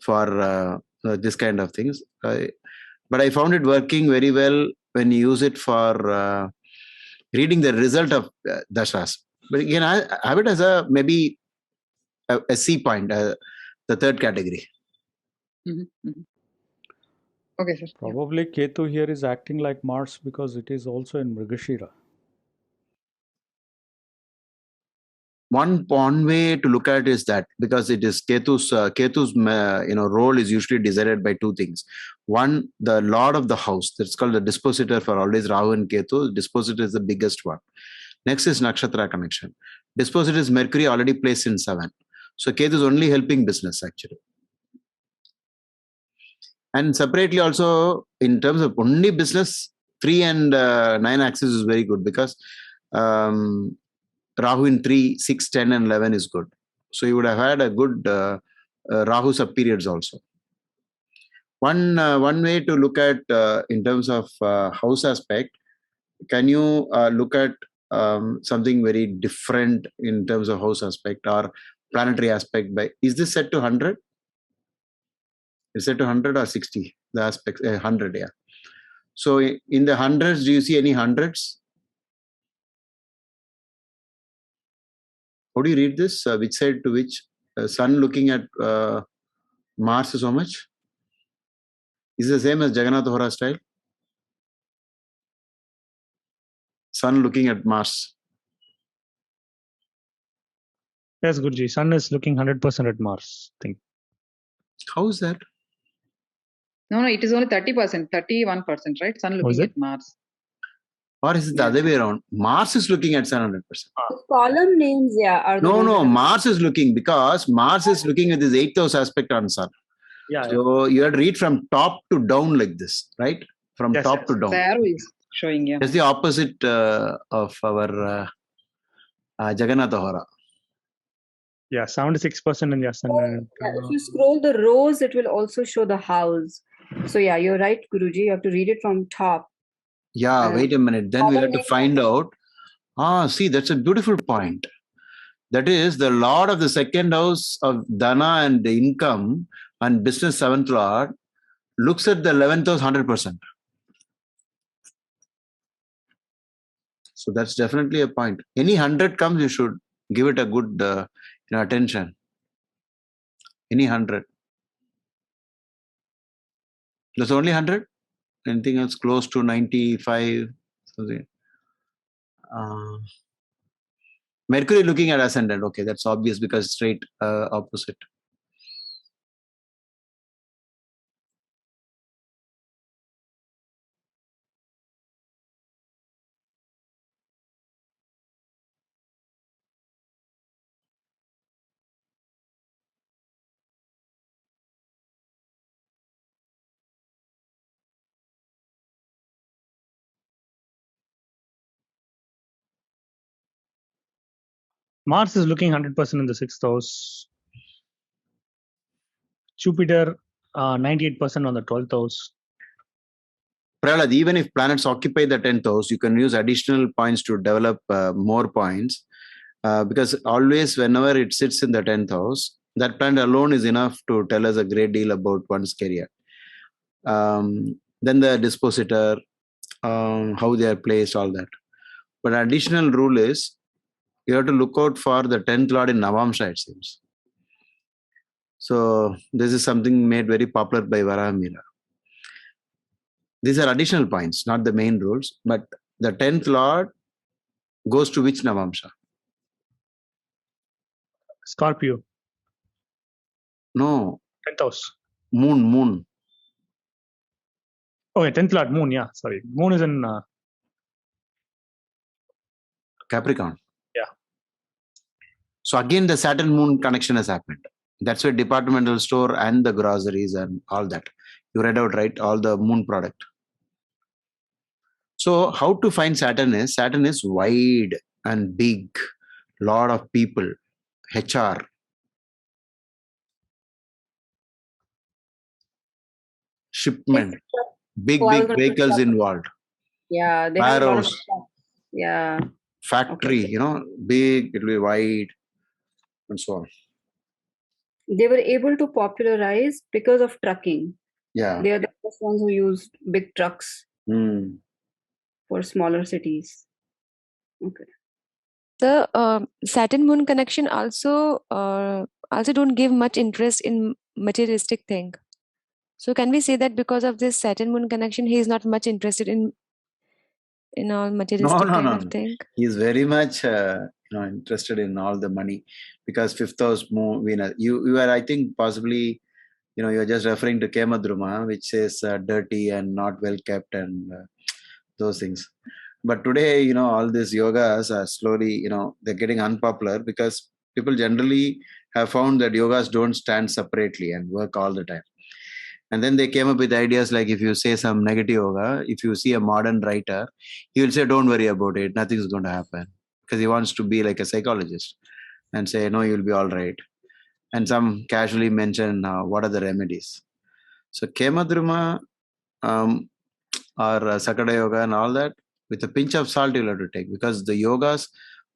for this kind of things. But I found it working very well when you use it for reading the result of Dashas. But again, I have it as maybe a C point, the third category. Okay, sir. Probably Ketu here is acting like Mars because it is also in Mrigashira. One way to look at it is that because it is Ketu's role is usually decided by two things. One, the lord of the house, that's called the dispositor for always Rahu and Ketu. Dispositor is the biggest one. Next is nakshatra connection. Dispositor is Mercury, already placed in 7. So Ketu is only helping business actually. And separately also, in terms of only business, 3 and 9 axis is very good because Rahu in 3, 6, 10 and 11 is good. So you would have had a good Rahu sub-periods also. One way to look at in terms of house aspect, can you look at something very different in terms of house aspect or planetary aspect? Is this set to 100? Is set to 100 or 60? The aspects 100, yeah. So in the hundreds, do you see any hundreds? How do you read this? Which side to which? Sun looking at Mars is how much? Is it the same as Jagannath Hora style? Sun looking at Mars. Yes, Guruji. Sun is looking 100% at Mars. I think. How is that? No, it is only 30%, 31%, right? Sun looking at Mars. Or is it the other way around? Mars is looking at 700%. The column names, yeah, are the No, Mars is looking because Mars is looking at this 8th house aspect on Sun. Yeah. So you have to read from top to down like this, right? From top to down. The arrow is showing, yeah. That's the opposite of our Jagannath Hora. Yeah, 76% in your Sun. If you scroll the rows, it will also show the house. So yeah, you're right, Guruji. You have to read it from top. Yeah, wait a minute. Then we'll have to find out. See, that's a beautiful point. That is, the lord of the second house of Dana and the income and business 7th lord looks at the 11th house 100%. So that's definitely a point. Any 100 comes, you should give it a good attention. Any 100. There's only 100? Anything else close to 95? Something. Mercury looking at ascendant. Okay, that's obvious because straight opposite. Mars is looking 100% in the 6th house. Jupiter, 98% on the 12th house. Prahlad, even if planets occupy the 10th house, you can use additional points to develop more points. Because always, whenever it sits in the 10th house, that planet alone is enough to tell us a great deal about one's career. Then the dispositor, how they are placed, all that. But additional rule is, you have to look out for the 10th lord in Navamsha, it seems. So this is something made very popular by Varahamila. These are additional points, not the main rules. But the 10th lord goes to which Navamsha? Scorpio. No. 10th house. Moon. Okay, 10th lord, moon, yeah, sorry. Moon is in Capricorn. Yeah. So again, the Saturn Moon connection has happened. That's why departmental store and the groceries and all that. You read out, right? All the moon product. So how to find Saturn is wide and big, lot of people, HR. Shipment, big vehicles involved. Yeah, they have a lot of Warehouse, stuff. Yeah. factory, Okay. big, it'll be wide, and so on. They were able to popularize because of trucking. Yeah. They are the first ones who used big trucks Mm. for smaller cities. Okay. The Saturn Moon connection also don't give much interest in materialistic thing. So can we say that because of this Saturn Moon connection, he is not much interested in all materialistic kind of thing? He is very much interested in all the money, because fifth house move. You are, I think, possibly, you are just referring to Kemadruma, which is dirty and not well kept and those things. But today, all these yogas are slowly, they're getting unpopular because people generally have found that yogas don't stand separately and work all the time. And then they came up with ideas like, if you say some negative yoga, if you see a modern writer, he will say, don't worry about it, nothing's going to happen. Because he wants to be like a psychologist and say, no, you'll be all right. And some casually mention what are the remedies. So Kemadruma or Sakada yoga and all that, with a pinch of salt you'll have to take, because the yogas,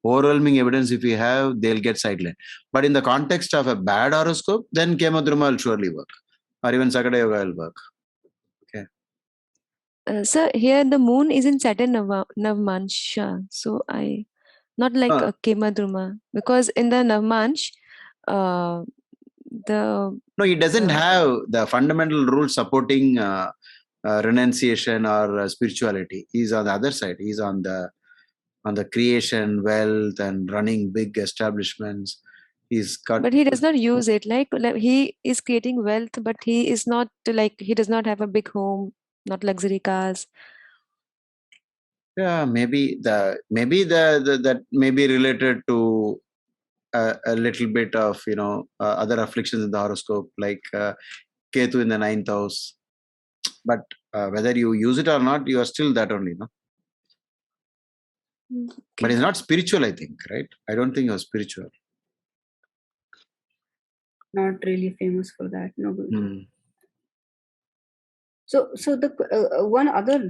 overwhelming evidence, if you have, they'll get sidelined. But in the context of a bad horoscope, then Kemadruma will surely work, or even Sakada yoga will work. Okay. Sir, here the moon is in Saturn Navmansha. So I not like a Kemadruma, because in the Navmansh, no, it doesn't have the fundamental rules supporting renunciation or spirituality. He's on the other side. He's on the creation, wealth, and running big establishments. But he does not use it. Like he is creating wealth, but he is not he does not have a big home, not luxury cars. Yeah, maybe that may be related to a little bit of other afflictions in the horoscope, like Ketu in the 9th house. But whether you use it or not, you are still that only, no? Okay. But it's not spiritual, I think, right? I don't think you're spiritual. Not really famous for that, no. So the one other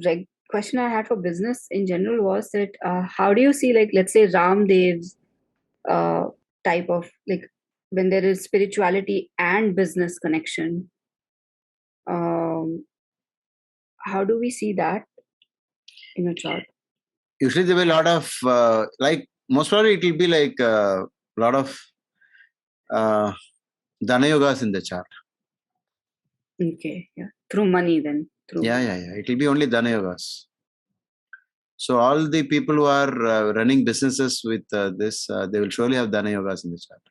question I had for business in general was that how do you see, like, let's say Ramdev's type of, like, when there is spirituality and business connection, how do we see that in a chart? Usually there will be a lot of most probably it will be like a lot of Dana yogas in the chart. Okay, yeah, through money then. Yeah. It will be only Dana yogas. So all the people who are running businesses with this, they will surely have Dana yogas in the chart.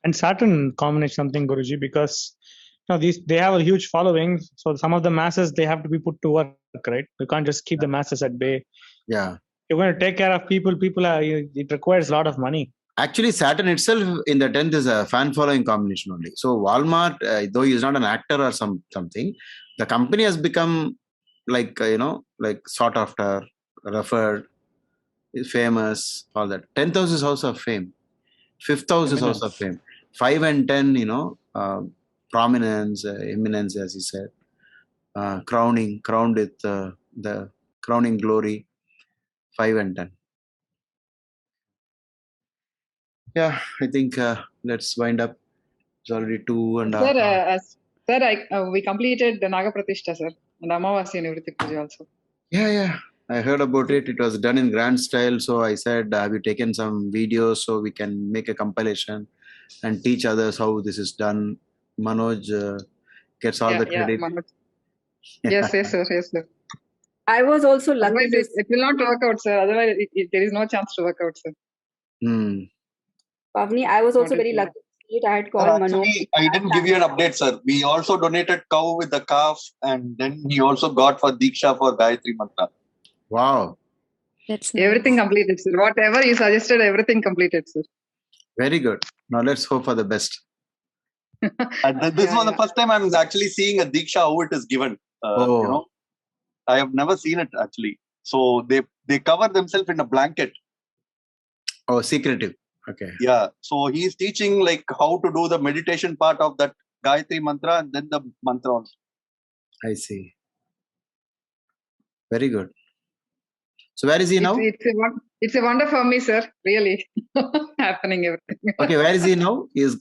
And Saturn combination something, Guruji, because they have a huge following. So some of the masses, they have to be put to work, right? You can't just keep the masses at bay. Yeah. You're going to take care of people. It requires a lot of money. Actually, Saturn itself in the 10th is a fan following combination only. So Walmart, though he is not an actor or something, the company has become like sought after, referred, famous, all that. 10th house is house of fame. 5th house is house of fame. 5 and 10, prominence, eminence, as he said, crowned with the crowning glory. 5 and 10. Yeah, I think let's wind up. It's already 2.5 hours. Sir, we completed the Naga Pratishtha, sir, and Amavasya and Nivritti Puja also. Yeah. I heard about it. It was done in grand style. So I said, have you taken some videos so we can make a compilation and teach others how this is done? Manoj gets all the credit. Manoj. Yes, sir. I was also lucky. Otherwise, it will not work out, sir. Otherwise, there is no chance to work out, sir. Pavni, I was also very lucky. I had called Manoj. I didn't give you an update, sir. We also donated cow with the calf, and then he also got for Diksha for Gayatri Mantra. Wow. That's nice. Everything completed, sir. Whatever you suggested, everything completed, sir. Very good. Now let's hope for the best. This was the first time I'm actually seeing a Diksha, how it is given. Oh. You know, I have never seen it actually. So they cover themselves in a blanket. Oh, secretive. Okay. Yeah. So he is teaching like how to do the meditation part of that Gayatri mantra and then the mantra also. I see. Very good. So where is he now? It's a wonder for me, sir. Really happening everything. Okay, where is he now? Is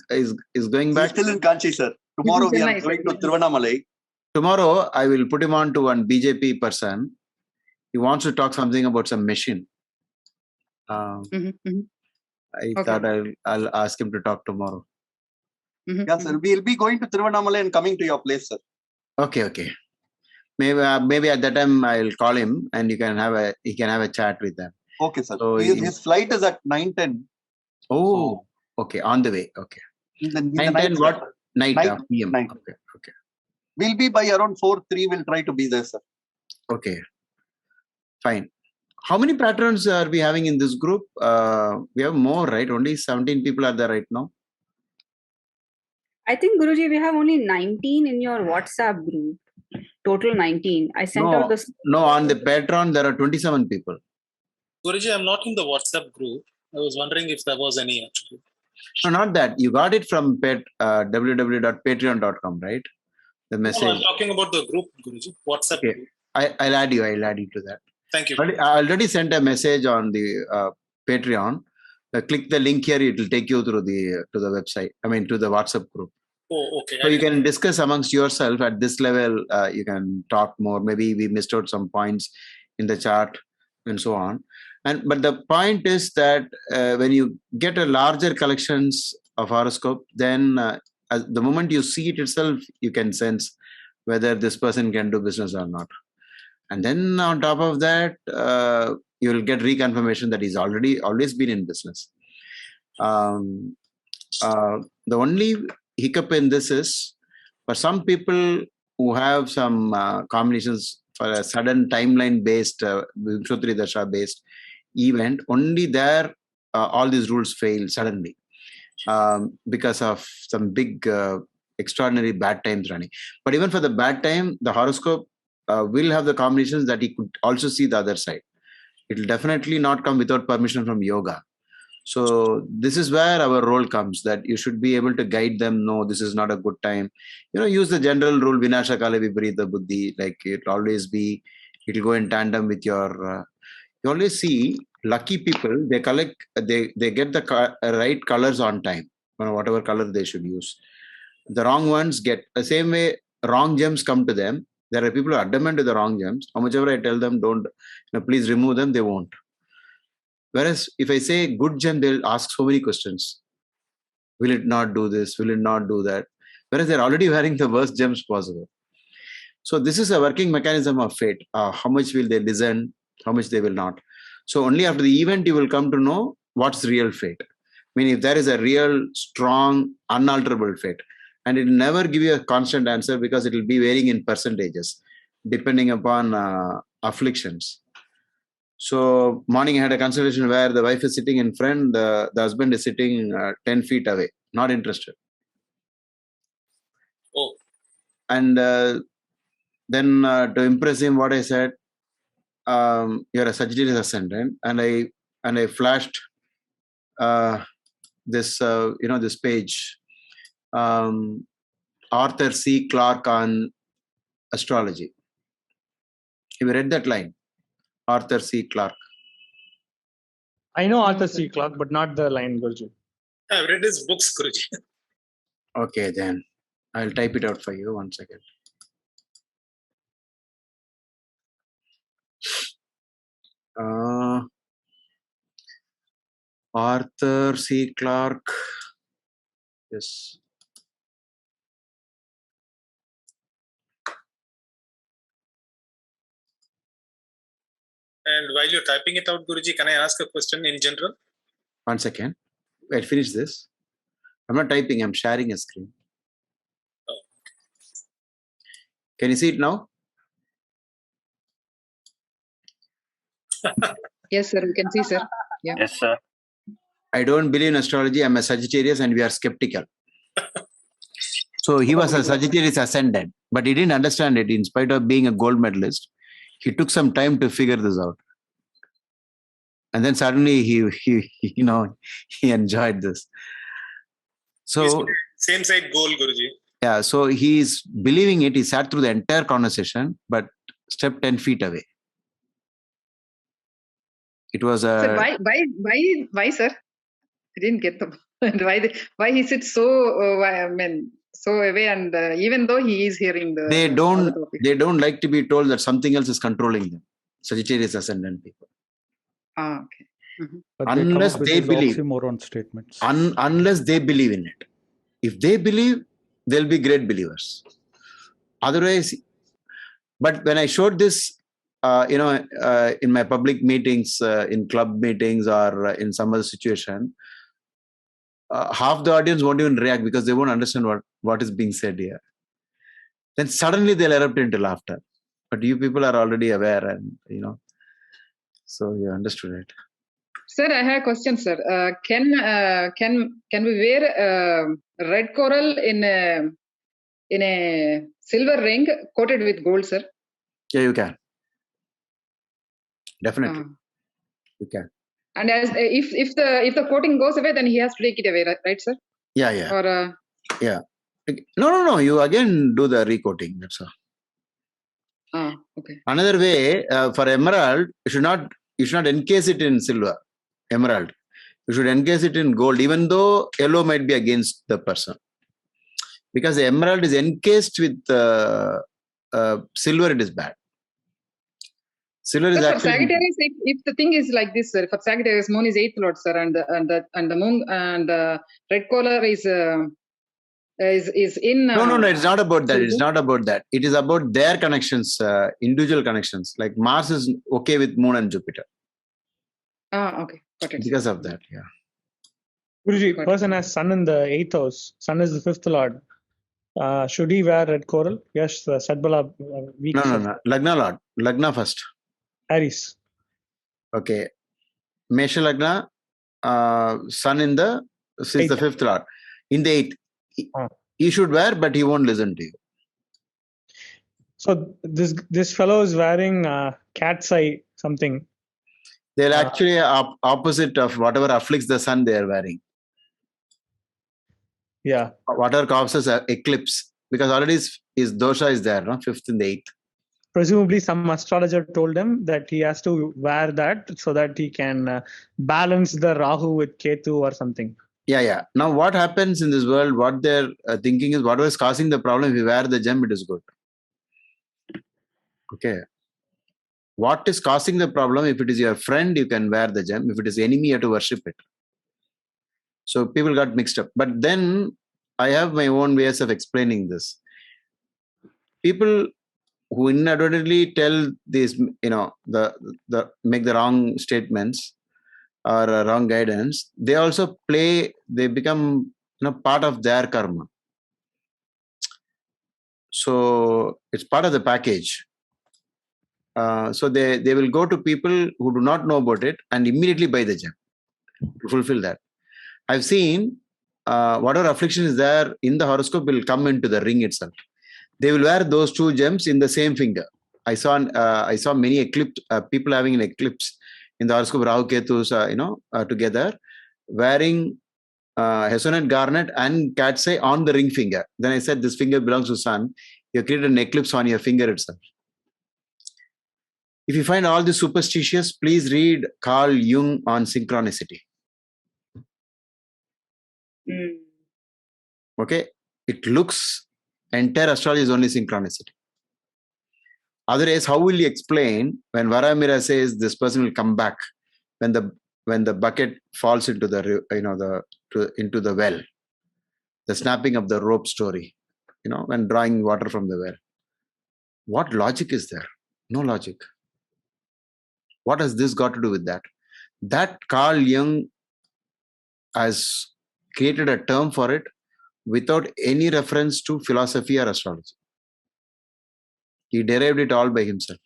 going back? He's still in Kanchi, sir. Tomorrow we are going to Tiruvannamalai. Tomorrow I will put him on to one BJP person. He wants to talk something about some machine. I thought I'll ask him to talk tomorrow. Yes, sir. We'll be going to Tiruvannamalai and coming to your place, sir. Okay. Maybe at that time I'll call him and he can have a chat with them. Okay, sir. So his flight is at 9:10. Oh, okay, on the way. Okay. 9:10 what? Night. PM. Night. Okay. We'll be by around 4:03. We'll try to be there, sir. Okay. Fine. How many patrons are we having in this group? We have more, right? Only 17 people are there right now. I think, Guruji, we have only 19 in your WhatsApp group. Total 19. I sent out the... No, on the Patreon, there are 27 people. Guruji, I'm not in the WhatsApp group. I was wondering if there was any actually. No, not that. You got it from www.patreon.com, right? The message. No, I'm talking about the group, Guruji. WhatsApp group. I'll add you to that. Thank you. I already sent a message on the Patreon. Click the link here. It will take you through to the website. I mean, to the WhatsApp group. Oh, okay. So you can discuss amongst yourself at this level. You can talk more. Maybe we missed out some points in the chart and so on. But the point is that when you get a larger collections of horoscope, then the moment you see it itself, you can sense whether this person can do business or not. And then on top of that, you will get reconfirmation that he's always been in business. The only hiccup in this is for some people who have some combinations for a sudden timeline based Vimshottari Dasha based event, only there all these rules fail suddenly because of some big extraordinary bad times running. But even for the bad time, the horoscope will have the combinations that he could also see the other side. It will definitely not come without permission from yoga. So this is where our role comes, that you should be able to guide them. No, this is not a good time. Use the general rule, Vinasha Kale Viparita Buddhi, like it will always be, it will go in tandem with your, you always see lucky people, they get the right colors on time, whatever color they should use. The wrong ones get, the same way wrong gems come to them. There are people who are adamant to the wrong gems. How much ever I tell them, don't, please remove them, they won't. Whereas if I say good gem, they'll ask so many questions. Will it not do this? Will it not do that? Whereas they're already wearing the worst gems possible. So this is a working mechanism of fate. How much will they listen? How much they will not. So only after the event, you will come to know what's real fate. I mean, if there is a real, strong, unalterable fate, and it will never give you a constant answer because it will be varying in percentages, depending upon afflictions. So morning I had a consultation where the wife is sitting in front, the husband is sitting 10 feet away, not interested. Oh. And then to impress him, what I said, you're a Sagittarius ascendant, and I flashed this this page, Arthur C. Clarke on astrology. Have you read that line? Arthur C. Clarke. I know Arthur C. Clarke, but not the line, Guruji. I've read his books, Guruji. Okay, then I'll type it out for you. 1 second. Arthur C. Clarke. Yes. And while you're typing it out, Guruji, can I ask a question in general? 1 second. I'll finish this. I'm not typing, I'm sharing a screen. Oh. Can you see it now? Yes, sir. We can see, sir. Yeah. Yes, sir. I don't believe in astrology. I'm a Sagittarius and we are skeptical. So he was a Sagittarius ascendant, but he didn't understand it. In spite of being a gold medalist, he took some time to figure this out. And then suddenly he enjoyed this. So same side goal, Guruji. Yeah, so he's believing it. He sat through the entire conversation, but stepped 10 feet away. It was a. Sir, why, sir? I didn't get the why he sits so. So away, and even though he is hearing the. They don't like to be told that something else is controlling them. Sagittarius ascendant people. Ah, okay. Mm-hmm. Unless they believe. Oxymoron statements. Unless they believe in it. If they believe, they'll be great believers. Otherwise, but when I showed this, in my public meetings, in club meetings, or in some other situation, half the audience won't even react because they won't understand what is being said here. Then suddenly they'll erupt into laughter. But you people are already aware, and so you understood it. Sir, I have a question, sir. Can we wear red coral in a silver ring coated with gold, sir? Yeah, you can. Definitely, you can. And as if the coating goes away, then he has to take it away, right, sir? Yeah. Or yeah. No. You again do the recoating. That's all. Okay. Another way for emerald, you should not encase it in silver. Emerald, you should encase it in gold, even though yellow might be against the person, because the emerald is encased with silver. It is bad. Silver is for actually. Sagittarius, if the thing is like this, sir, for Sagittarius, moon is 8th lord, sir, and the moon and red color is in. No. It's not about that. It's not about that. It is about their connections, individual connections. Like Mars is okay with moon and Jupiter. Okay. Got it. Because of that, yeah. Guruji, person has sun in the 8th house. Sun is the 5th lord. Should he wear red coral? Yes, Sadbala. No. Lagna lord. Lagna first. Aries. Okay. Mesha Lagna, sun in the is the 5th lord. In the 8th, he should wear, but he won't listen to you. So this fellow is wearing cat's eye something. They're actually opposite of whatever afflicts the sun they are wearing. Yeah. Whatever causes eclipse, because already his dosha is there, no? 5th and the 8th. Presumably some astrologer told him that he has to wear that so that he can balance the Rahu with Ketu or something. Yeah. Now what happens in this world, what they're thinking is whatever is causing the problem, if you wear the gem, it is good. Okay. What is causing the problem? If it is your friend, you can wear the gem. If it is enemy, you have to worship it. So people got mixed up. But then I have my own ways of explaining this. People who inadvertently tell these, the make the wrong statements or wrong guidance, they also they become part of their karma. So it's part of the package. So they will go to people who do not know about it and immediately buy the gem to fulfill that. I've seen whatever affliction is there in the horoscope will come into the ring itself. They will wear those two gems in the same finger. I saw many people having an eclipse in the horoscope, Rahu Ketus, together, wearing Hesonite garnet and cat's eye on the ring finger. Then I said, this finger belongs to sun. You created an eclipse on your finger itself. If you find all this superstitious, please read Carl Jung on synchronicity. Okay, it looks entire astrology is only synchronicity. Otherwise, how will you explain when Varamira says this person will come back when the bucket falls into the into the well, the snapping of the rope story, when drawing water from the well? What logic is there? No logic. What has this got to do with that? That Carl Jung has created a term for it without any reference to philosophy or astrology. He derived it all by himself.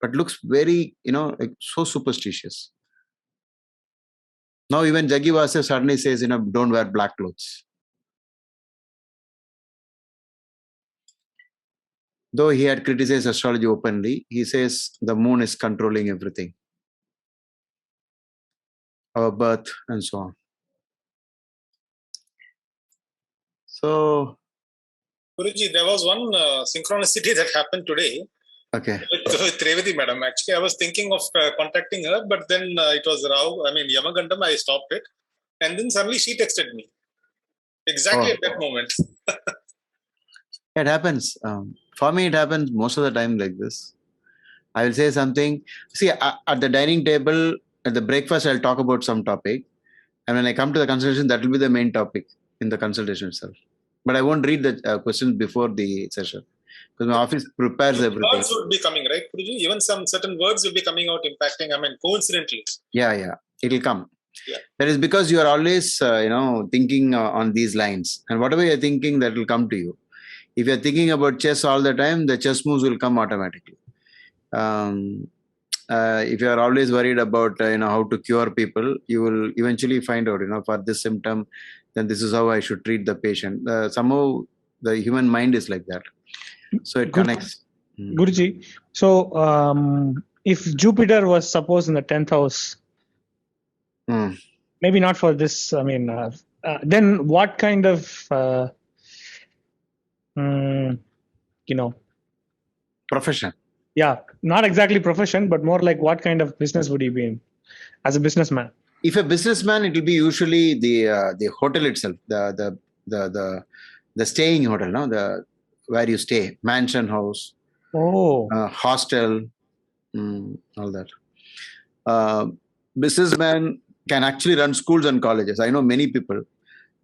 but looks very, like so superstitious. Now even Jaggi Vasudev suddenly says, don't wear black clothes. Though he had criticized astrology openly, he says the moon is controlling everything, our birth and so on. So, Guruji, there was one synchronicity that happened today. Okay. With Revati madam. Actually, I was thinking of contacting her, but then it was Yamagandam, I stopped it. And then suddenly she texted me. Exactly at that moment. It happens. For me, it happens most of the time like this. I will say something. See, at the dining table, at the breakfast, I'll talk about some topic. And when I come to the consultation, that will be the main topic in the consultation itself. But I won't read the questions before the session because my office prepares everything. Words would be coming, right, Guruji? Even some certain words will be coming out, impacting, coincidentally. Yeah. It will come. Yeah. That is because you are always, thinking on these lines. And whatever you're thinking, that will come to you. If you're thinking about chess all the time, the chess moves will come automatically. If you are always worried about, how to cure people, you will eventually find out, for this symptom, then this is how I should treat the patient. Somehow the human mind is like that. So it connects. Guruji, so if Jupiter was supposed in the 10th house, maybe not for this, then what kind of, profession? Yeah, not exactly profession, but more like what kind of business would he be in as a businessman? If a businessman, it will be usually the hotel itself, the staying hotel, no, where you stay, mansion house, hostel, all that. Businessman can actually run schools and colleges. I know many people.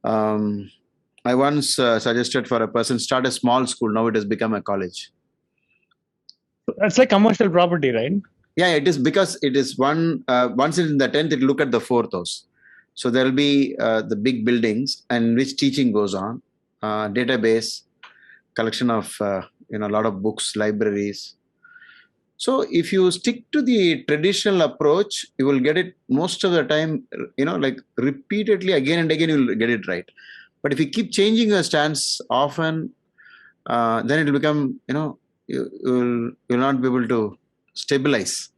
I once suggested for a person start a small school. Now it has become a college. That's like commercial property, right? Yeah, it is, because it is once it's in the 10th, it will look at the 4th house. So there will be the big buildings and which teaching goes on, database, collection of a lot of books, libraries. So if you stick to the traditional approach, you will get it most of the time, like repeatedly again and again, you will get it right. But if you keep changing your stance often, then it will become, you'll not be able to stabilize.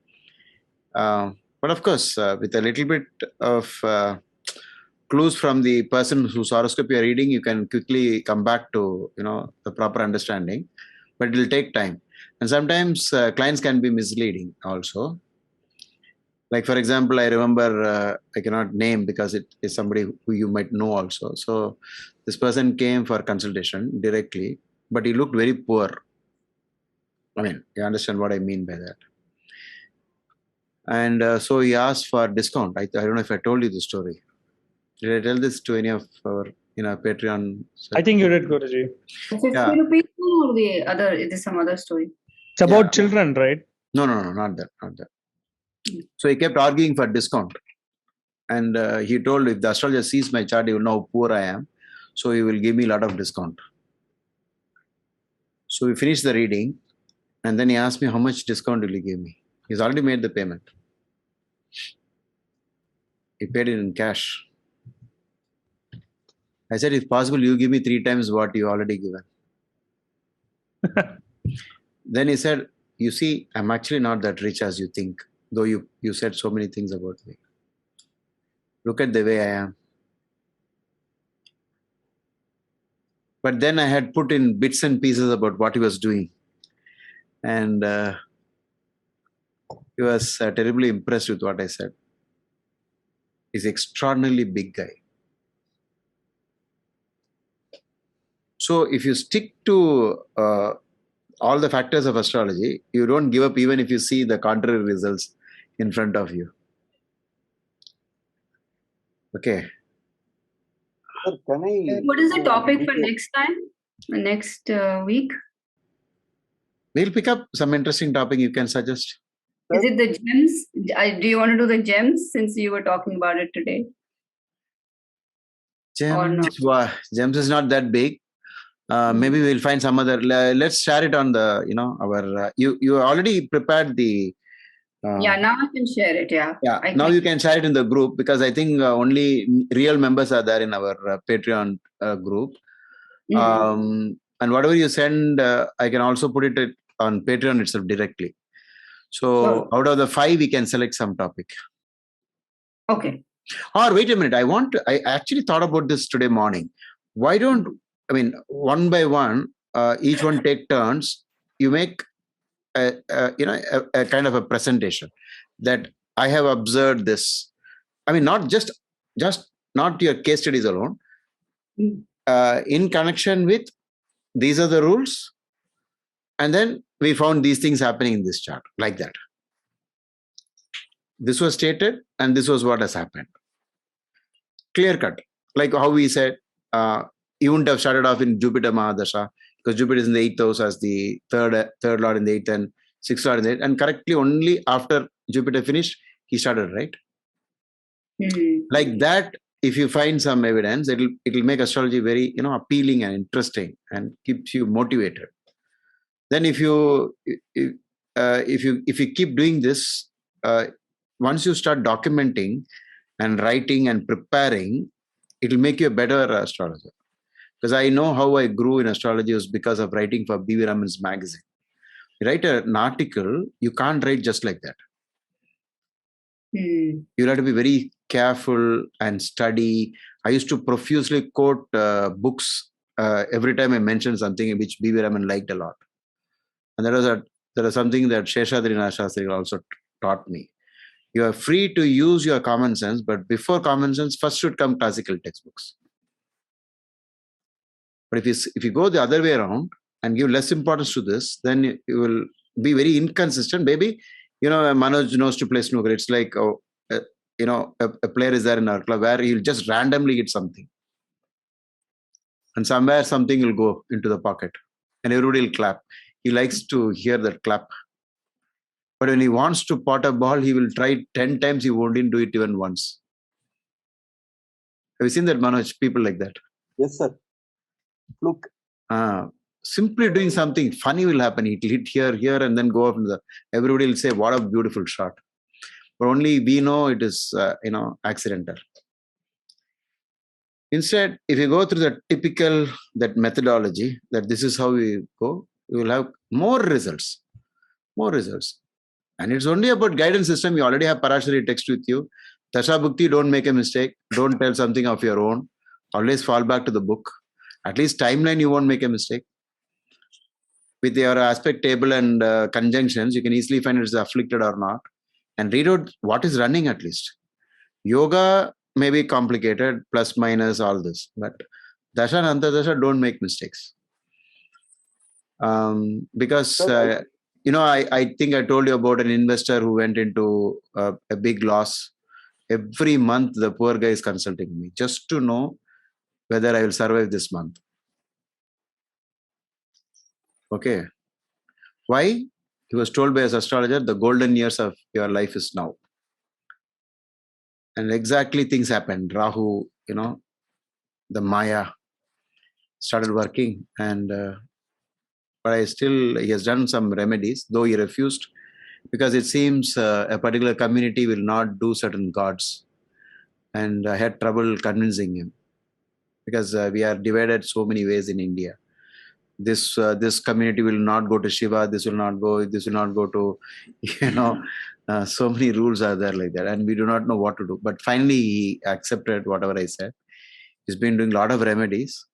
But of course, with a little bit of clues from the person whose horoscope you are reading, you can quickly come back to the proper understanding. But it will take time, and sometimes clients can be misleading also. Like for example, I remember I cannot name because it is somebody who you might know also. So this person came for consultation directly, but he looked very poor. You understand what I mean by that. And so he asked for discount. I don't know if I told you the story. Did I tell this to any of our Patreon? I think you did, Guruji. 50 rupees or the other? It is some other story. It's about children, right? No, not that. So he kept arguing for discount. And he told, if the astrologer sees my chart, he will know how poor I am. So he will give me a lot of discount. So we finished the reading. And then he asked me, how much discount will he give me? He's already made the payment. He paid it in cash. I said, if possible, you give me 3 times what you already given. Then he said, you see, I'm actually not that rich as you think, though you said so many things about me. Look at the way I am. But then I had put in bits and pieces about what he was doing. And he was terribly impressed with what I said. He's an extraordinarily big guy. So if you stick to all the factors of astrology, you don't give up even if you see the contrary results in front of you. Okay. Sir, can I? What is the topic for next time? Next week? We'll pick up some interesting topic you can suggest. Is it the gems? Do you want to do the gems since you were talking about it today? Gems is not that big. Maybe we'll find some other. Let's share it on the, our. You already prepared the. Yeah, now I can share it. Yeah. Yeah. Now you can share it in the group, because I think only real members are there in our Patreon group. And whatever you send, I can also put it on Patreon itself directly. So out of the 5, we can select some topic. Okay. Or wait a minute. I actually thought about this today morning. Why don't, one by one, each one take turns. You make a kind of a presentation that I have observed this. Not just not your case studies alone. In connection with these are the rules, and then we found these things happening in this chart, like that. This was stated, and this was what has happened. Clear cut, like how we said. You wouldn't have started off in Jupiter Mahadasha, because Jupiter is in the 8th house as the third lord in the 8th and 6th lord in the 8th, and correctly only after Jupiter finished he started, right? Like that. If you find some evidence, it'll make astrology very appealing and interesting and keeps you motivated. Then if you keep doing this, once you start documenting and writing and preparing, it'll make you a better astrologer. Because I know how I grew in astrology was because of writing for B.V. Raman's magazine. You write an article, you can't write just like that. You'll have to be very careful and study. I used to profusely quote books every time I mentioned something which B.V. Raman liked a lot. And there was something that Sheshadrinath Shastri also taught me. You are free to use your common sense, but before common sense, first should come classical textbooks. But if you go the other way around and give less importance to this, then you will be very inconsistent. Maybe, Manoj knows to play snooker. It's like, a player is there in our club where he'll just randomly hit something. And somewhere something will go into the pocket and everybody will clap. He likes to hear that clap. But when he wants to pot a ball, he will try 10 times. He won't do it even once. Have you seen that, Manoj? People like that. Yes, sir. Look. Simply doing something funny will happen. It will hit here, and then go up. Everybody will say, "What a beautiful shot!" But only we know it is, accidental. Instead, if you go through the typical methodology, that this is how we go, you will have more results. And it's only about guidance system. You already have Parashari text with you. Dasha Bhukti, don't make a mistake. Don't tell something of your own. Always fall back to the book. At least timeline, you won't make a mistake. With your aspect table and conjunctions, you can easily find it is afflicted or not. And read out what is running at least. Yoga may be complicated, plus minus, all this. But Dasha and Antardasha, don't make mistakes. Because, I think I told you about an investor who went into a big loss. Every month, the poor guy is consulting me just to know whether I will survive this month. Okay. Why? He was told by his astrologer, the golden years of your life is now. And exactly things happened. Rahu, the Maya started working. And but he has done some remedies, though he refused, because it seems a particular community will not do certain gods. And I had trouble convincing him, because we are divided so many ways in India. This community will not go to Shiva. This will not go to, so many rules are there like that, and we do not know what to do. But finally, he accepted whatever I said. He's been doing a lot of remedies.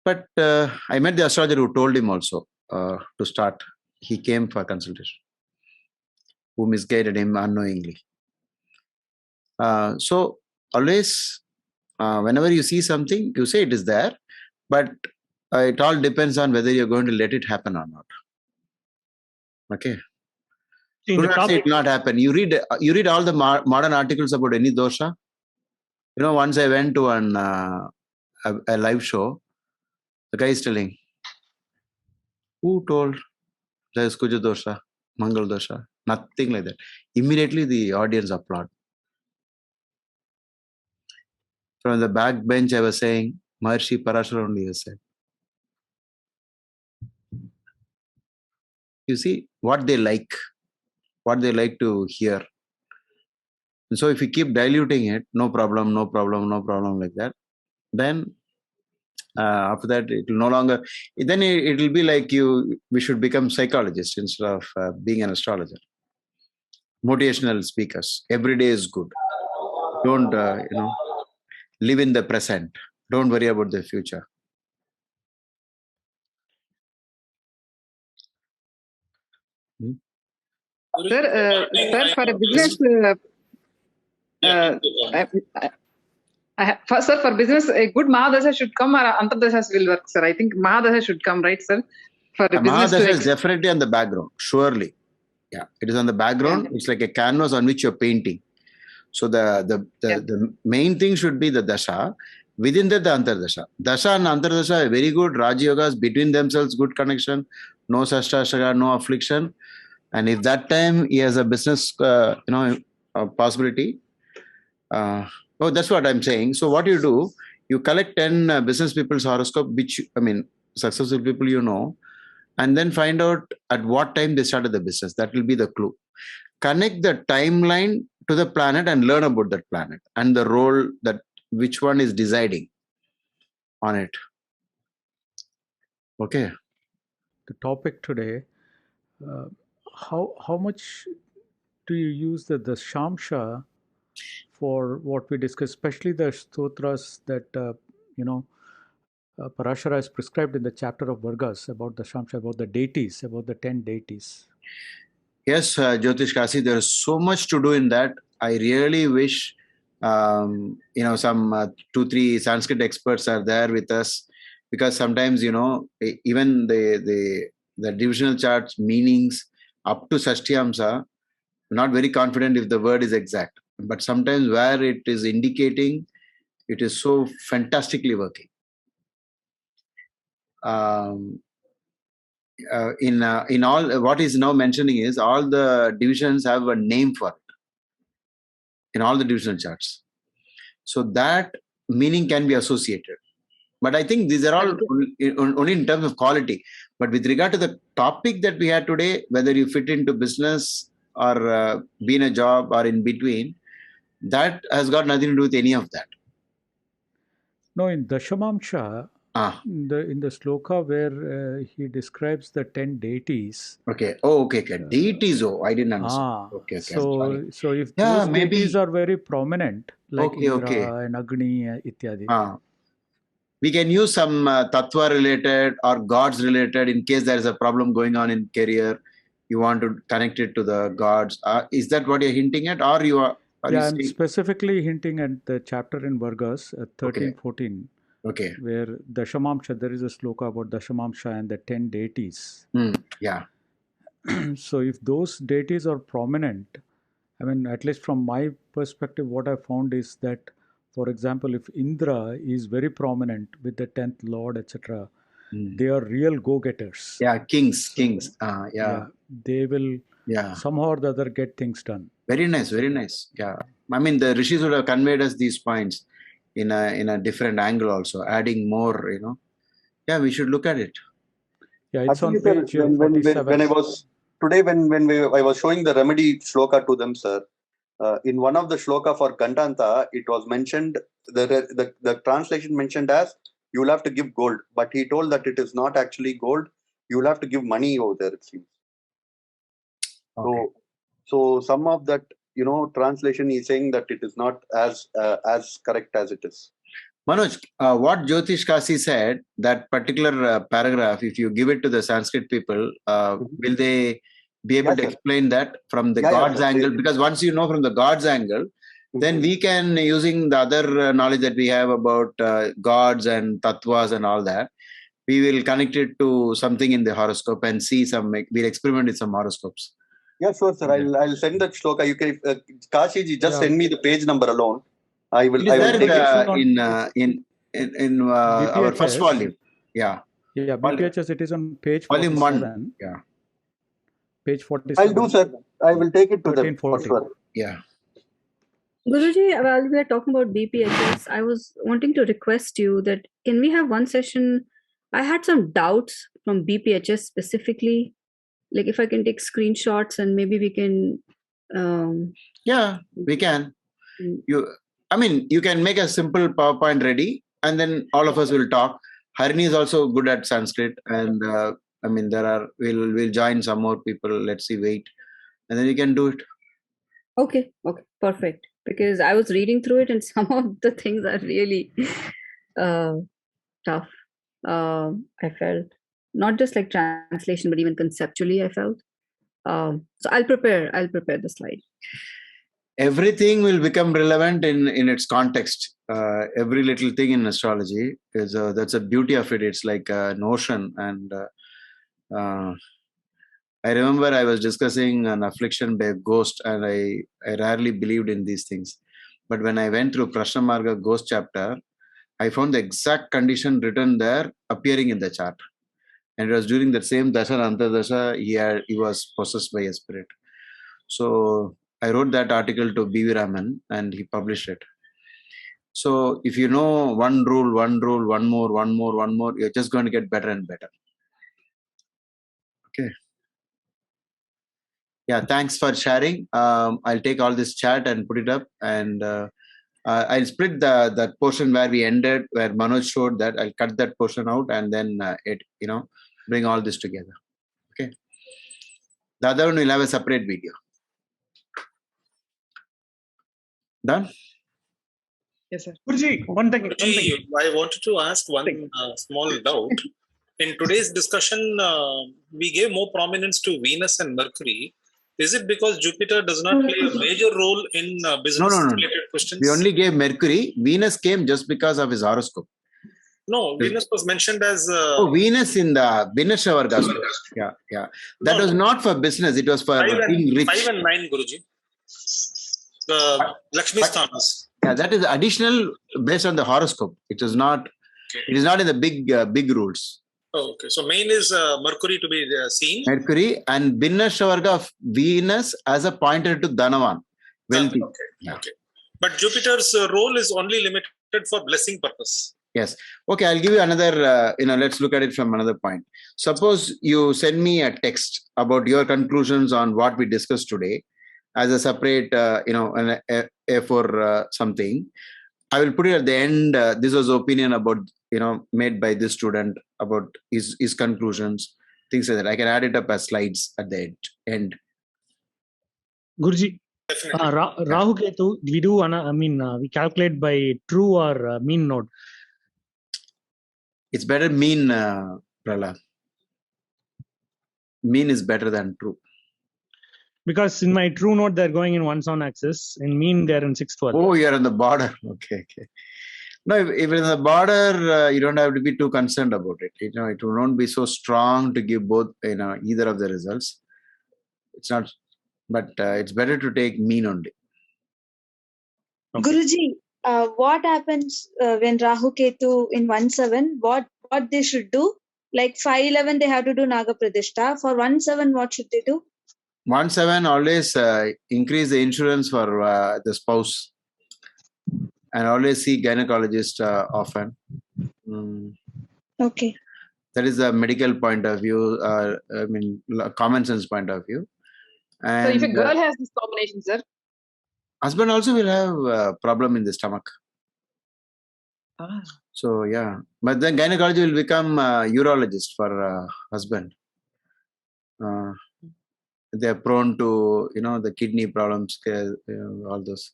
But I met the astrologer who told him also to start. He came for consultation, who misguided him unknowingly. So always, whenever you see something, you say it is there, but it all depends on whether you're going to let it happen or not. Okay. Do not say it will not happen. You read all the modern articles about any dosha. Once I went to a live show, the guy is telling, who told there is Kuja dosha, Mangal dosha? Nothing like that. Immediately the audience applaud. From the back bench, I was saying, Maharshi Parashar only has said. You see what they like to hear. And so if you keep diluting it, no problem like that, then after that it will no longer, then it will be like we should become psychologists instead of being an astrologer. Motivational speakers. Every day is good. Don't live in the present. Don't worry about the future. Sir, for a business, sir, for business, a good Mahadasha should come or Antardashas will work, sir. I think Mahadasha should come, right, sir? For a business Mahadasha is definitely on the background, surely. Yeah, it is on the background. Yeah. It's like a canvas on which you're painting. So the main thing should be the dasha. Within that, the Antardasha. Dasha and Antardasha are very good. Raja Yogas between themselves, good connection. No Sashtashtaka, no affliction. And if that time he has a business, possibility. That's what I'm saying. So what you do, you collect 10 business people's horoscope, successful people and then find out at what time they started the business. That will be the clue. Connect the timeline to the planet and learn about that planet and the role that which one is deciding on it. Okay. The topic today, how much do you use the Shamsha for what we discussed, especially the stotras that Parashara is prescribed in the chapter of Vargas about the Shamsha, about the deities, about the 10 deities? Yes, Jyotish Kasi, there is so much to do in that. I really wish some 2-3 Sanskrit experts are there with us, because sometimes even the divisional charts meanings up to Sashthyamsa, not very confident if the word is exact, but sometimes where it is indicating, it is so fantastically working. In all, what is now mentioning is all the divisions have a name for it in all the divisional charts, so that meaning can be associated. But I think these are all only in terms of quality. But with regard to the topic that we had today, whether you fit into business or be in a job or in between, that has got nothing to do with any of that. No, in Dashamamsha, in the sloka where he describes the 10 deities. Okay. Oh, okay. Deities. I didn't understand. Okay. So if those deities are very prominent, like Indra and Agni, ityadi. We can use some tattva related or gods related in case there is a problem going on in career. You want to connect it to the gods. Is that what you're hinting at, or you are? I'm specifically hinting at the chapter in Vargas 13-14. Okay. Where Dashamamsha, there is a sloka about Dashamamsha and the 10 deities. Yeah. So if those deities are prominent, at least from my perspective, what I found is that, for example, if Indra is very prominent with the 10th Lord, etc., they are real go-getters. Yeah, kings. They will somehow or the other get things done. Very nice. Yeah. The rishis would have conveyed us these points in a different angle also, adding more, Yeah, we should look at it. Yeah, it's on page 47. When I was showing the remedy shloka to them, sir, in one of the shloka for Gandanta, it was mentioned, the translation mentioned as, you will have to give gold. But he told that it is not actually gold. You will have to give money over there, it seems. Okay. So some of that, translation is saying that it is not as correct as it is. Manoj, what Jyotish Kasi said, that particular paragraph, if you give it to the Sanskrit people, will they be able to explain that from the God's angle? Because once you know from the God's angle, then we can, using the other knowledge that we have about gods and tattvas and all that, we will connect it to something in the horoscope and see we'll experiment with some horoscopes. Yeah, sure, sir. I'll send that shloka. You can, Kashiji, just send me the page number alone. I will take it in our first volume. Yeah. Yeah, BPHS, it is on page volume 47. 1. Yeah. Page 47. I'll do, sir. I will take it to them. Yeah. Guruji, while we are talking about BPHS, I was wanting to request you that can we have one session? I had some doubts from BPHS specifically Like if I can take screenshots and maybe we can. Yeah, we can. You can make a simple PowerPoint ready, and then all of us will talk. Harini is also good at Sanskrit, and we'll join some more people. Let's see, wait, and then we can do it. Okay, perfect. Because I was reading through it, and some of the things are really tough. I felt not just like translation, but even conceptually, I felt. So I'll prepare the slide. Everything will become relevant in its context. Every little thing in astrology is that's a beauty of it. It's like an ocean, and I remember I was discussing an affliction by a ghost, and I rarely believed in these things. But when I went through Prashna Marga ghost chapter, I found the exact condition written there appearing in the chart. And it was during that same Dasha and Antardasha, he was possessed by a spirit. So I wrote that article to B.V. Raman, and he published it. So if you know one rule, one more, you're just going to get better and better. Okay. Yeah, thanks for sharing. I'll take all this chat and put it up, and I'll split that portion where we ended, where Manoj showed that. I'll cut that portion out and then bring all this together. Okay. The other one will have a separate video. Done? Yes, sir. Guruji, one thing. I wanted to ask one small doubt. In today's discussion, we gave more prominence to Venus and Mercury. Is it because Jupiter does not play a major role in business-related questions? We only gave Mercury. Venus came just because of his horoscope. No, Venus was mentioned as... Venus in the Vinasha Varga. Yeah. That was not for business. It was for being rich. 5 and 9, Guruji. The Lakshmi Sthanas. Yeah, that is additional based on the horoscope. It is not. Okay. It is not in the big rules. Oh, okay. So main is Mercury to be seen. Mercury and Vinasha Varga of Venus as a pointer to Dhanavan. Wealthy. Okay. Yeah. Okay. But Jupiter's role is only limited for blessing purpose. Yes. Okay, I'll give you another, let's look at it from another point. Suppose you send me a text about your conclusions on what we discussed today as a separate, an A4 something. I will put it at the end. This was opinion about, made by this student about his conclusions, things like that. I can add it up as slides at the end. Guruji, Rahu Ketu, we do, we calculate by true or mean node. It's better mean, Prahlad. Mean is better than true. Because in my true node, they're going in 1/7 axis. In mean, they're in 6/12. Oh, you're on the border. Okay. No, if it's the border, you don't have to be too concerned about it. It will not be so strong to give both, either of the results. It's not, but it's better to take mean only. Okay. Guruji, what happens when Rahu Ketu in 1/7? What they should do? Like 5/11, they have to do Naga Pradishta. For 1/7, what should they do? 1/7 always increase the insurance for the spouse, and always see gynecologist often. Okay. That is a medical point of view. Common sense point of view. And, so if a girl has this combination, sir, husband also will have a problem in the stomach. So yeah, but then gynecology will become urologist for husband. They are prone to the kidney problems, all those,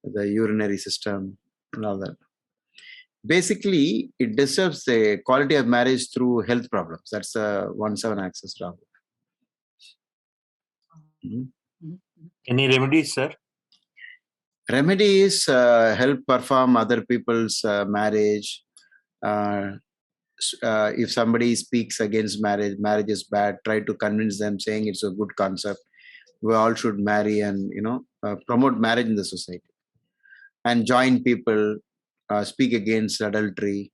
the urinary system and all that. Basically, it disturbs the quality of marriage through health problems. That's a 1/7 axis problem. Any remedies, sir? Remedies help perform other people's marriage. If somebody speaks against marriage is bad, try to convince them saying it's a good concept. We all should marry and, promote marriage in the society. And join people, speak against adultery,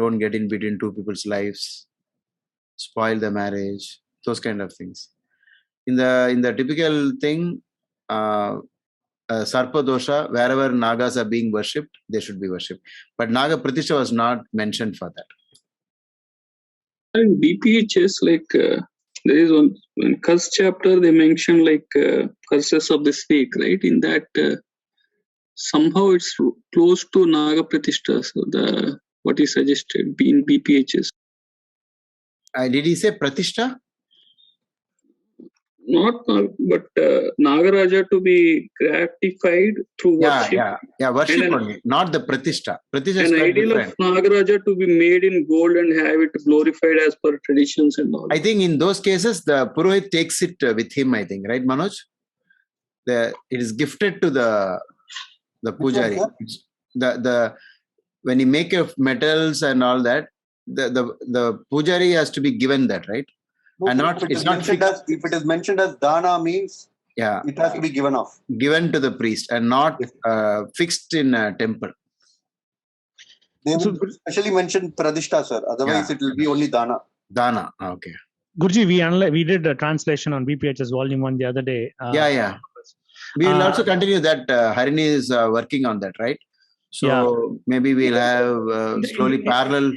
don't get in between two people's lives, spoil the marriage, those kind of things. In the typical thing, Sarpa Dosha, wherever Nagas are being worshipped, they should be worshipped. But Naga Pratishtha was not mentioned for that. And BPH is like there is one in curse chapter they mention like curses of the snake, right? In that somehow it's close to Naga Pratishtha. So the what is suggested in BPHS. Did he say Pratishtha? Not but Nagaraja to be gratified through worship. Yeah, worship And only, not the Pratishtha. Pratishtha is an quite ideal different. of Nagaraja to be made in gold and have it glorified as per traditions and all. I think in those cases, the Purohit takes it with him, I think, right, Manoj? It is gifted to the Pujari. When you make of metals and all that, the Pujari has to be given that, right? No, and sir, not if it's not fixed. If it is mentioned as dana means it has to be given off. Given to the priest and not fixed in a temple. They will specially mention Pradishta, sir. Otherwise, it will be only dana. Dana, okay. Guruji, we did a translation on BPHS Volume 1 the other day. We will also continue that. Harini is working on that, right? So maybe we'll have slowly parallel.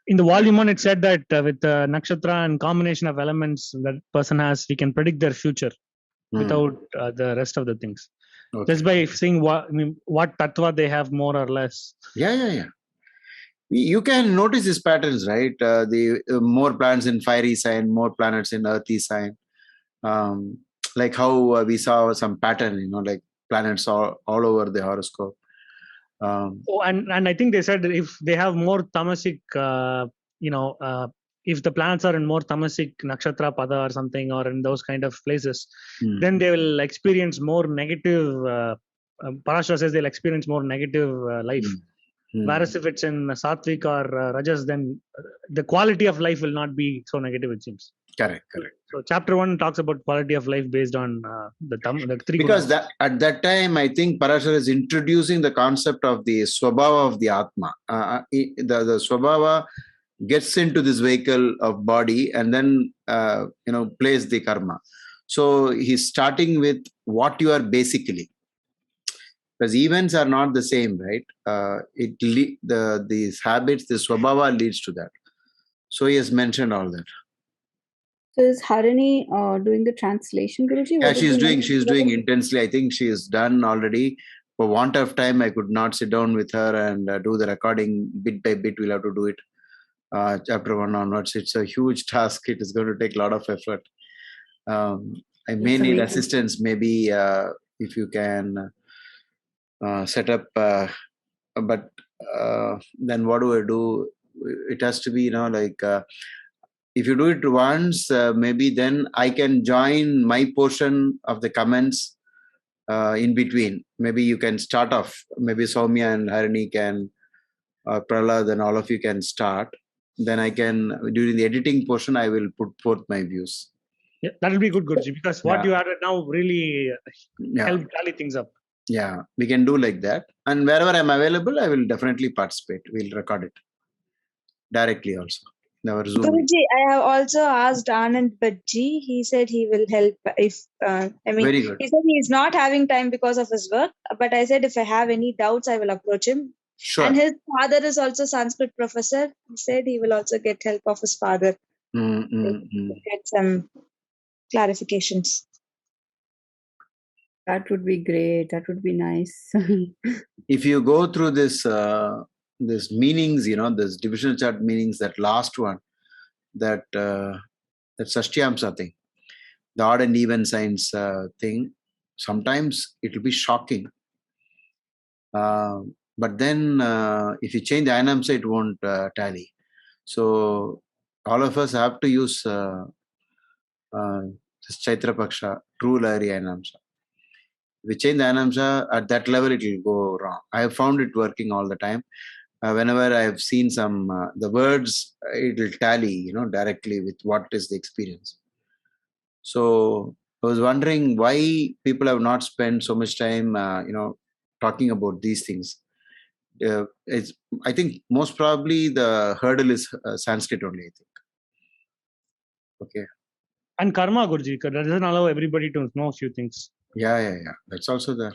In the Volume 1, it said that with the nakshatra and combination of elements that person has, we can predict their future without the rest of the things. Okay. Just by seeing what tattva they have more or less. Yeah. You can notice these patterns, right? The more planets in fiery sign, more planets in earthy sign. Like how we saw some pattern, like planets all over the horoscope. And I think they said that if they have more tamasic, if the planets are in more tamasic nakshatra pada or something, or in those kind of places, then they will experience more negative. Parashara says they'll experience more negative life. Whereas if it's in sattvic or rajas, then the quality of life will not be so negative, it seems. Correct. So chapter 1 talks about quality of life based on the three. Because at that time, I think Parashara is introducing the concept of the swabhava of the Atma. The swabhava gets into this vehicle of body and then plays the karma. So he's starting with what you are basically. Because events are not the same, right? These habits, the swabhava leads to that. So he has mentioned all that. So is Harini doing the translation, Guruji? Yeah, she's doing intensely. I think she is done already. For want of time, I could not sit down with her and do the recording bit by bit. We'll have to do it chapter 1 onwards. It's a huge task. It is going to take a lot of effort. I may need assistance. Maybe if you can set up, but then what do I do? It has to be, if you do it once, maybe then I can join my portion of the comments in between. Maybe you can start off. Maybe Soumya and Harini can, Prahlad and all of you can start. Then I can, during the editing portion, I will put forth my views. Yeah, that will be good, Guruji, because what you added now really help tally things up. Yeah, we can do like that. And wherever I'm available, I will definitely participate. We'll record it directly also. Guruji, I have also asked Anand Bhaji. He said he will help if, Very good. He said he is not having time because of his work, but I said if I have any doubts, I will approach him. Sure. And his father is also Sanskrit professor. He said he will also get help of his father to get some clarifications. That would be great. That would be nice. If you go through this meanings, this divisional chart meanings, that last one, that Sashthyamsa thing, the odd and even signs thing, sometimes it will be shocking. But then if you change the Ainamsa, it won't tally. So all of us have to use this Chaitra Paksha, true Lahari Ainamsa. If we change the Ainamsa, at that level it will go wrong. I have found it working all the time. Whenever I have seen some, the words, it will tally, directly with what is the experience. So I was wondering why people have not spent so much time, talking about these things. I think most probably the hurdle is Sanskrit only, I think. Okay. And karma, Guruji, that doesn't allow everybody to know a few things. Yeah. That's also there.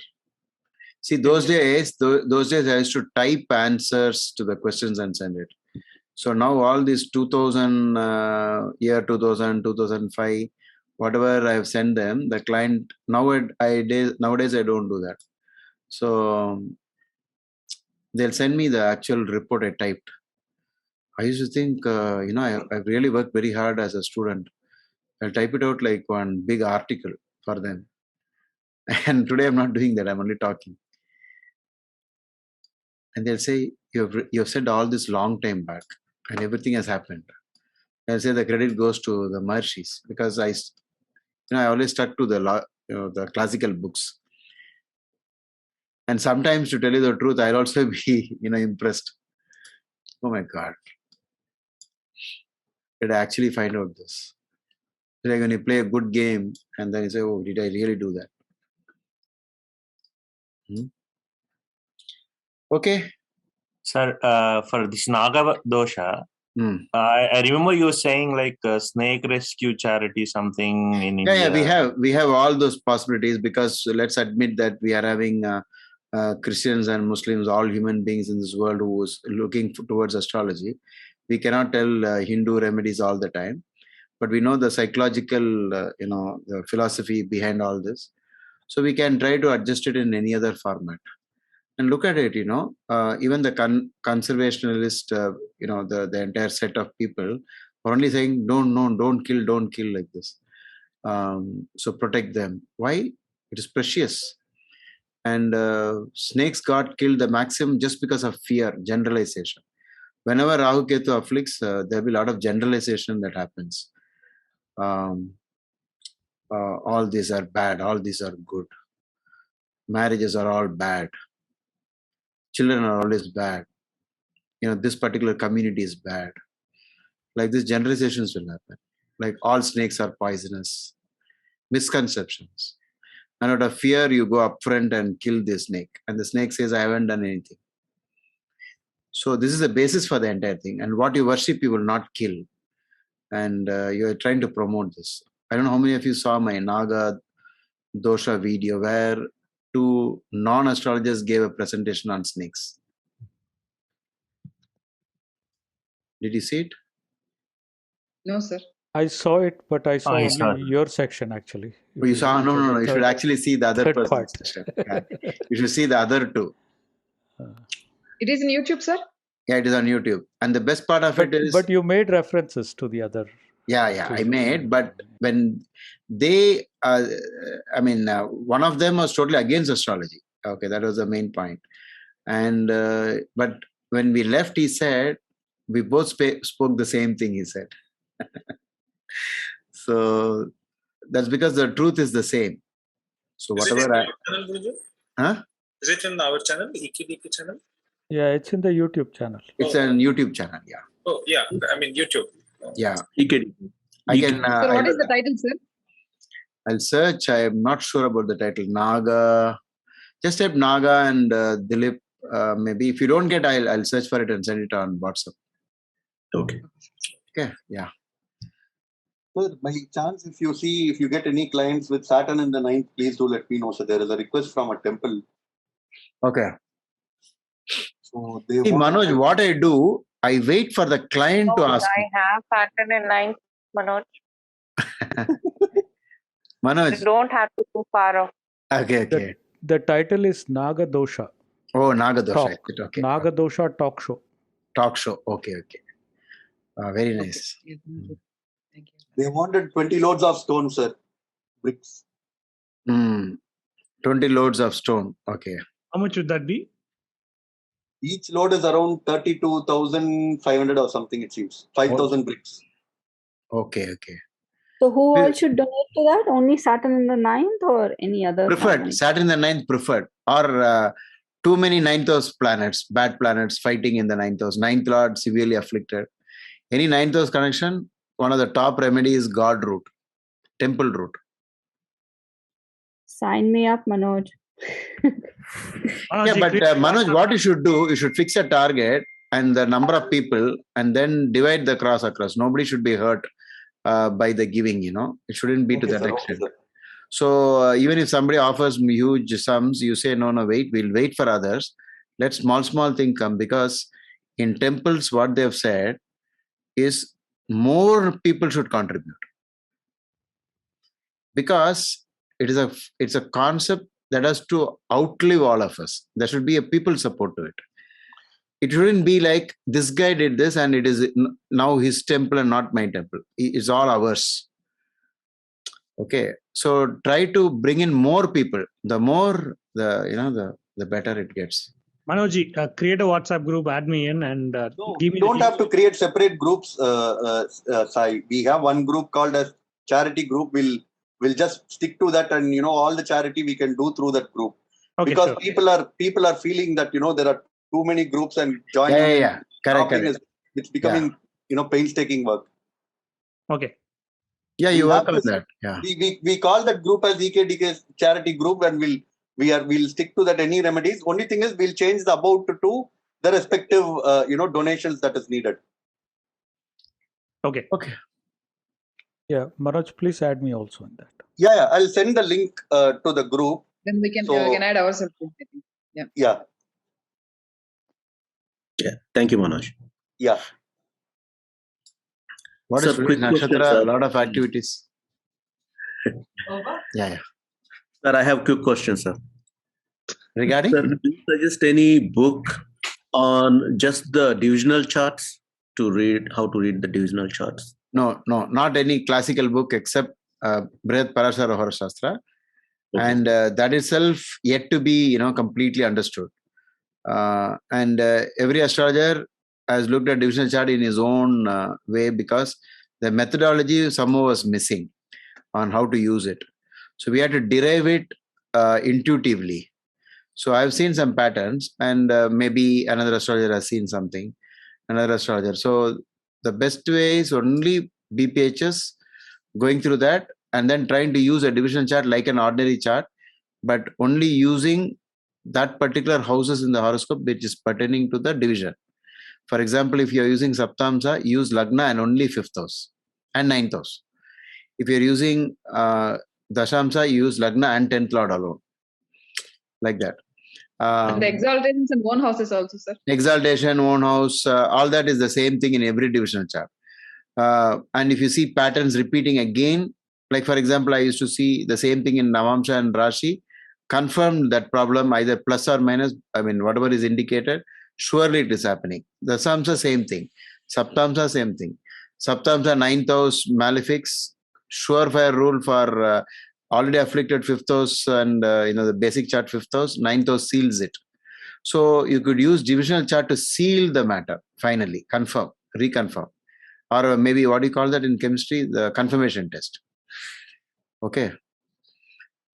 See, those days I used to type answers to the questions and send it. So now all this 2000, year 2000, 2005, whatever I've sent them, the client, nowadays I don't do that. So they'll send me the actual report I typed. I used to think, I really worked very hard as a student. I'll type it out like one big article for them. And today I'm not doing that. I'm only talking. And they'll say, you've said all this long time back and everything has happened. I'll say the credit goes to the Maharshis because I always stuck to the classical books. And sometimes, to tell you the truth, I'll also be, impressed. Oh my God. Did I actually find out this? Like when you play a good game and then you say, oh, did I really do that? Okay. Sir, for this Naga dosha, I remember you saying like snake rescue charity something in India. Yeah, we have all those possibilities because let's admit that we are having Christians and Muslims, all human beings in this world who is looking towards astrology. We cannot tell Hindu remedies all the time, but we know the psychological, the philosophy behind all this. So we can try to adjust it in any other format. And look at it, even the conservationalist, the entire set of people are only saying, don't kill like this. So protect them. Why? It is precious. And snakes got killed the maximum just because of fear, generalization. Whenever Rahu Ketu afflicts, there will be a lot of generalization that happens. All these are bad, all these are good. Marriages are all bad. Children are always bad. This particular community is bad. Like this, generalizations will happen. Like all snakes are poisonous. Misconceptions. And out of fear, you go up front and kill the snake. And the snake says, I haven't done anything. So this is the basis for the entire thing. And what you worship, you will not kill. And you are trying to promote this. I don't know how many of you saw my Naga dosha video where 2 non-astrologers gave a presentation on snakes. Did you see it? No, sir. I saw it, but I saw I only your section actually. Oh, you saw? No. You should actually see the other person's part. section. Yeah. You should see the other 2. It is in YouTube, sir? Yeah, it is on YouTube. And the best part of it is... But you made references to the other. Yeah, I made. But when they... one of them was totally against astrology. Okay, that was the main point. And but when we left, he said, we both spoke the same thing, he said. So that's because the truth is the same. So whatever Is it in our channel, EKDP channel? Yeah, it's in the YouTube channel. It's an YouTube channel, yeah. Oh, yeah. I mean, YouTube. Yeah. EKDP. I can. So what is the title, sir? I'll search. I'm not sure about the title. Naga. Just type Naga and Dhilip. Maybe if you don't get, I'll search for it and send it on WhatsApp. Okay. Okay. Yeah. Sir, by chance, if you get any clients with Saturn in the 9th, please do let me know. So there is a request from a temple. Okay. So they See, Manoj, what I do, I wait for the client to ask me. I have Saturn in 9th, Manoj. Manoj. You don't have to go far off. Okay. The title is Naga Dosha. Oh, Naga Dosha. Talk. Okay. Naga Dosha Talk Show. Talk show. Okay. Very nice. Thank you. They wanted 20 loads of stone, sir. Bricks. 20 loads of stone. Okay. How much would that be? Each load is around 32,500 or something, it seems. 5,000 bricks. Okay. So who all should donate to that? Only Saturn in the 9th or any other? Preferred. family? Saturn in the 9th preferred. Or too many 9th house planets, bad planets fighting in the 9th house. 9th Lord severely afflicted. Any 9th house connection, one of the top remedies is God root, temple root. Sign me up, Manoj. Yeah, but Manoj, what you should do, you should fix a target and the number of people and then divide the cross across. Nobody should be hurt by the giving, It shouldn't be to that extent. So even if somebody offers me huge sums, you say, no, wait, we'll wait for others. Let small thing come, because in temples, what they've said, is more people should contribute, because it's a concept that has to outlive all of us. There should be a people support to it. It shouldn't be like this guy did this and it is now his temple and not my temple. It's all ours. Okay, so try to bring in more people. The more the better it gets. Manoj, create a WhatsApp group, add me in, and give me. You don't have to create separate groups, Sai. We have one group called as charity group. We'll just stick to that, and all the charity we can do through that group. Okay, because sure. people are feeling that there are too many groups and joining. Yeah. Correct. It's becoming painstaking work. Okay. Yeah, you work on that. Yeah. We call that group as EKDK charity group, and we'll stick to that. Any remedies. Only thing is we'll change the about to the respective donations that is needed. Okay. Yeah, Manoj, please add me also in that. Yeah. I'll send the link to the group. Then we can add ourselves. Yeah. Thank you, Manoj. Yeah. What is quick Nakshatra? A lot of activities. Yeah. Sir, I have quick questions, sir. Regarding? Sir, do you suggest any book on just the divisional charts to read, how to read the divisional charts? No, not any classical book except Brihad Parashara Horashastra. Okay. And that itself yet to be completely understood. And every astrologer has looked at divisional chart in his own way, because the methodology somehow was missing on how to use it. So we had to derive it intuitively. So I've seen some patterns, and maybe another astrologer has seen something, another astrologer. So the best way is only BPHS, going through that and then trying to use a division chart like an ordinary chart, but only using that particular houses in the horoscope which is pertaining to the division. For example, if you're using Saptamsa, use Lagna and only 5th house and 9th house. If you're using Dashamsa, use Lagna and 10th lord alone. Like that. And the exaltations in one house is also, sir. Exaltation, one house, all that is the same thing in every divisional chart. And if you see patterns repeating again, like for example, I used to see the same thing in Navamsha and Rashi, confirmed that problem either plus or minus, whatever is indicated, surely it is happening. The Samsa, same thing. Saptamsa, same thing. Saptamsa, 9th house, malefics, surefire rule for already afflicted 5th house and the basic chart 5th house, 9th house seals it. So you could use divisional chart to seal the matter, finally, confirm, reconfirm. Or maybe what do you call that in chemistry? The confirmation test. Okay.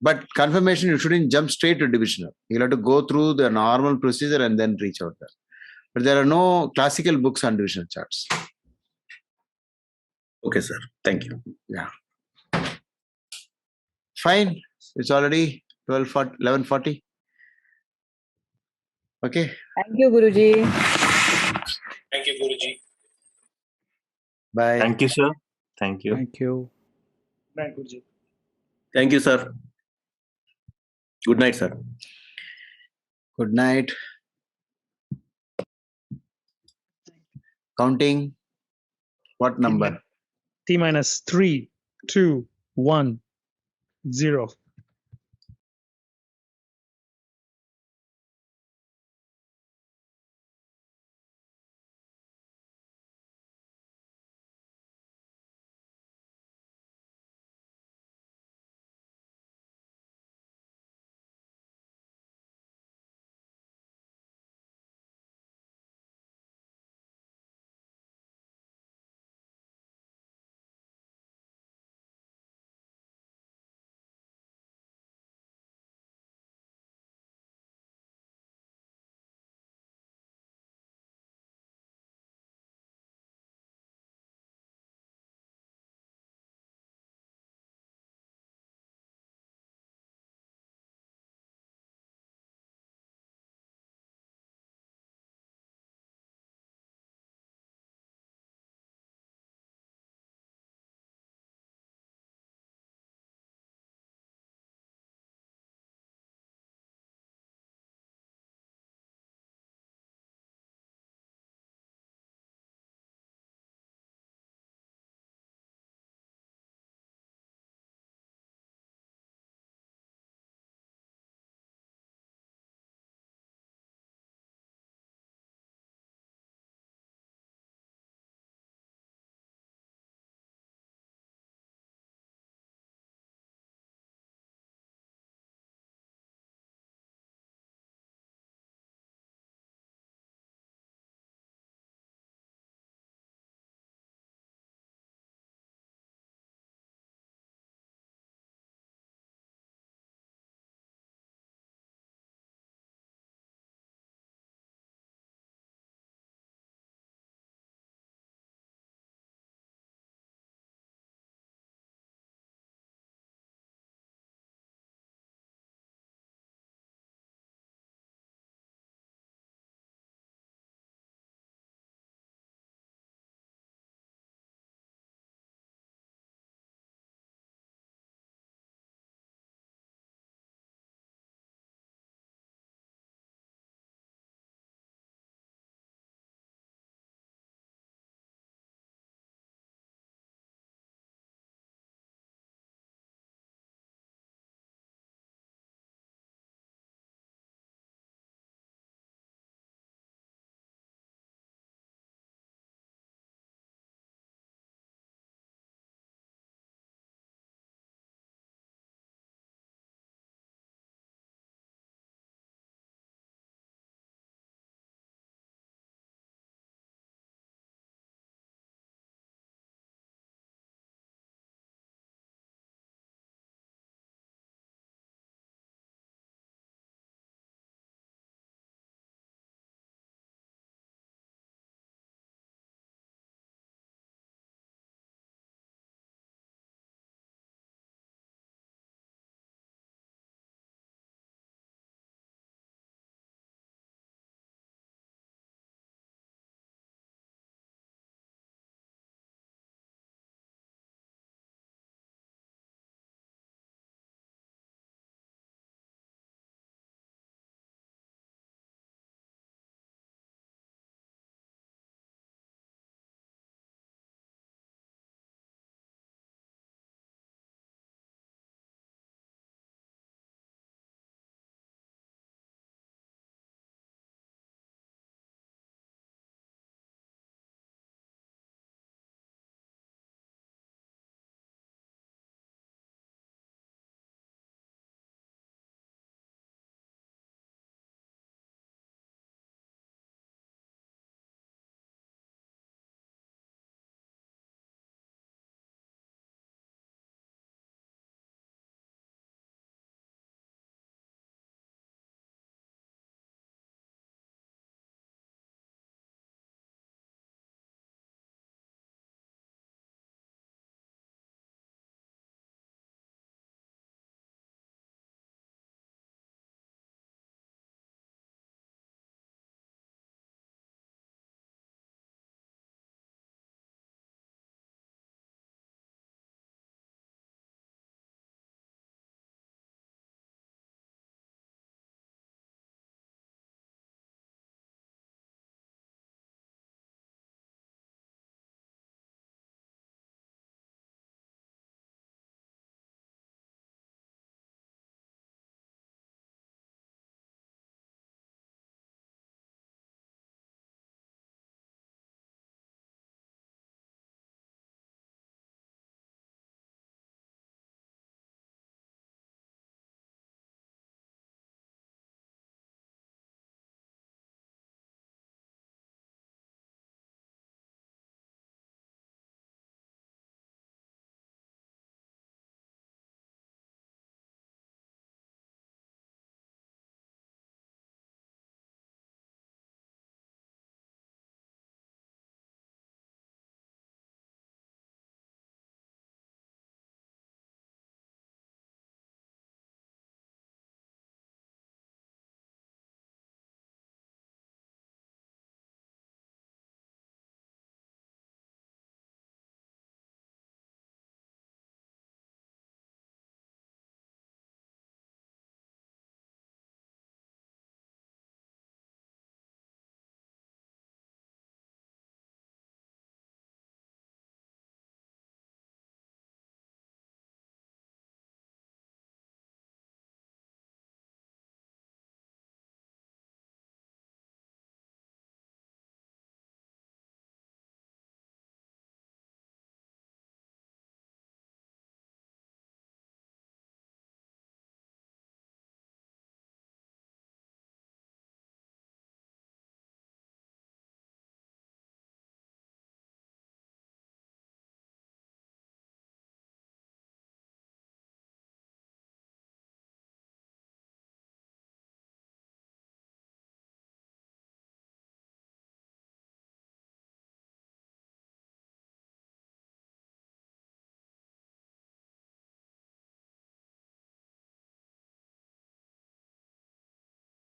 But confirmation, you shouldn't jump straight to divisional. You'll have to go through the normal procedure and then reach out there. But there are no classical books on divisional charts. Okay, sir. Thank you. Yeah. Fine. It's already 11:40. Okay. Thank you, Guruji. Thank you, Guruji. Bye. Thank you, sir. Thank you. Thank you. Bye, Guruji. Thank you, sir. Good night, sir. Good night. Counting. What number? T minus 3, 2, 1, 0.